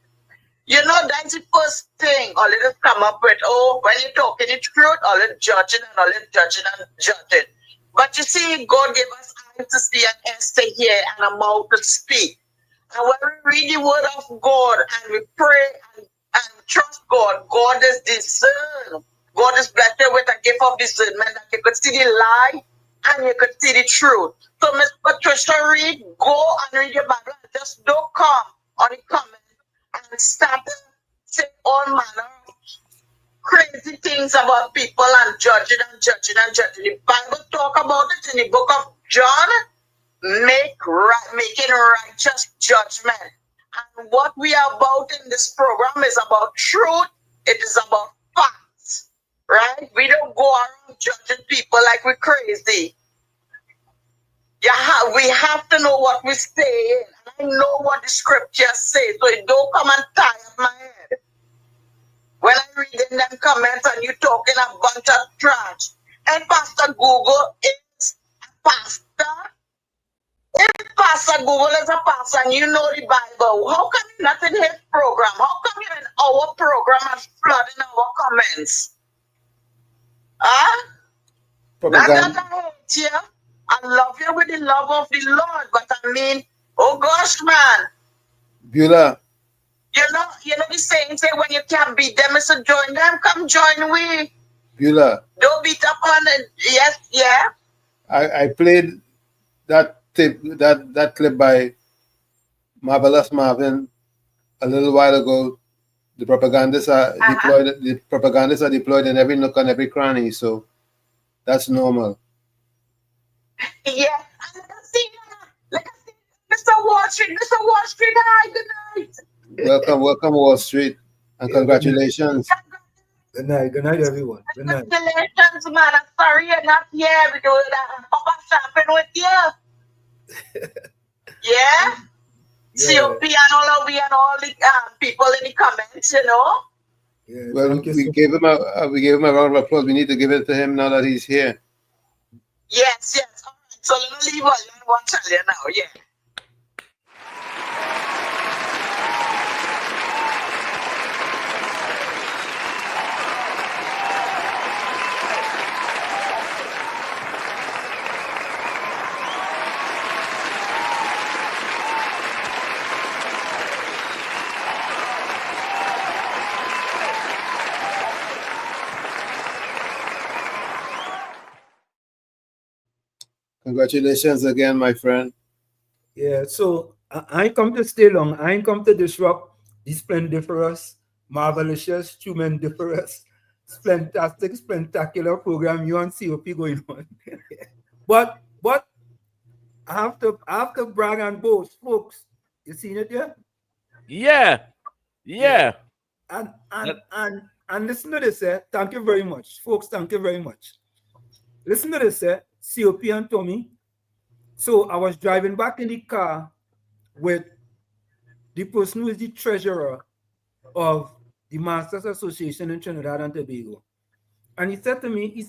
S11: You know, that's the first thing all it come up with. Oh, when you're talking the truth, all it judging and all it judging and judging. But you see, God gave us eyes to see and ears to hear and a mouth to speak. And when we read the word of God and we pray and trust God, God is discerned. God is blessed with a gift of discernment that you could see the lie and you could see the truth. So, Miss Patricia Reed, go and read your Bible and just don't come on the comment and start saying all manner of crazy things about people and judging and judging and judging. The Bible talk about it in the book of John, making righteous judgment. And what we are about in this program is about truth. It is about facts, right? We don't go around judging people like we're crazy. We have to know what we're saying. And I know what the scriptures say, so it don't come and tie up my head. When I read in them comments and you talking a bunch of trash, and Pastor Google is a pastor. If Pastor Google is a pastor and you know the Bible. How come you're not in his program? How come you're in our program and flooding our comments? Huh? Not that I hate you. I love you with the love of the Lord, but I mean, oh gosh, man.
S6: Beulah.
S11: You know the saying, say when you can't beat them, it's to join them. Come join we.
S6: Beulah.
S11: Don't beat up on it. Yes, yeah.
S6: I played that clip by Marvelous Marvin a little while ago. The propagandists are deployed. The propagandists are deployed in every nook and every cranny, so that's normal.
S11: Yeah. Like I see, Mr. Wall Street, hi, good night.
S6: Welcome, Wall Street, and congratulations.
S19: Good night, everyone. Good night.
S11: Congratulations, man. I'm sorry you're not here because I'm Papa shopping with you. Yeah? COP and all of we and all the people in the comments, you know?
S6: Yeah, well, we gave him a round of applause. We need to give it to him now that he's here.
S11: Yes. All right. So let me leave all you want to tell you now, yeah.
S6: Congratulations again, my friend.
S19: Yeah, so I ain't come to stay long. I ain't come to disrupt the splendiferous, marvelous, tremendous, fantastic, spectacular program you and COP going on. but I have to brag and boast, folks. You seen it there?
S8: Yeah.
S19: And listen to this, thank you very much, folks. Thank you very much. Listen to this, COP and Tommy. So I was driving back in the car with the person who is the treasurer of the Masters Association in Trinidad and Tobago. And he said to me,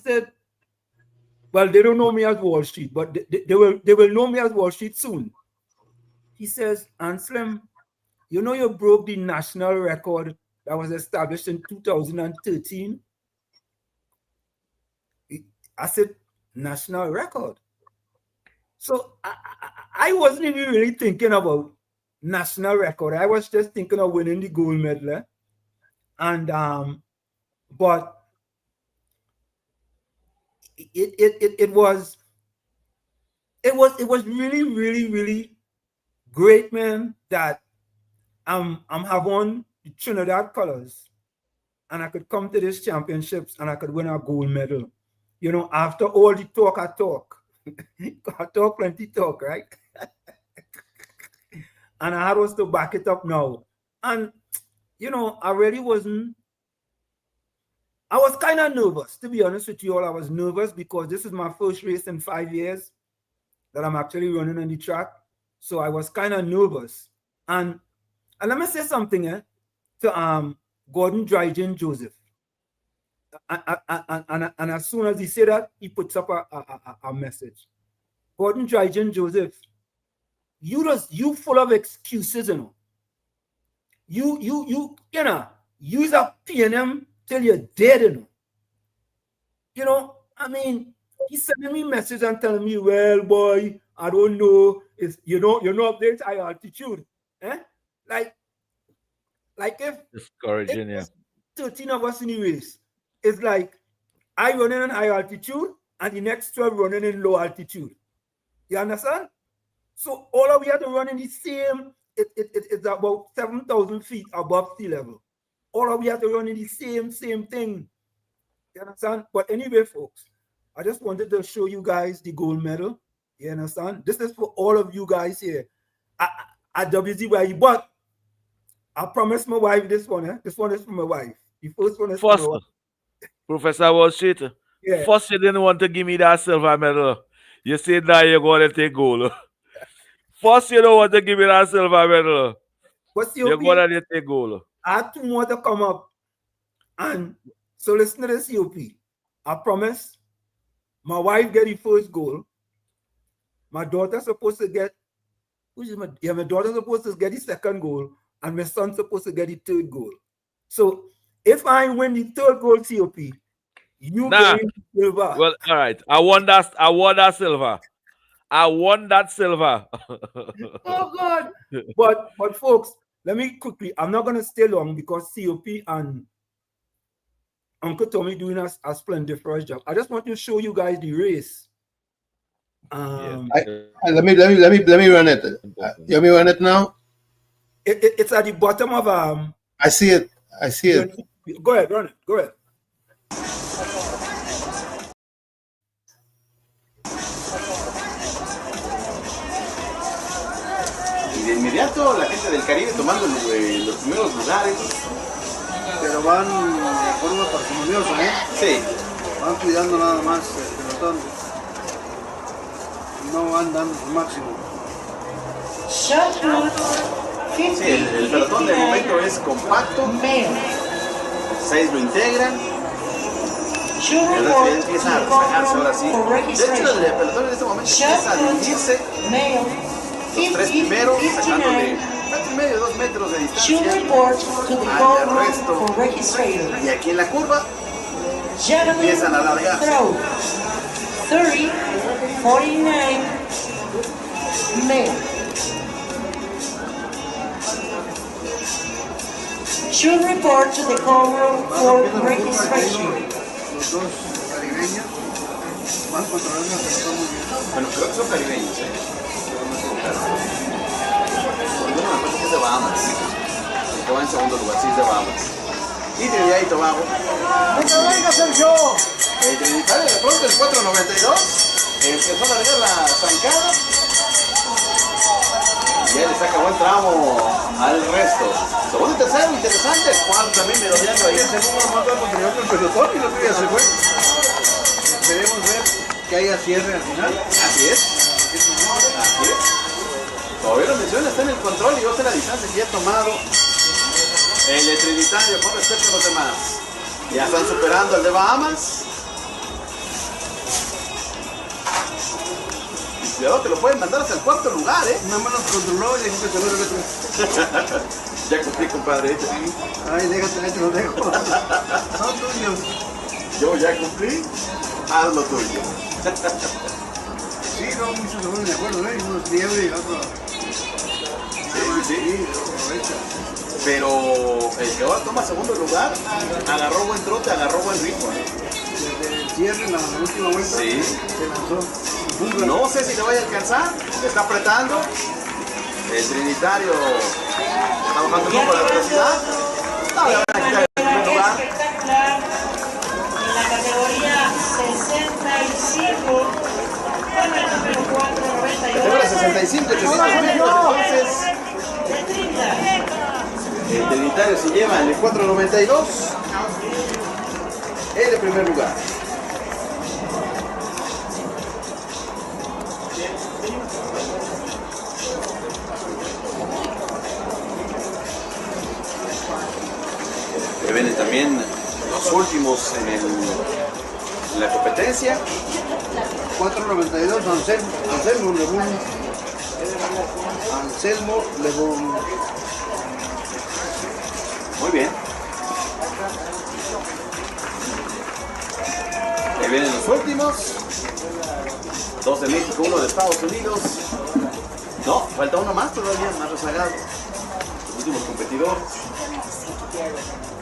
S19: well, they don't know me as Wall Street, but they will know me as Wall Street soon. He says, Anselm, you know you broke the national record that was established in 2013? I said, national record? So I wasn't even really thinking about national record. I was just thinking of winning the gold medal. And but it was really great, man, that I'm having the Trinidad colors and I could come to these championships and I could win a gold medal. You know, after all the talk I talk. I talk plenty talk, right? And I had us to back it up now. And, you know, I was kind of nervous, to be honest with you all. I was nervous because this is my first race in 5 years that I'm actually running on the track. So I was kind of nervous. And let me say something to Gordon Dryden Joseph. And as soon as he said that, he puts up a message. Gordon Dryden Joseph, you full of excuses, you know. You know, use a PNM till you're dead, you know. You know, I mean, he's sending me messages and telling me, well, boy, I don't know, it's you're not up there at high altitude. Like if
S8: discouraging, yeah.
S19: 13 of us in the race, it's like I running in high altitude and the next 12 running in low altitude. You understand? So all of we have to run in the same, it's about 7,000 feet above sea level. All of we have to run in the same thing. You understand? But anyway, folks, I just wanted to show you guys the gold medal. You understand? This is for all of you guys here at WZYE. But I promised my wife this one. This one is for my wife. The first one is for my wife.
S8: Professor Wall Street.
S19: Yeah.
S8: First, you didn't want to give me that silver medal. You said now you're going to take gold. First, you don't want to give me that silver medal. You're going to take gold.
S19: I had 2 more to come up. And so listen to this, COP. I promise my wife get the first goal. My daughter's supposed to get my daughter's supposed to get the second goal, and my son's supposed to get the third goal. So if I win the third goal, COP, you
S8: Nah.
S19: getting silver.
S8: Well, all right. I won that silver. I won that silver.
S19: Oh God! But folks, let me quickly. I'm not gonna stay long because COP and Uncle Tommy doing a splendid first job. I just want to show you guys the race.
S6: Let me run it. You want me to run it now?
S19: It's at the bottom of
S6: I see it.
S19: Go ahead, run it. Go ahead.
S20: Y de inmediato la gente del Caribe tomando los primeros lugares.
S15: Pero van de forma parsimoniosa, ¿eh?
S20: Sí.
S15: Van cuidando nada más el pelotón. No van dando su máximo.
S20: Sí, el pelotón de momento es compacto. 6 lo integran. El resto ya empieza a rezagarse ahora sí. De hecho, el pelotón en este momento empieza a dividirse. Los 3 primeros, sacándole 1,5 2 metros de distancia al resto. Y aquí en la curva empiezan a alargarse.
S21: 30, 49, male. Should report to the call room for registration.
S15: Los dos caribeños van controlando el pelotón muy bien.
S20: Bueno, creo que son caribeños, ¿eh? Bueno, me parece que es de Bahamas. Que va en segundo lugar, sí es de Bahamas. Y Trinidad y Tobago.
S15: ¡Venga, Sergio!
S20: El Trinitario de pronto el 4.92 empezó a largar la zancada. Y ya le saca buen tramo al resto. Segundo y tercero, interesante. Cuarto también merodeando ahí.
S15: El segundo más alto que llevó el pelotón y lo que ya se fue. Esperemos ver que haya cierre al final.
S20: Así es. Así es. Todavía lo menciona, está en el control y 12 la distancia que ya ha tomado el de Trinitario con respecto a los demás. Ya están superando al de Bahamas. Y cuidado que lo pueden mandar hasta el cuarto lugar, ¿eh?
S15: Nada más nos controló y dijo que se lo detrás.
S20: Ya cumplí, compadre.
S15: Ay, déjate, ahí te lo dejo. Son tuyos.
S20: Yo ya cumplí, haz lo tuyo.
S15: Sí, no, muchos se ponen de acuerdo, ¿eh? Uno es liebre y otro.
S20: Sí. Pero el que ahora toma segundo lugar agarró buen trote, agarró buen ritmo.
S15: Desde el cierre, la última vuelta,
S20: sí.
S15: Se lanzó.
S20: No sé si le vaya a alcanzar, le está apretando. El Trinitario está bajando un poco la velocidad. No, le van a quitar el primer lugar.
S21: Espectacular en la categoría 65 con el número 498.
S20: Categoría 65, 800 metros, entonces. El Trinitario se lleva en el 4.92 el primer lugar. Que vienen también los últimos en la competencia.
S15: 4.92, Anselmo Lebón. Anselmo Lebón.
S20: Muy bien. Ahí vienen los últimos. 2 de México, 1 de Estados Unidos. No, falta uno más todavía, más rezagado. Los últimos competidores.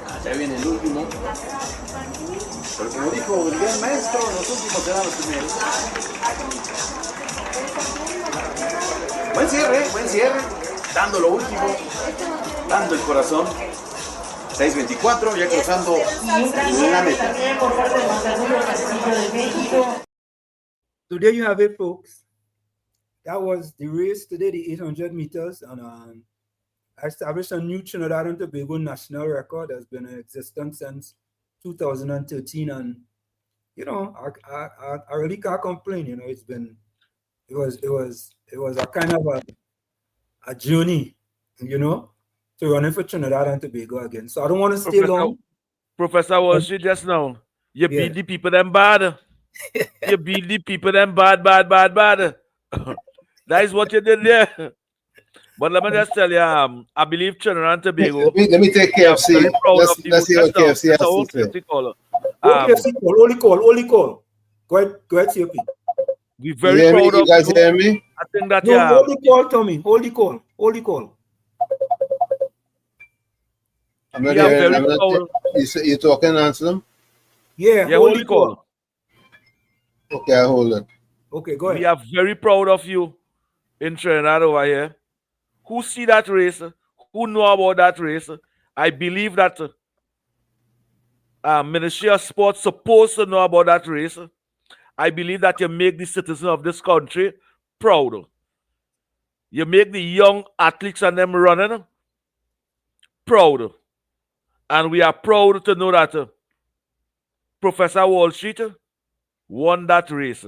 S20: Allá viene el último. Pero como dijo el gran maestro, los últimos serán los primeros. Buen cierre. Dando lo último. Dando el corazón. 6.24, ya cruzando la meta.
S19: So there you have it, folks. That was the race today, the 800 meters, and I established a new Trinidad and Tobago national record that's been in existence since 2013, and you know, I really can't complain. You know, it was a kind of a journey, you know, to running for Trinidad and Tobago again. So I don't want to stay long.
S8: Professor Walsh, just now, you beat the people them bad. You beat the people them bad. That is what you did there. But let me just tell you, I believe Trinidad and Tobago.
S6: Let me take
S8: we are
S6: KFC.
S8: very proud
S6: Let's
S8: of the
S6: see what KFC has to say.
S8: KFC caller.
S19: KFC call, only call. Go ahead, COP.
S8: We're very proud of
S6: you guys hear me?
S8: I think that
S19: No, hold the call, Tommy. Hold the call.
S6: I'm not hearing. You're talking, answer them?
S19: Yeah,
S8: hold the call.
S6: Okay, I hold it.
S19: Okay, go ahead.
S8: We are very proud of you in Trinidad over here. Who see that race? Who know about that race? I believe that Ministry of Sports supposed to know about that race. I believe that you make the citizens of this country proud. You make the young athletes and them running proud. And we are proud to know that Professor Wall Street won that race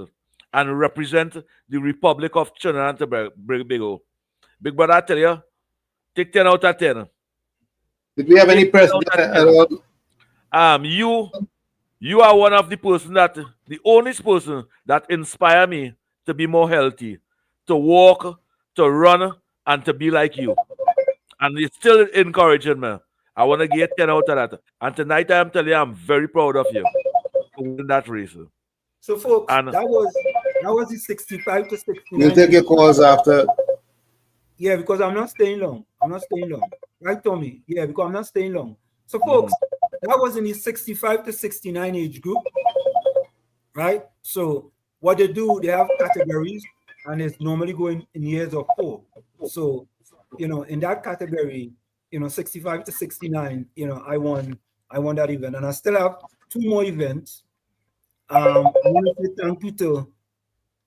S8: and represent the Republic of Trinidad and Tobago. Big brother, I tell you, take 10 out of 10.
S6: Did we have any press at all?
S8: You are one of the only person that inspire me to be more healthy, to walk, to run, and to be like you. And it's still encouraging me. I want to get 10 out of that. And tonight I am telling you, I'm very proud of you for winning that race.
S19: So folks, that was the 65 to 69.
S6: We'll take your calls after.
S19: Yeah, because I'm not staying long. Right, Tommy? Yeah, because I'm not staying long. So folks, that was in the 65 to 69 age group. Right? So what they do, they have categories, and it's normally going in years of 4. So, in that category, 65 to 69, I won that event. And I still have 2 more events. I want to say thank you to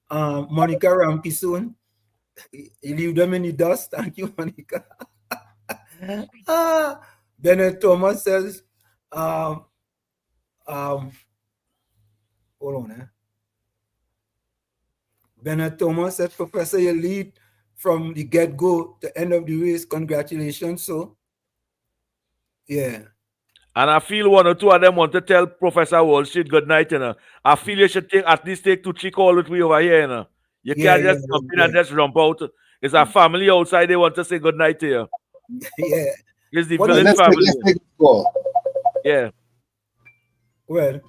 S19: Monica Rampison. You leave them in the dust. Thank you, Monica. Bennett Thomas says, hold on. Bennett Thomas says, Professor, you lead from the get-go to end of the race. Congratulations. So, yeah.
S8: And I feel 1 or 2 of them want to tell Professor Wall Street good night. I feel you should at least take 2-3 calls with me over here. You can't just jump in and just jump out. It's a family outside. They want to say good night to you.
S19: Yeah.
S8: It's the village family.
S6: Let's take a call.
S8: Yeah.
S19: Well.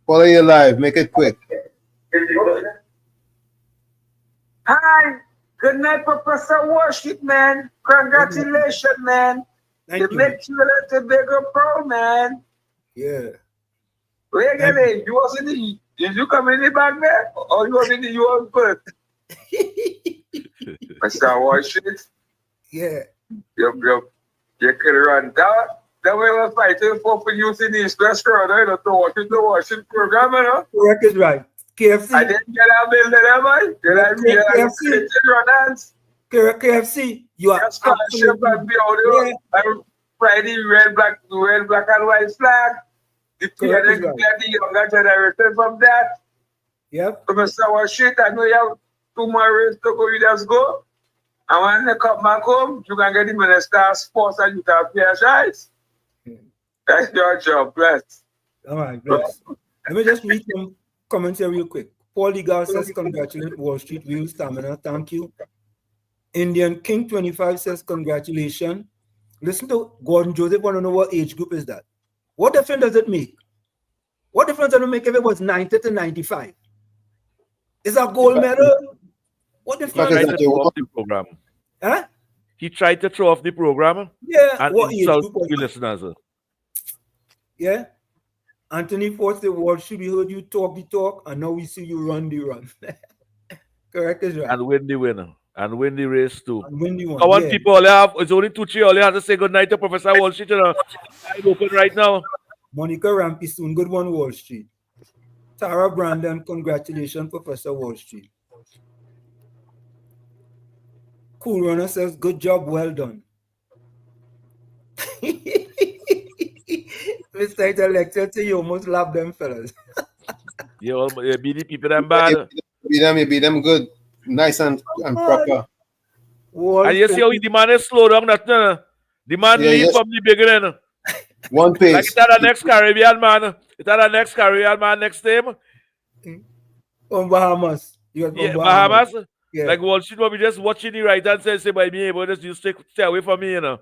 S6: Follow you live. Make it quick.
S10: Hi. Good night, Professor Worship, man. Congratulations, man. You make you a little bigger pro, man.
S19: Yeah.
S10: Really? You was in the, did you come in the back there? Or you was in the US first? Mr. Worship?
S19: Yeah.
S10: You can run that. That way we're fighting for using the East-West Corridor to watch the worship program, you know?
S19: Correct is right. KFC.
S10: I didn't get a bill there, boy.
S19: KFC. You are
S10: scholarship and be out there. Friday, red, black and white flag. The parents get the younger generation from that.
S19: Yep.
S10: So Mr. Washit, I know you have 2 more races to go, you just go. And when they come back home, you can get the Minister of Sports and you can pay a choice. That's your job, bless.
S19: All right, bless. Let me just read some comments here real quick. Paul Ligar says, congratulations, Wall Street, real stamina. Thank you. Indian King 25 says, congratulations. Listen to Gordon Joseph, want to know what age group is that? What difference does it make? What difference does it make if it was 90 to 95? Is that gold medal? What difference?
S8: He tried to throw off the program.
S19: Huh?
S8: He tried to throw off the program.
S19: Yeah.
S8: And insult the listeners.
S19: Yeah. Anthony Ford said, Wall Street, we heard you talk the talk, and now we see you run the run. Correct is right.
S8: And win the winner. And win the race too.
S19: And win the one.
S8: I want people all have, it's only 2-3, all you have to say good night to Professor Wall Street. I'm open right now.
S19: Monica Rampison, good one, Wall Street. Tara Brandon, congratulations, Professor Wall Street. Cool Runner says, good job, well done. Mr. Title lecture to you almost love them fellas.
S8: You beat the people them bad.
S6: You beat them good. Nice and proper.
S8: And you see how the man is slow down that the man lead from the beginning.
S6: One pace.
S8: Like it's at the next Caribbean man. It's at the next Caribbean man next time.
S19: On Bahamas.
S8: Yeah, Bahamas.
S19: Yeah.
S8: Like Wall Street will be just watching you right and say by me, but just you stay away from me, you know.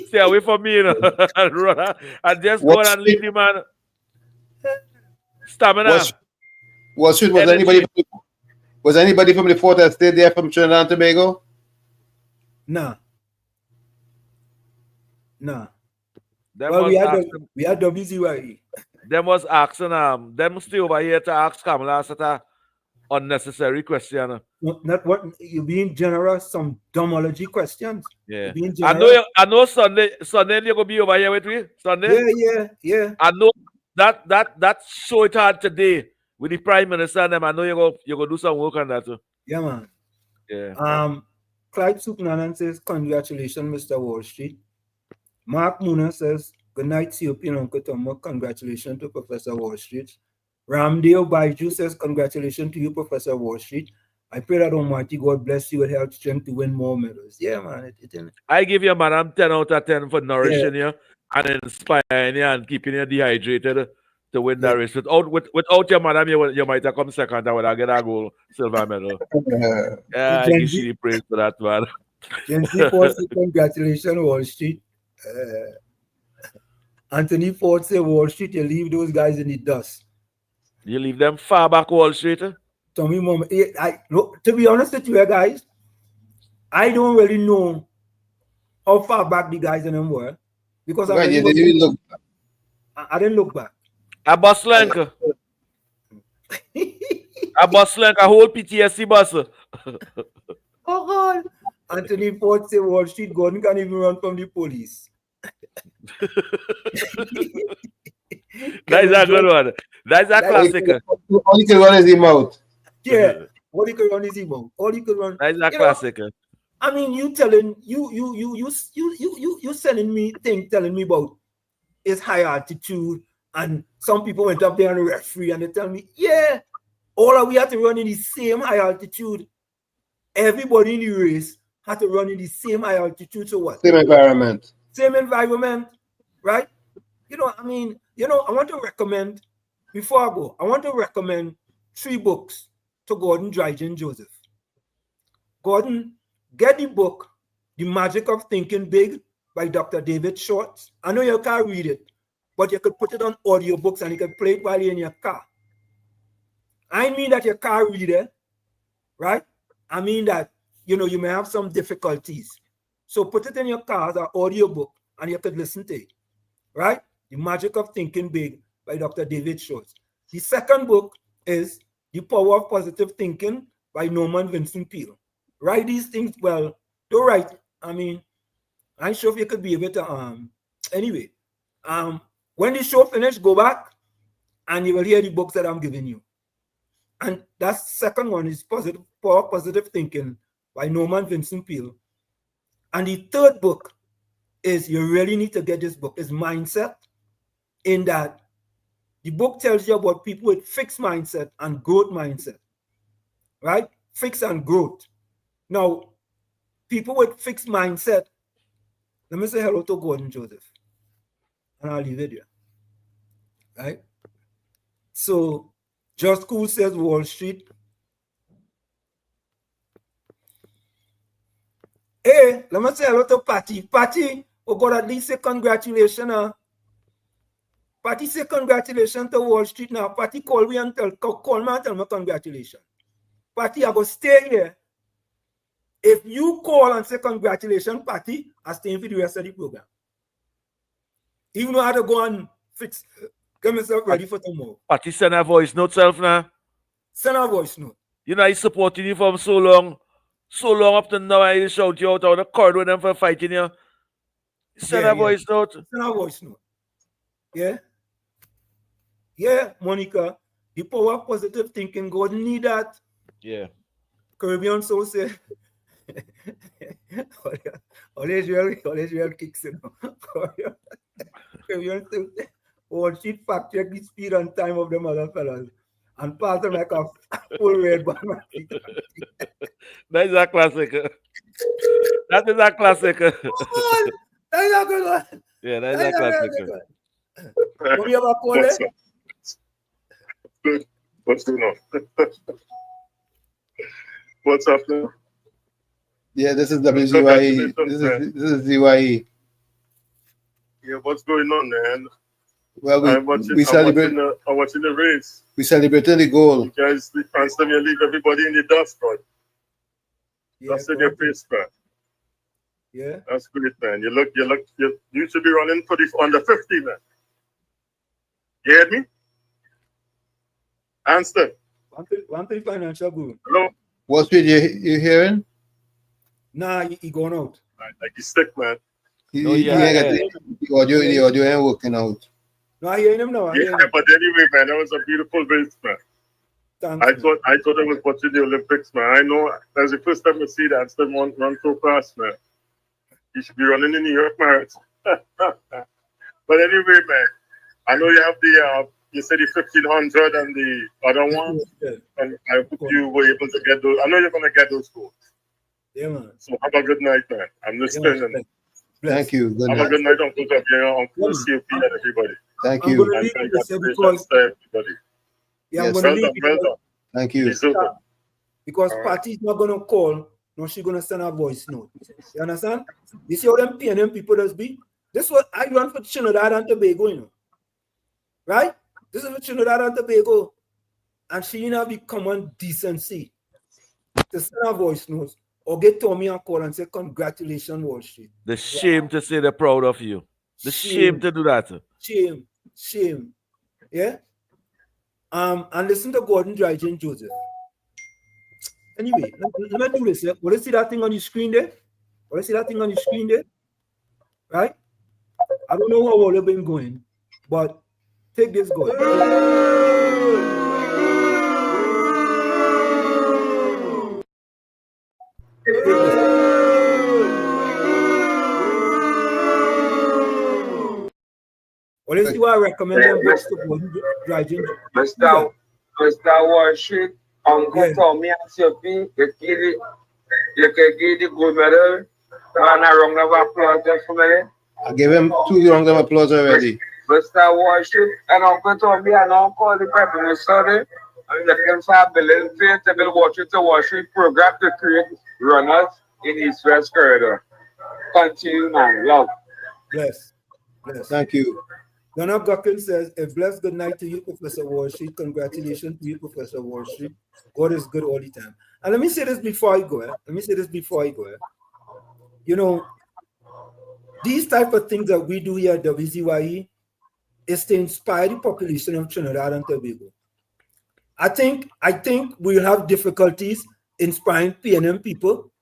S8: Stay away from me, you know. And just go
S6: Wall
S8: and leave the man stamina.
S6: Wall Street,
S8: Energy.
S6: was anybody from the fort that stayed there from Trinidad and Tobago?
S19: Nah.
S8: Them
S19: Well,
S8: was asking,
S19: we had WZYE.
S8: them was asking them stay over here to ask Kamala such a unnecessary question.
S19: Not what you being generous, some dumbology questions.
S8: Yeah.
S19: You being
S8: I
S19: generous.
S8: know Sunday you're gonna be over here with me. Sunday.
S19: Yeah.
S8: I know that show it hard today with the Prime Minister and them. I know you're gonna do some work on that too.
S19: Yeah, man.
S8: Yeah.
S19: Clyde Supnanan says, congratulations, Mr. Wall Street. Mark Muna says, good night, COP and Uncle Tom. Congratulations to Professor Wall Street. Ramdale Baiju says, congratulations to you, Professor Wall Street. I pray that Almighty God bless you with health strength to win more medals. Yeah, man.
S8: I give you, madam, 10 out of 10 for nourishing you and inspiring you and keeping you dehydrated to win that race. Without your madam, you might have come second. I would have get a gold silver medal. I give you the praise for that, man.
S19: Gen Z Ford says, congratulations, Wall Street. Anthony Ford said, Wall Street, you leave those guys in the dust.
S8: You leave them far back, Wall Street?
S19: Tommy, to be honest with you guys, I don't really know how far back the guys in them were. Because I didn't look back. I didn't look back.
S8: A bus link. A bus link, a whole PTSD bus.
S19: Oh, God. Anthony Ford said, Wall Street, Gordon can't even run from the police.
S8: That is a good one. That's a classic.
S6: All he can run is his mouth.
S19: Yeah, all he can run is his mouth. All he can run.
S8: That's a classic.
S19: I mean, you sending me things telling me about his high altitude, and some people went up there and referee, and they tell me, yeah, all of we had to run in the same high altitude. Everybody in the race had to run in the same high altitude. So what?
S6: Same environment.
S19: Same environment, right? I want to recommend, before I go, I want to recommend 3 books to Gordon Dryden Joseph. Gordon, get the book, The Magic of Thinking Big by Dr. David Schwartz. I know you can't read it, but you could put it on audiobooks and you can play it while you're in your car. I mean that you can't read it, right? I mean that, you may have some difficulties. So put it in your car as an audiobook and you could listen to it, right? The Magic of Thinking Big by Dr. David Schwartz. The second book is The Power of Positive Thinking by Norman Vincent Peale. Write these things, well, don't write. I mean, I'm sure if you could be able to, anyway. When the show finished, go back and you will hear the books that I'm giving you. And that second one is Power of Positive Thinking by Norman Vincent Peale. And the third book is, you really need to get this book, is Mindset, in that the book tells you about people with fixed mindset and growth mindset, right? Fixed and growth. Now, people with fixed mindset, let me say hello to Gordon Joseph, and I'll leave it here, right? So, Just Cool says Wall Street. Hey, let me say hello to Patty. Patty, oh God, at least say congratulations. Patty say congratulations to Wall Street now. Patty call me and tell me congratulations. Patty, I go stay here. If you call and say congratulations, Patty, I stay for the rest of the program. Even though I had to go and get myself ready for tomorrow.
S8: Patty, send a voice note self now.
S19: Send a voice note.
S8: He's supporting you from so long up to now. I shout you out on the corridor with them for fighting you. Send a voice note.
S19: Send a voice note. Yeah. Yeah, Monica. The power of positive thinking, God need that.
S8: Yeah. Caribbean
S19: Soul say, all Israel kicks in. Caribbean Soul say, Wall Street fact check the speed and time of the mother fellas. And pass them like a full red band.
S8: That is a classic. That is a classic.
S19: Oh, that is a good one.
S8: Yeah, that is a classic.
S19: What do you have a call there?
S3: What's going on? What's up now?
S6: Yeah, this is WZYE. This is ZYE.
S3: Yeah, what's going on, man?
S6: Well,
S3: I'm watching the race.
S6: We celebrated the goal.
S3: You guys, the fans, you leave everybody in the dust, man. That's in your face, man.
S19: Yeah.
S3: That's great, man. You should be running for the under 50, man. You heard me? Answer.
S19: One thing financial good.
S3: Hello?
S6: What speed you hearing?
S19: Nah, he going out.
S3: Like he's stick, man.
S6: The audio ain't working out.
S19: No, I hear him now.
S3: Yeah, but anyway, man, that was a beautiful race, man.
S19: Thanks,
S3: I thought I was watching the Olympics, man. I know that's the first time I see that someone run so fast, man. You should be running in New York Marathon. But anyway, man, I know you have the you said the 1500 and the other one, and I hope you were able to get those. I know you're gonna get those scores.
S19: Yeah, man.
S3: So have a good night, man. I'm listening.
S6: Thank you. Good
S3: have
S6: night.
S3: a good night, Uncle Javier, Uncle COP, and everybody.
S6: Thank
S19: I'm
S6: you.
S19: gonna leave you this because
S3: everybody.
S19: yeah, I'm
S6: Yes.
S19: gonna leave
S3: Well done.
S6: Thank you.
S19: because Patty's not gonna call, nor she gonna send a voice note. You understand? You see how them PNM people does be? This is what I run for Trinidad and Tobago, you know. Right? This is for Trinidad and Tobago. And she not be common decency to send a voice note or get Tommy and call and say, congratulations, Wall Street.
S8: The shame to say they're proud of you. The shame to do that.
S19: Shame. Yeah? And listen to Gordon Dryden Joseph. Anyway, let me do this. Yeah? Will you see that thing on your screen there? Will you see that thing on your screen there? Right? I don't know how all have been going, but take this going. Well, let's see what I recommend them books to Gordon Dryden.
S10: Mr. Worship, Uncle Tommy and Sophie, you can give the gold medal. And a round of applause just for me.
S6: I gave him 2 rounds of applause already.
S10: Mr. Worship and Uncle Tommy and Uncle the Pepper Sorry. I'm looking for a billion faith to build Worship to Worship program to create runners in East West Corridor. Continue, man. Love.
S19: Bless.
S6: Thank you.
S19: Donald Gucken says, a blessed good night to you, Professor Walsh. Congratulations to you, Professor Walsh. God is good all the time. And let me say this before I go. You know, these type of things that we do here at WZYE is to inspire the population of Trinidad and Tobago. I think we'll have difficulties inspiring PNM people,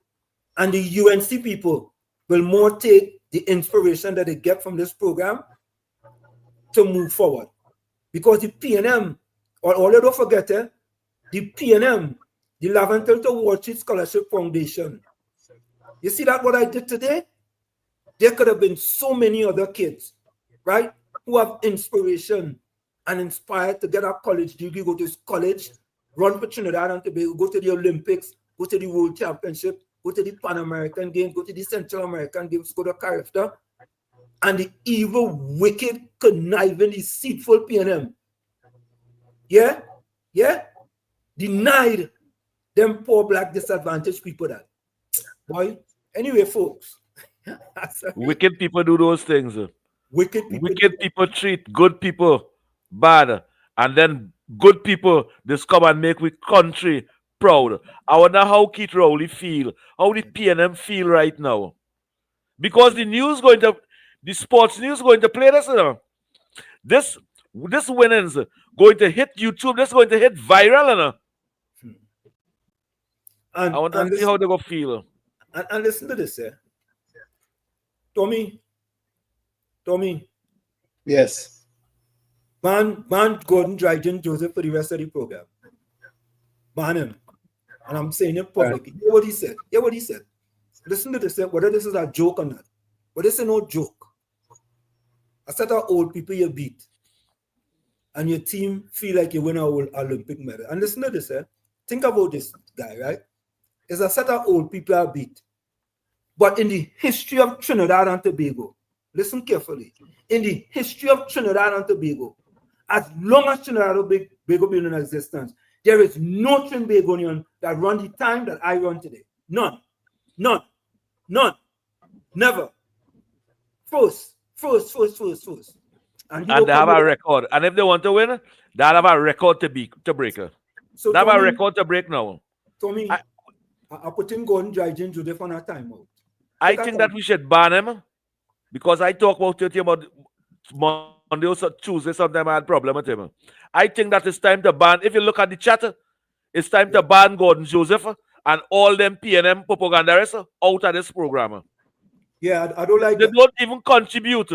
S19: and the UNC people will more take the inspiration that they get from this program to move forward. Because the PNM, or don't forget, the PNM, the Laventel to Wall Street Scholarship Foundation. You see that what I did today? There could have been so many other kids, right, who have inspiration and inspired to get a college degree, go to college, run for Trinidad and Tobago, go to the Olympics, go to the World Championship, go to the Pan American Games, go to the Central American Games, go to Carifta. And the evil, wicked, conniving, deceitful PNM, denied them poor black disadvantaged people that. Boy, anyway, folks.
S8: Wicked people do those things.
S19: Wicked
S8: people treat good people bad. And then good people just come and make we country proud. I wonder how Keith Rowley feel, how the PNM feel right now. Because the sports news going to play this, you know. This winnings going to hit YouTube. This going to hit viral, you know. I want to see how they go feel.
S19: And listen to this, Tommy.
S6: Yes.
S19: Ban Gordon Dryden Joseph for the rest of the program. Ban him. And I'm saying it publicly. Hear what he said. Listen to this, whether this is a joke or not. But this is no joke. A set of old people you beat, and your team feel like you win an Olympic medal. And listen to this, think about this guy, right? It's a set of old people you beat. But in the history of Trinidad and Tobago, listen carefully, in the history of Trinidad and Tobago, as long as Trinidad and Tobago been in existence, There is no Trinbagonian that run the time that I run today. None. None. None. Never. First. And
S8: they have a record. And if they want to win, they have a record to break.
S19: So
S8: they have a record to break now.
S19: Tommy, I put in Gordon Dryden Judith on a timeout.
S8: I think that we should ban him because I talk about it about Monday or Tuesday. Sometimes I had a problem with him. I think that it's time to ban. If you look at the chat, it's time to ban Gordon Joseph and all them PNM propagandists out of this program.
S19: Yeah, I don't like
S8: they
S19: that.
S8: Don't even contribute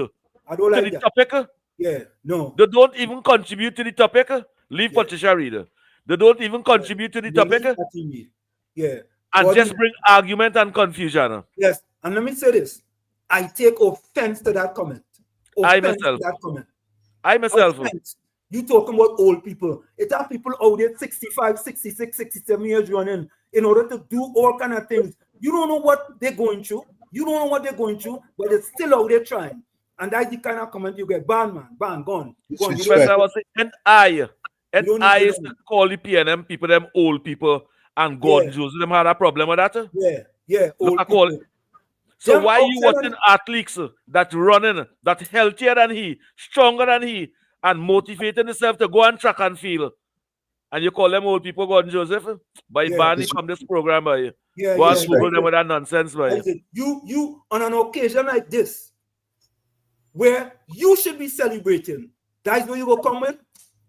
S19: I don't like
S8: to the
S19: that.
S8: topic.
S19: Yeah, no.
S8: They don't even contribute to the topic. Leave Patricia Reader. They don't even contribute to the topic.
S19: Yeah.
S8: And
S19: Gordon,
S8: just bring argument and confusion.
S19: Yes, and let me say this. I take offense to that comment.
S8: I myself.
S19: Offense. You talking about old people. It are people out there 65, 66, 67 years running in order to do all kind of things. You don't know what they're going through. You don't know what they're going through, but they're still out there trying. And that's the kind of comment you get. Ban, man. Ban, gone.
S8: I was saying, I is to call the PNM people, them old people, and Gordon Joseph, them had a problem with that.
S19: Yeah. Old people.
S8: So why are you watching athletes that running, that healthier than he, stronger than he, and motivating themselves to go and track and field? And you call them old people, Gordon Joseph? By banning from this program, by go and Google them with that nonsense, by
S19: you on an occasion like this, where you should be celebrating, that's where you will come with.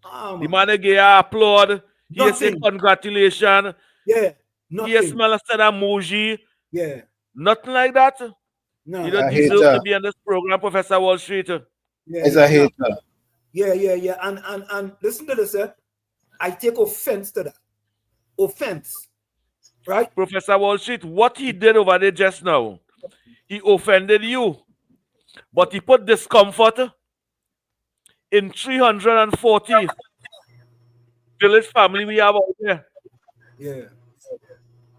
S8: The man again applaud. He say congratulations.
S19: Yeah.
S8: He smell a set of emoji.
S19: Yeah.
S8: Nothing like that.
S19: No.
S8: You don't deserve to be on this program, Professor Wall Street.
S6: It's a hater.
S19: Yeah. And listen to this, I take offense to that. Offense. Right?
S8: Professor Wall Street, what he did over there just now, he offended you. But he put discomfort in 340 village family we have out there.
S19: Yeah.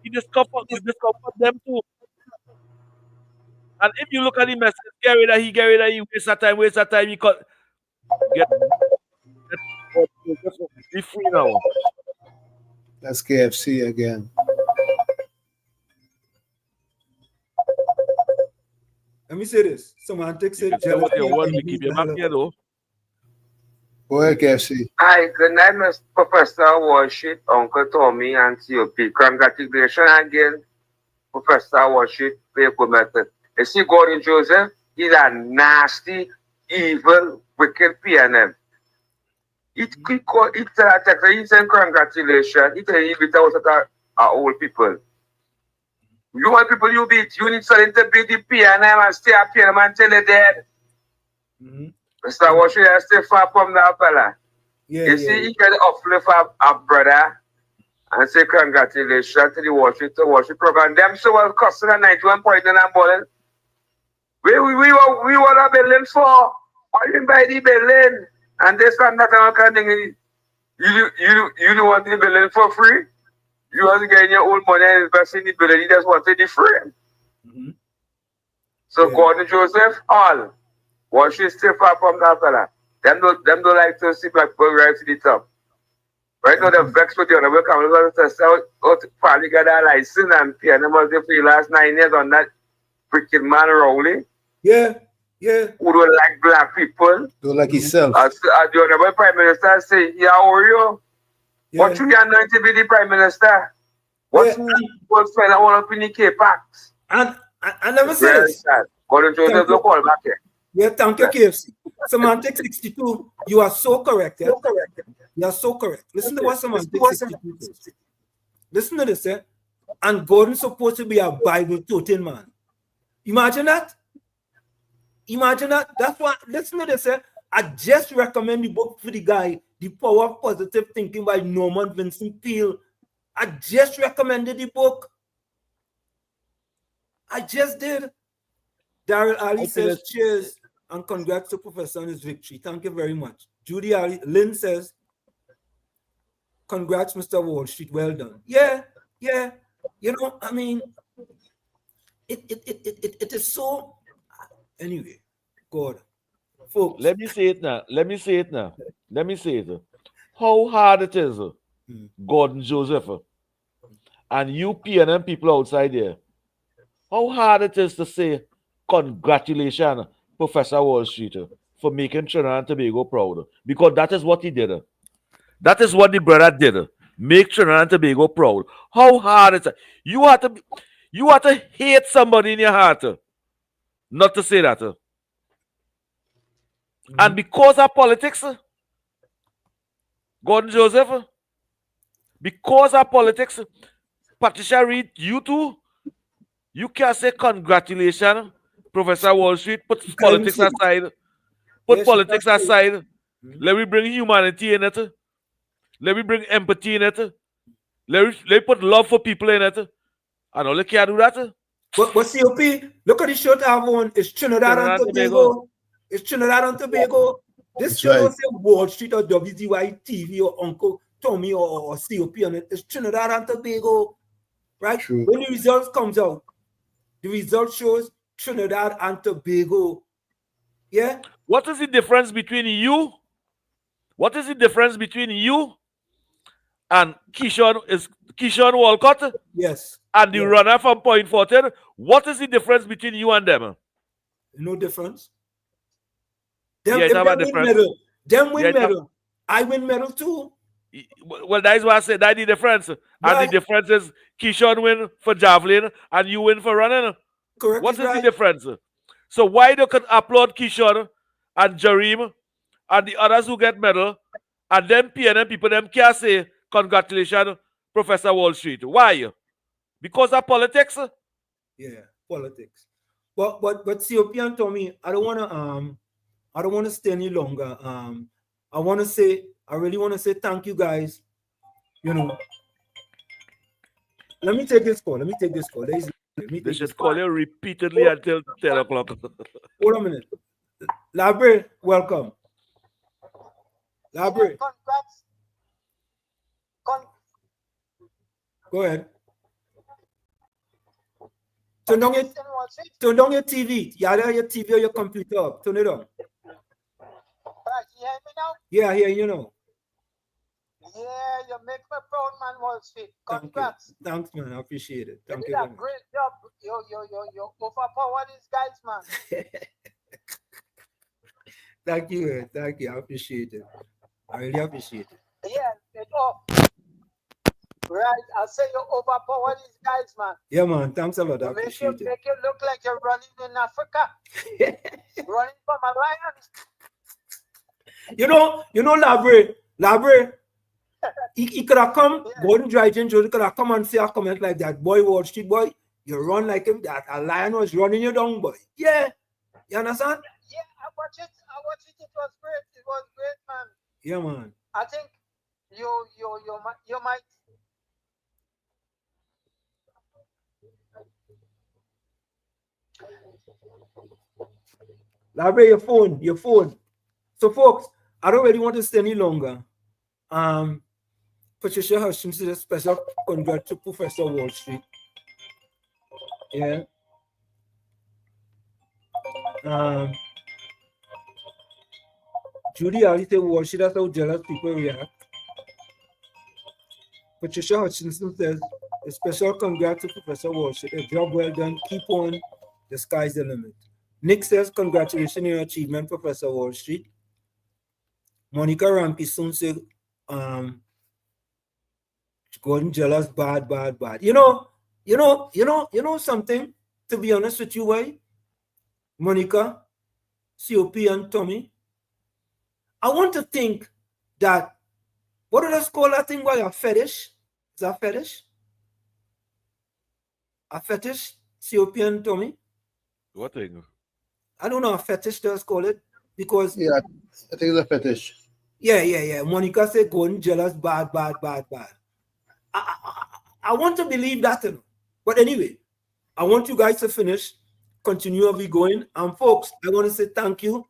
S8: He discomfort them too. And if you look at the message, get rid of he waste of time, he cut. Be free now.
S6: That's KFC again.
S19: Let me say this. Semantics said
S8: keep your back here though.
S6: Go ahead, KFC.
S10: Hi, good night, Mr. Professor Worship, Uncle Tommy, and COP. Congratulations again, Professor Worship, paper method. You see, Gordon Joseph, he's a nasty, evil, wicked PNM. He said congratulations. He said he beat out our old people. You want people you beat, you need something to beat the PNM and stay at PNM until they're dead. Mr. Worship, stay far from that fella. You see, he can uplift our brother and say congratulations to the worship program. Them so well costing a 91 point and balling. We were a building for. Why you buy the building? And this and that kind of thing. You don't want the building for free? You want to get your own money and invest in the building. You just want it the free. So Gordon Joseph, all. Worship stay far from that fella. Them don't like to see black people rise to the top. Right now, they're vexed with the other work. I'm going to sell out finally get a license and pay them for the last 9 years on that freaking man Rowley.
S19: Yeah.
S10: Who don't like black people.
S6: Don't like himself.
S10: As the honorable Prime Minister say, yeah, how are you? What you are going to be the Prime Minister? What's people spend all up in the K-Packs?
S19: And let me say this.
S10: Gordon Joseph, look all back here.
S19: Yeah, thank you, KFC. Semantic 62, you are so correct. You are so correct. Listen to what Semantic 62 says. Listen to this, and Gordon's supposed to be a Bible toting man. Imagine that. That's why, listen to this, I just recommend the book for the guy, The Power of Positive Thinking by Norman Vincent Peale. I just recommended the book. I just did. Daryl Ali says, cheers and congrats to Professor on his victory. Thank you very much. Judy Ali, Lynn says, congrats, Mr. Wall Street. Well done. Yeah. You know, I mean, it is so. Anyway, God, folks.
S8: Let me say it now. How hard it is Gordon Joseph, and you PNM people outside there, how hard it is to say congratulations, Professor Wall Street, for making Trinidad and Tobago proud. Because that is what he did. That is what the brother did. Make Trinidad and Tobago proud. How hard it is. You have to hate somebody in your heart not to say that. And because of politics, Gordon Joseph, because of politics, Patricia Reed, you too, you can't say congratulations, Professor Wall Street. Put politics aside. Put politics aside. Let me bring humanity in it. Let me bring empathy in it. Let me put love for people in it. And all you can't do that.
S19: But COP, look at the shirt I have on. It's Trinidad and Tobago. It's Trinidad and Tobago. This should not say Wall Street or WZYE TV or Uncle Tommy or COP on it. It's Trinidad and Tobago. Right?
S6: True.
S19: When the results comes out, the result shows Trinidad and Tobago. Yeah?
S8: What is the difference between you? What is the difference between you and Keyshawn Walcott?
S19: Yes.
S8: And the runner from Point Fortin? What is the difference between you and them?
S19: No difference. Them,
S8: yeah,
S19: them win medal. Them win medal. I win medal too.
S8: Well, that is what I said. That's the difference. Right. And the difference is Keyshawn win for javelin and you win for running.
S19: Correct.
S8: What is the difference? So why they can applaud Keyshawn and Jareem and the others who get medal, and then PNM people them can't say congratulations, Professor Wall Street? Why? Because of politics?
S19: Yeah, politics. But COP and Tommy, I don't wanna stay any longer. I really wanna say thank you guys. You know. Let me take this call.
S8: They should call you repeatedly until 10 o'clock.
S19: Hold on a minute. Labre, welcome. Labre. Go ahead. Turn down your TV. You have your TV or your computer up. Turn it on.
S5: Right, you hear me now?
S19: Yeah, I hear you now.
S5: Yeah, you make me proud, man, Wall Street. Congrats.
S19: Thanks, man. I appreciate it.
S5: Thank you. You did a great job. You overpower these guys, man.
S19: Thank you. I appreciate it. I really appreciate it.
S5: Yeah, it's off. Right, I say you overpower these guys, man.
S19: Yeah, man. Thanks a lot. I appreciate it.
S5: Make you look like you're running in Africa. Running from a lion.
S19: You know, Labre. He could have come, Gordon Dryden could have come and say a comment like that. Boy, Wall Street boy, you run like him. That a lion was running you down, boy. Yeah. You understand?
S5: Yeah, I watch it. It was great, man.
S19: Yeah, man.
S5: I think you might.
S19: Labre, your phone. So, folks, I don't really want to stay any longer. Patricia Hutchins is a special congrats to Professor Wall Street. Yeah. Judy Ali said Wall Street, that's how jealous people react. Patricia Hutchinson says a special congrats to Professor Wall Street. A job well done. Keep on. The sky's the limit. Nick says congratulations on your achievement, Professor Wall Street. Monica Rampison said Gordon jealous, bad. You know something, to be honest with you, why? Monica, COP and Tommy. I want to think that, what do they call that thing? Why a fetish? Is that fetish? A fetish? COP and Tommy?
S8: What thing?
S19: I don't know, a fetish does call it. Because
S6: yeah, I think it's a fetish.
S19: Yeah. Monica said Gordon jealous, bad. I want to believe that. But anyway, I want you guys to finish, continue as we going. And folks, I want to say thank you.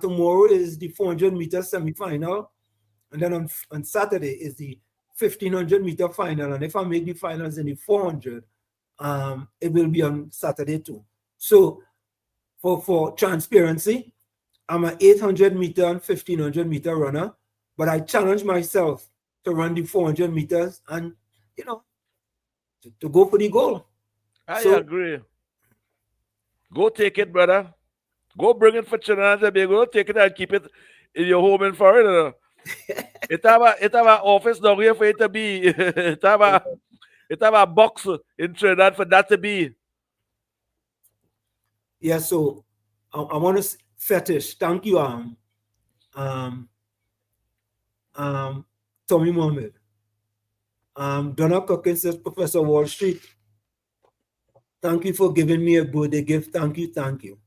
S19: Tomorrow is the 400-meter semi-final. And then on Saturday is the 1,500-meter final. And if I make the finals in the 400, it will be on Saturday too. So for transparency, I'm an 800-meter and 1,500-meter runner. But I challenge myself to run the 400 meters and, to go for the goal.
S8: I
S19: So,
S8: agree. Go take it, brother. Go bring it for Trinidad and Tobago. Take it and keep it in your home in Florida. It have a office down here for it to be. It have a box in Trinidad for that to be.
S19: Yeah, so I want to fetish. Thank you, Tommy Mohammed. Donna Cookins says, Professor Wall Street, thank you for giving me a birthday gift. Thank you, thank you.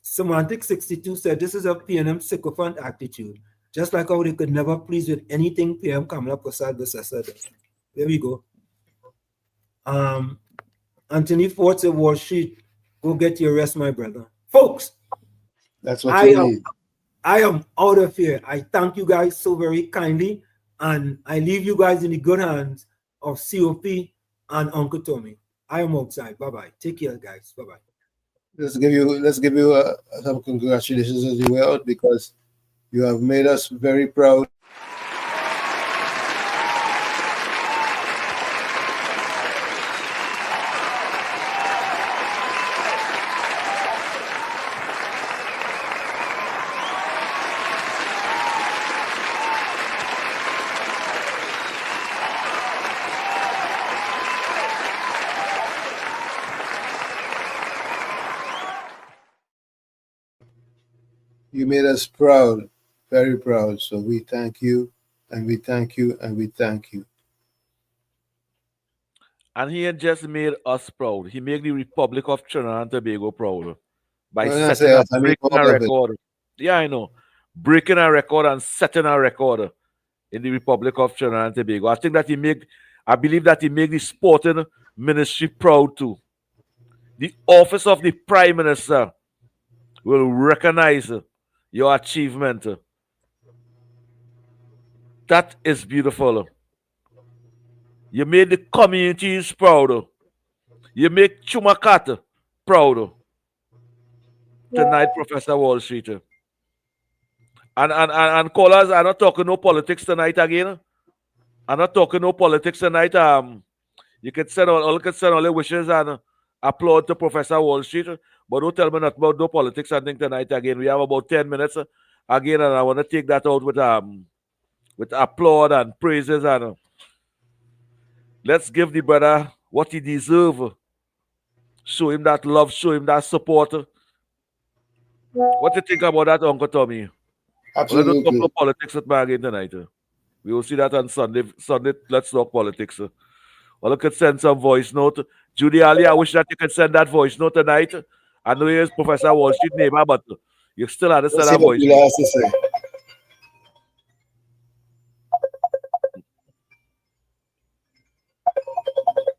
S19: Semantic 62 said, this is a PNM sycophant attitude. Just like how they could never please with anything PM Kamala Prasad does. There we go. Anthony Ford said, Wall Street, go get your rest, my brother. Folks,
S6: that's what you need.
S19: I am out of here. I thank you guys so very kindly, and I leave you guys in the good hands of COP and Uncle Tommy. I am outside. Bye-bye. Take care, guys. Bye-bye.
S6: Let's give you some congratulations as you well, because you have made us very proud. You made us proud, very proud. So we thank you, and we thank you, and we thank you.
S8: And he had just made us proud. He made the Republic of Trinidad and Tobago proud by breaking a record. Yeah, I know. Breaking a record and setting a record in the Republic of Trinidad and Tobago. I believe that he made the sporting ministry proud too. The office of the Prime Minister will recognize your achievement. That is beautiful. You made the communities proud. You make Chumakat proud. Tonight, Professor Wall Street. And callers, I'm not talking no politics tonight again. I'm not talking no politics tonight. You can send all your wishes and applaud to Professor Wall Street, but don't tell me nothing about no politics and thing tonight again. We have about 10 minutes again, and I want to take that out with applaud and praises, and let's give the brother what he deserves. Show him that love, show him that support. What do you think about that, Uncle Tommy?
S6: Absolutely.
S8: Let's talk about politics with me again tonight. We will see that on Sunday. Sunday, let's talk politics. Or you could send some voice note. Judy Ali, I wish that you could send that voice note tonight. I know you're Professor Wall Street neighbor, but you still have to send that voice note.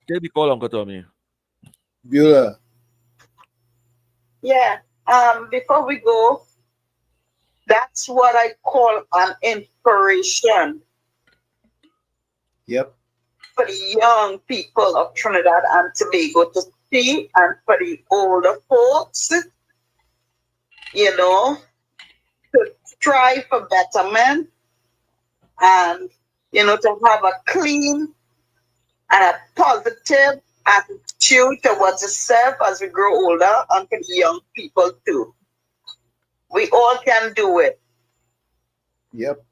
S8: Take the call, Uncle Tommy.
S6: Beulah.
S11: Yeah. Before we go, that's what I call an inspiration.
S6: Yep.
S11: For the young people of Trinidad and Tobago to see, and for the older folks, to strive for betterment and, to have a clean and a positive attitude towards yourself as we grow older, and for the young people too. We all can do it.
S6: Yep.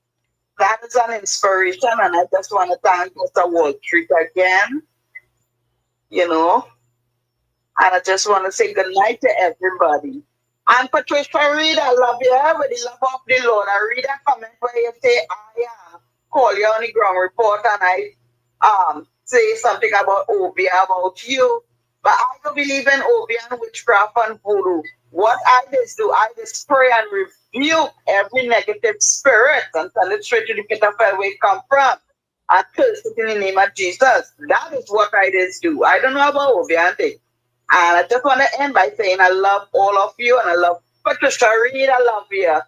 S11: That is an inspiration, and I just want to thank Mr. Wall Street again, and I just want to say good night to everybody. And Patricia Reed, I love you with the love of the Lord. I read a comment where you say, I call you on the ground report, and I say something about Obia, about you. But I don't believe in Obia and witchcraft and voodoo. What I just do, I just pray and rebuke every negative spirit and send it straight to the pit of hell where it come from. I curse it in the name of Jesus. That is what I just do. I don't know about Obia and things. And I just want to end by saying I love all of you, and I love Patricia Reed. I love you.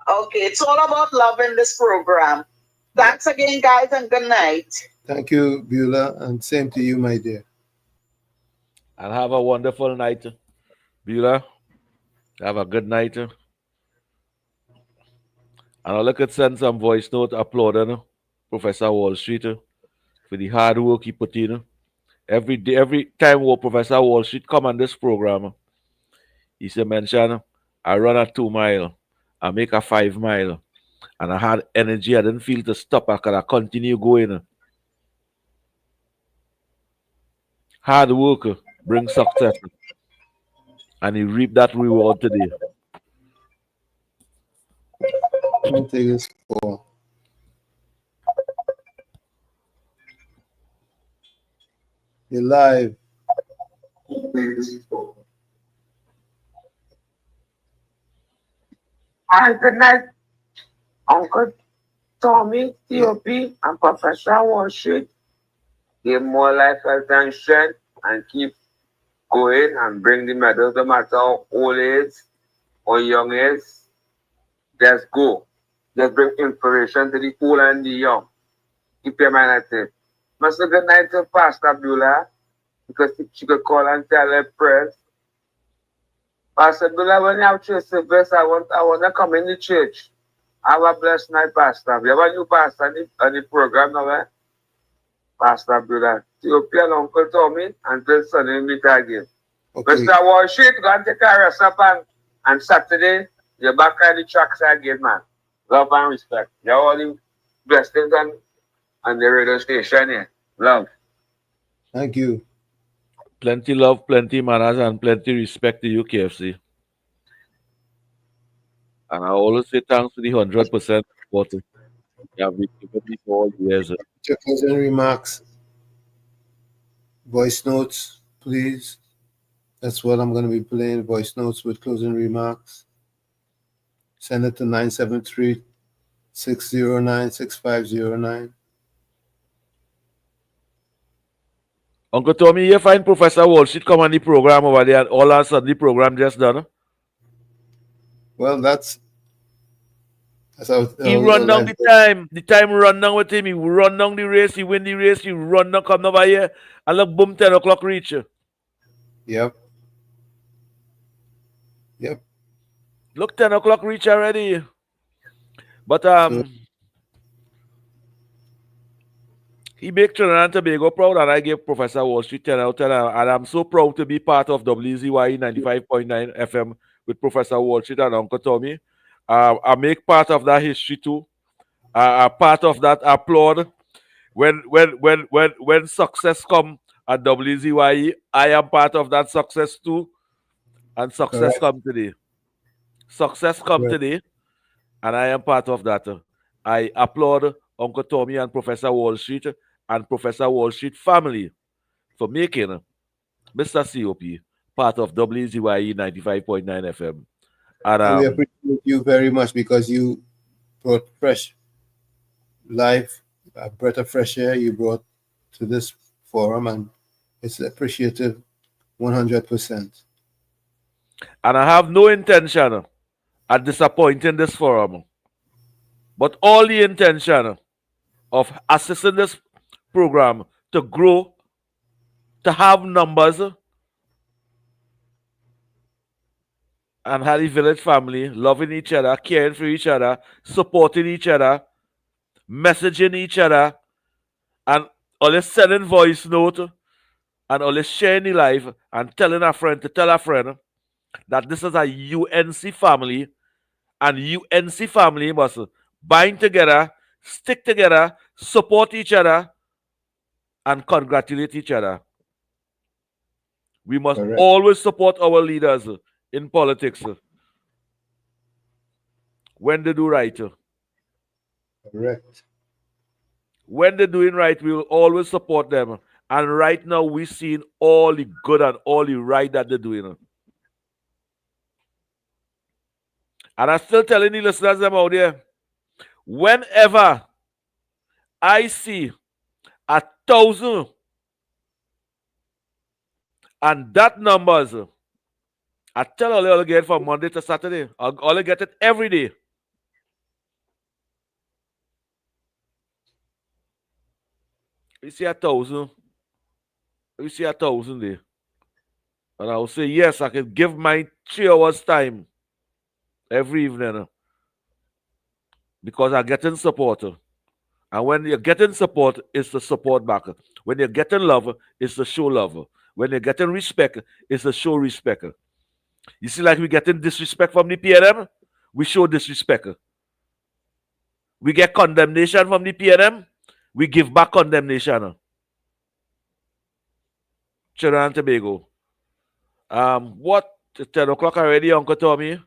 S11: Okay, it's all about love in this program. Thanks again, guys, and good night.
S6: Thank you, Beulah, and same to you, my dear.
S8: And have a wonderful night, Beulah. Have a good night. And I'll look at send some voice note applauding Professor Wall Street for the hard work he put in. Every day, every time Professor Wall Street come on this program, he said, mention, I run a 2 mile, I make a 5 mile, and I had energy. I didn't feel to stop. I could continue going. Hard work brings success. And he reaped that reward today.
S6: Let me take this call. You're live.
S10: Hi, good night, Uncle Tommy, TOP, and Professor Wall Street. Give more life, health, and strength, and keep going and bring the medals no matter how old age or young age. Just go. Just bring inspiration to the old and the young. Keep your mind at it. Must have good night to Pastor Beulah, because she could call and tell her prayers. Pastor Beulah, when you have church service, I want to come in the church. Have a blessed night, Pastor. We have a new pastor on the program now, eh? Pastor Beulah. TOP and Uncle Tommy until Sunday meet again.
S6: Okay.
S10: Mr. Wall Street, go and take a rest up and Saturday, you're back on the tracks again, man. Love and respect. You're all the blessings on the radio station here. Love.
S6: Thank you.
S8: Plenty love, plenty manners, and plenty respect to you, KFC. And I always say thanks to the 100% support you have been giving me for all the years.
S6: Your closing remarks, voice notes, please. That's what I'm going to be playing, voice notes with closing remarks. Send it to 973-609-6509.
S8: Uncle Tommy, you find Professor Wall Street come on the program over there, and all of a sudden the program just done.
S6: Well, that's
S8: he run down the time. The time run down with him. He run down the race. He win the race. He run down, come over here, and look, boom, 10 o'clock reach.
S6: Yep.
S8: Look, 10 o'clock reach already. But he make Trinidad and Tobago proud, and I give Professor Wall Street 10 out of 10. And I'm so proud to be part of WZYE 95.9 FM with Professor Wall Street and Uncle Tommy. I make part of that history too. Part of that applaud when success come at WZYE. I am part of that success too, and success come today. Success come today, and I am part of that. I applaud Uncle Tommy and Professor Wall Street and Professor Wall Street family for making Mr. COP part of WZYE 95.9 FM. And
S6: we appreciate you very much because you brought fresh life, a breath of fresh air you brought to this forum, and it's appreciative 100%.
S8: And I have no intention of disappointing this forum, but all the intention of assisting this program to grow, to have numbers, and have the village family loving each other, caring for each other, supporting each other, messaging each other, and always sending voice note, and always sharing the life, and telling a friend to tell a friend that this is a UNC family, and UNC family must bind together, stick together, support each other, and congratulate each other. We must always support our leaders in politics when they do right.
S6: Correct.
S8: When they're doing right, we will always support them. And right now, we're seeing all the good and all the right that they're doing. And I'm still telling the listeners them out there, whenever I see 1,000 and that numbers, I tell all you get from Monday to Saturday. All you get it every day. We see 1,000. We see 1,000 there. And I'll say, yes, I can give my 3 hours time every evening. because I'm getting support. And when you're getting support, it's to support back. When you're getting love, it's to show love. When you're getting respect, it's to show respect. You see, like we're getting disrespect from the PNM, we show disrespect. We get condemnation from the PNM, we give back condemnation. Trinidad and Tobago. What? 10 o'clock already, Uncle Tommy?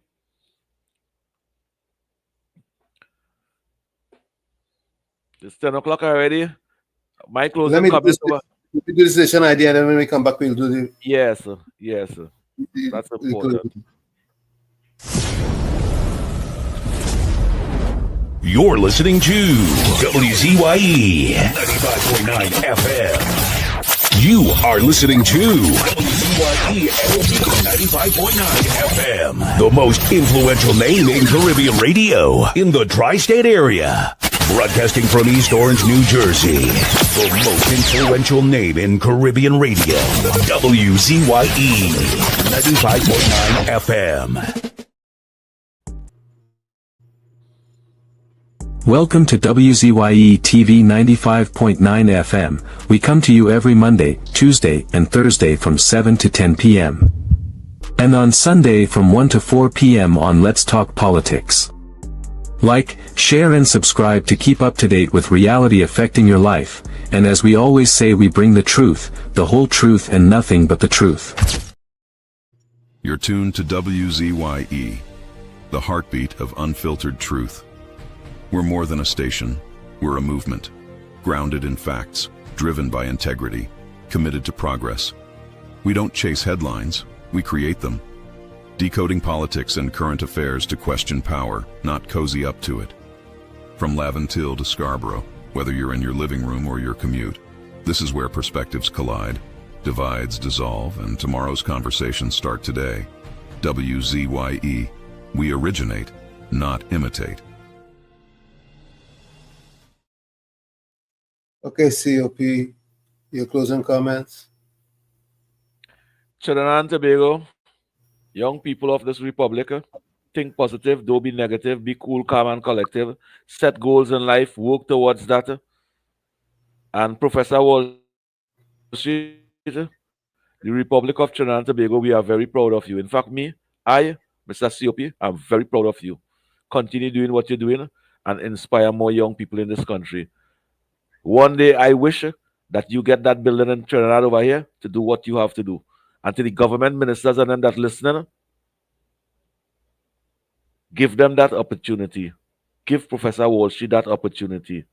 S8: It's 10 o'clock already. My closing comments over.
S6: We do the session idea, and then when we come back, we'll do the.
S8: Yes, sir. Yes, sir. That's important.
S1: You're listening to WZYE 95.9 FM. You are listening to WZYE 95.9 FM, the most influential name in Caribbean radio in the tri-state area. Broadcasting from East Orange, New Jersey, the most influential name in Caribbean radio, WZYE 95.9 FM.
S2: Welcome to WZYE TV 95.9 FM. We come to you every Monday, Tuesday, and Thursday from 7 to 10 p.m. And on Sunday from 1 to 4 p.m. on Let's Talk Politics. Like, share and subscribe to keep up to date with reality affecting your life, and as we always say, we bring the truth, the whole truth and nothing but the truth.
S7: You're tuned to WZYE, the heartbeat of unfiltered truth. We're more than a station, we're a movement, grounded in facts, driven by integrity, committed to progress. We don't chase headlines, we create them. Decoding politics and current affairs to question power, not cozy up to it. From Laventille to Scarborough, whether you're in your living room or your commute, this is where perspectives collide, divides dissolve, and tomorrow's conversations start today. WZYE, we originate, not imitate.
S6: Okay, COP, your closing comments?
S8: Trinidad and Tobago, young people of this republic, think positive, don't be negative, be cool, calm, and collective. Set goals in life, work towards that. And Professor Wall Street, the Republic of Trinidad and Tobago, we are very proud of you. In fact, I, Mr. COP, I'm very proud of you. Continue doing what you're doing and inspire more young people in this country. One day, I wish that you get that building in Trinidad over here to do what you have to do. And to the government ministers and them that listening, give them that opportunity. Give Professor Wall Street that opportunity.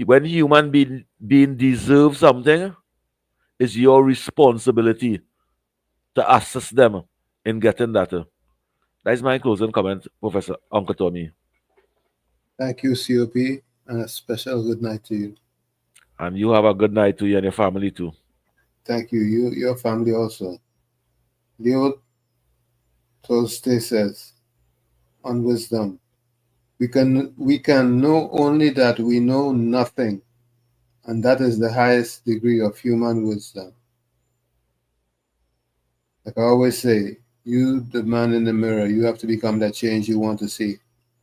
S8: When human being deserve something, it's your responsibility to assist them in getting that. That is my closing comment, Professor Uncle Tommy.
S6: Thank you, COP, and a special good night to you.
S8: And you have a good night to you and your family too.
S6: Thank you. Your family also. Leo Tolstoy says, on wisdom, we can know only that we know nothing, and that is the highest degree of human wisdom. Like I always say, you, the man in the mirror, you have to become that change you want to see.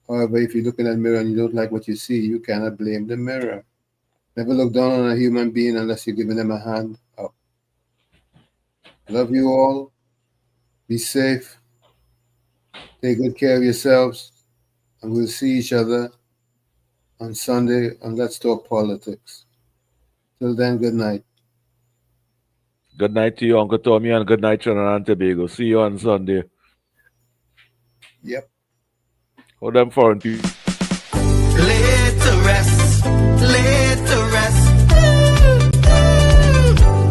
S6: However, if you look in that mirror and you don't like what you see, you cannot blame the mirror. Never look down on a human being unless you're giving them a hand up. Love you all. Be safe. Take good care of yourselves. And we'll see each other on Sunday on Let's Talk Politics. Till then, good night.
S8: Good night to you, Uncle Tommy, and good night, Trinidad and Tobago. See you on Sunday.
S6: Yep.
S8: Hold them foreign people.
S22: Laid to rest. Laid to rest.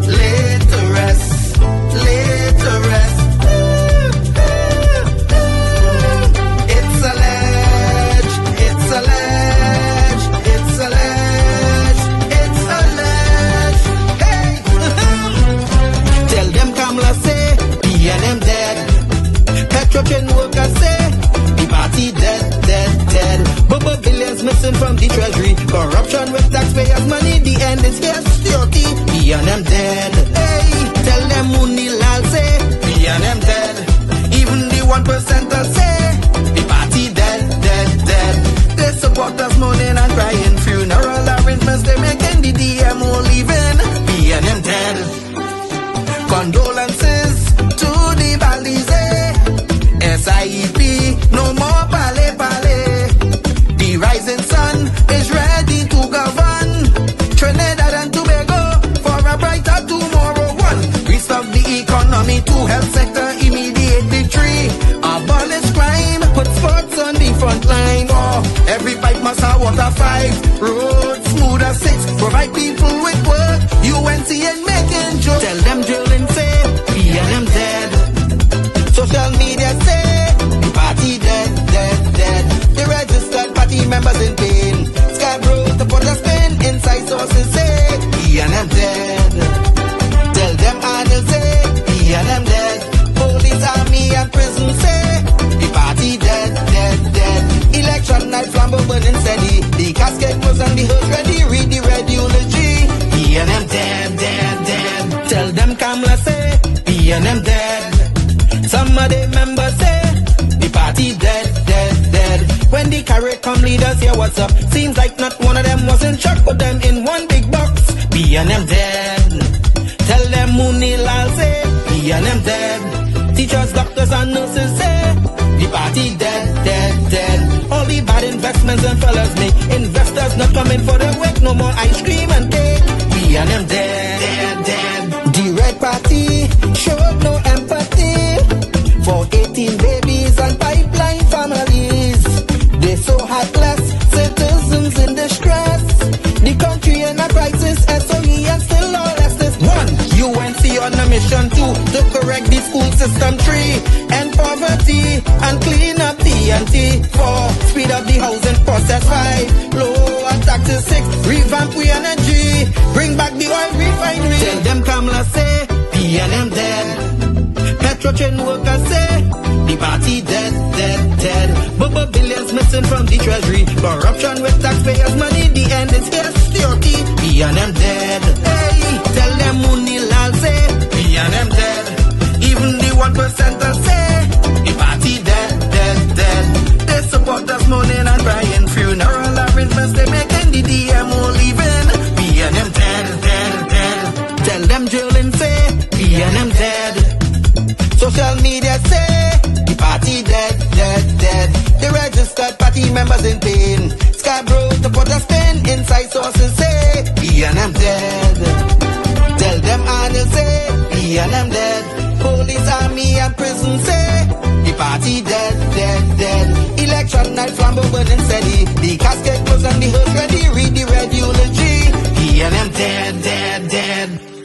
S22: Laid to rest. Laid to rest. It's alleged. It's alleged. It's alleged. It's alleged. Hey! Tell them Kamala say, PNM dead. Petrotrain workers say, the party dead, dead, dead. Bubba billions missing from the treasury. Corruption with taxpayers' money. The end is here, security. PNM dead. Hey, tell them Munilal say, PNM dead. Even the 1% say, the party dead, dead, Every pipe must have water 5. Road smooth as 6. Provide people with work. UNC ain't making jokes. Tell them drilling say, PNM dead. Social media say, the party dead, dead, dead. The registered party members in pain. Scarborough to put a spin. Inside sources say, PNM dead. Tell them Arnold say, PNM dead. Police, army and prison say, the party dead, dead, dead. Election night flambeau burning steady. The casket was on the hearse ready. Read the red eulogy. PNM dead, dead, dead. Tell them Kamala say, PNM dead. Some of the members say, the party dead, dead, dead. When the carrot come leaders hear what's up. Seems like not one of them was in shock. Put them in one big box. PNM dead. Tell them Mooney Lal say, PNM dead. Teachers, doctors and nurses say, the party dead, dead, dead. All the bad investments and fellas make. Investors not coming for the work. No more ice cream and cake. PNM dead, dead, dead. The red party showed no empathy for 18 babies and pipeline families. They so heartless, citizens in distress. The country in a crisis, SOE and still all this. 1. UNC on a mission 2 to correct the school system. 3. End poverty and clean up TNT. 4. Speed up the housing process. 5. Lower taxes. 6. Revamp we energy. Bring back the oil refinery. Tell them Kamala say, PNM dead. Petro chain workers say, the party dead, dead, dead. Bubba billions missing from the treasury. Corruption with taxpayers' money. The end is here, security. PNM dead. Hey, tell them Mooney Lal say, PNM dead. Even the 1%ers say, the party dead, dead, dead. They support us mourning and crying. Funeral arrangements they making. The DMO leaving. PNM dead, dead, dead. Tell them drilling say, PNM dead. Social media say, the party dead, dead, dead. The registered party members in pain. Scarborough to put a spin. Inside sources say, PNM dead. Tell them Arnold say, PNM dead. Police, army and prison say, the party dead, dead, dead. Election night flambeau burning steady. The casket was on the hearse ready. Read the red eulogy. PNM dead, dead, dead.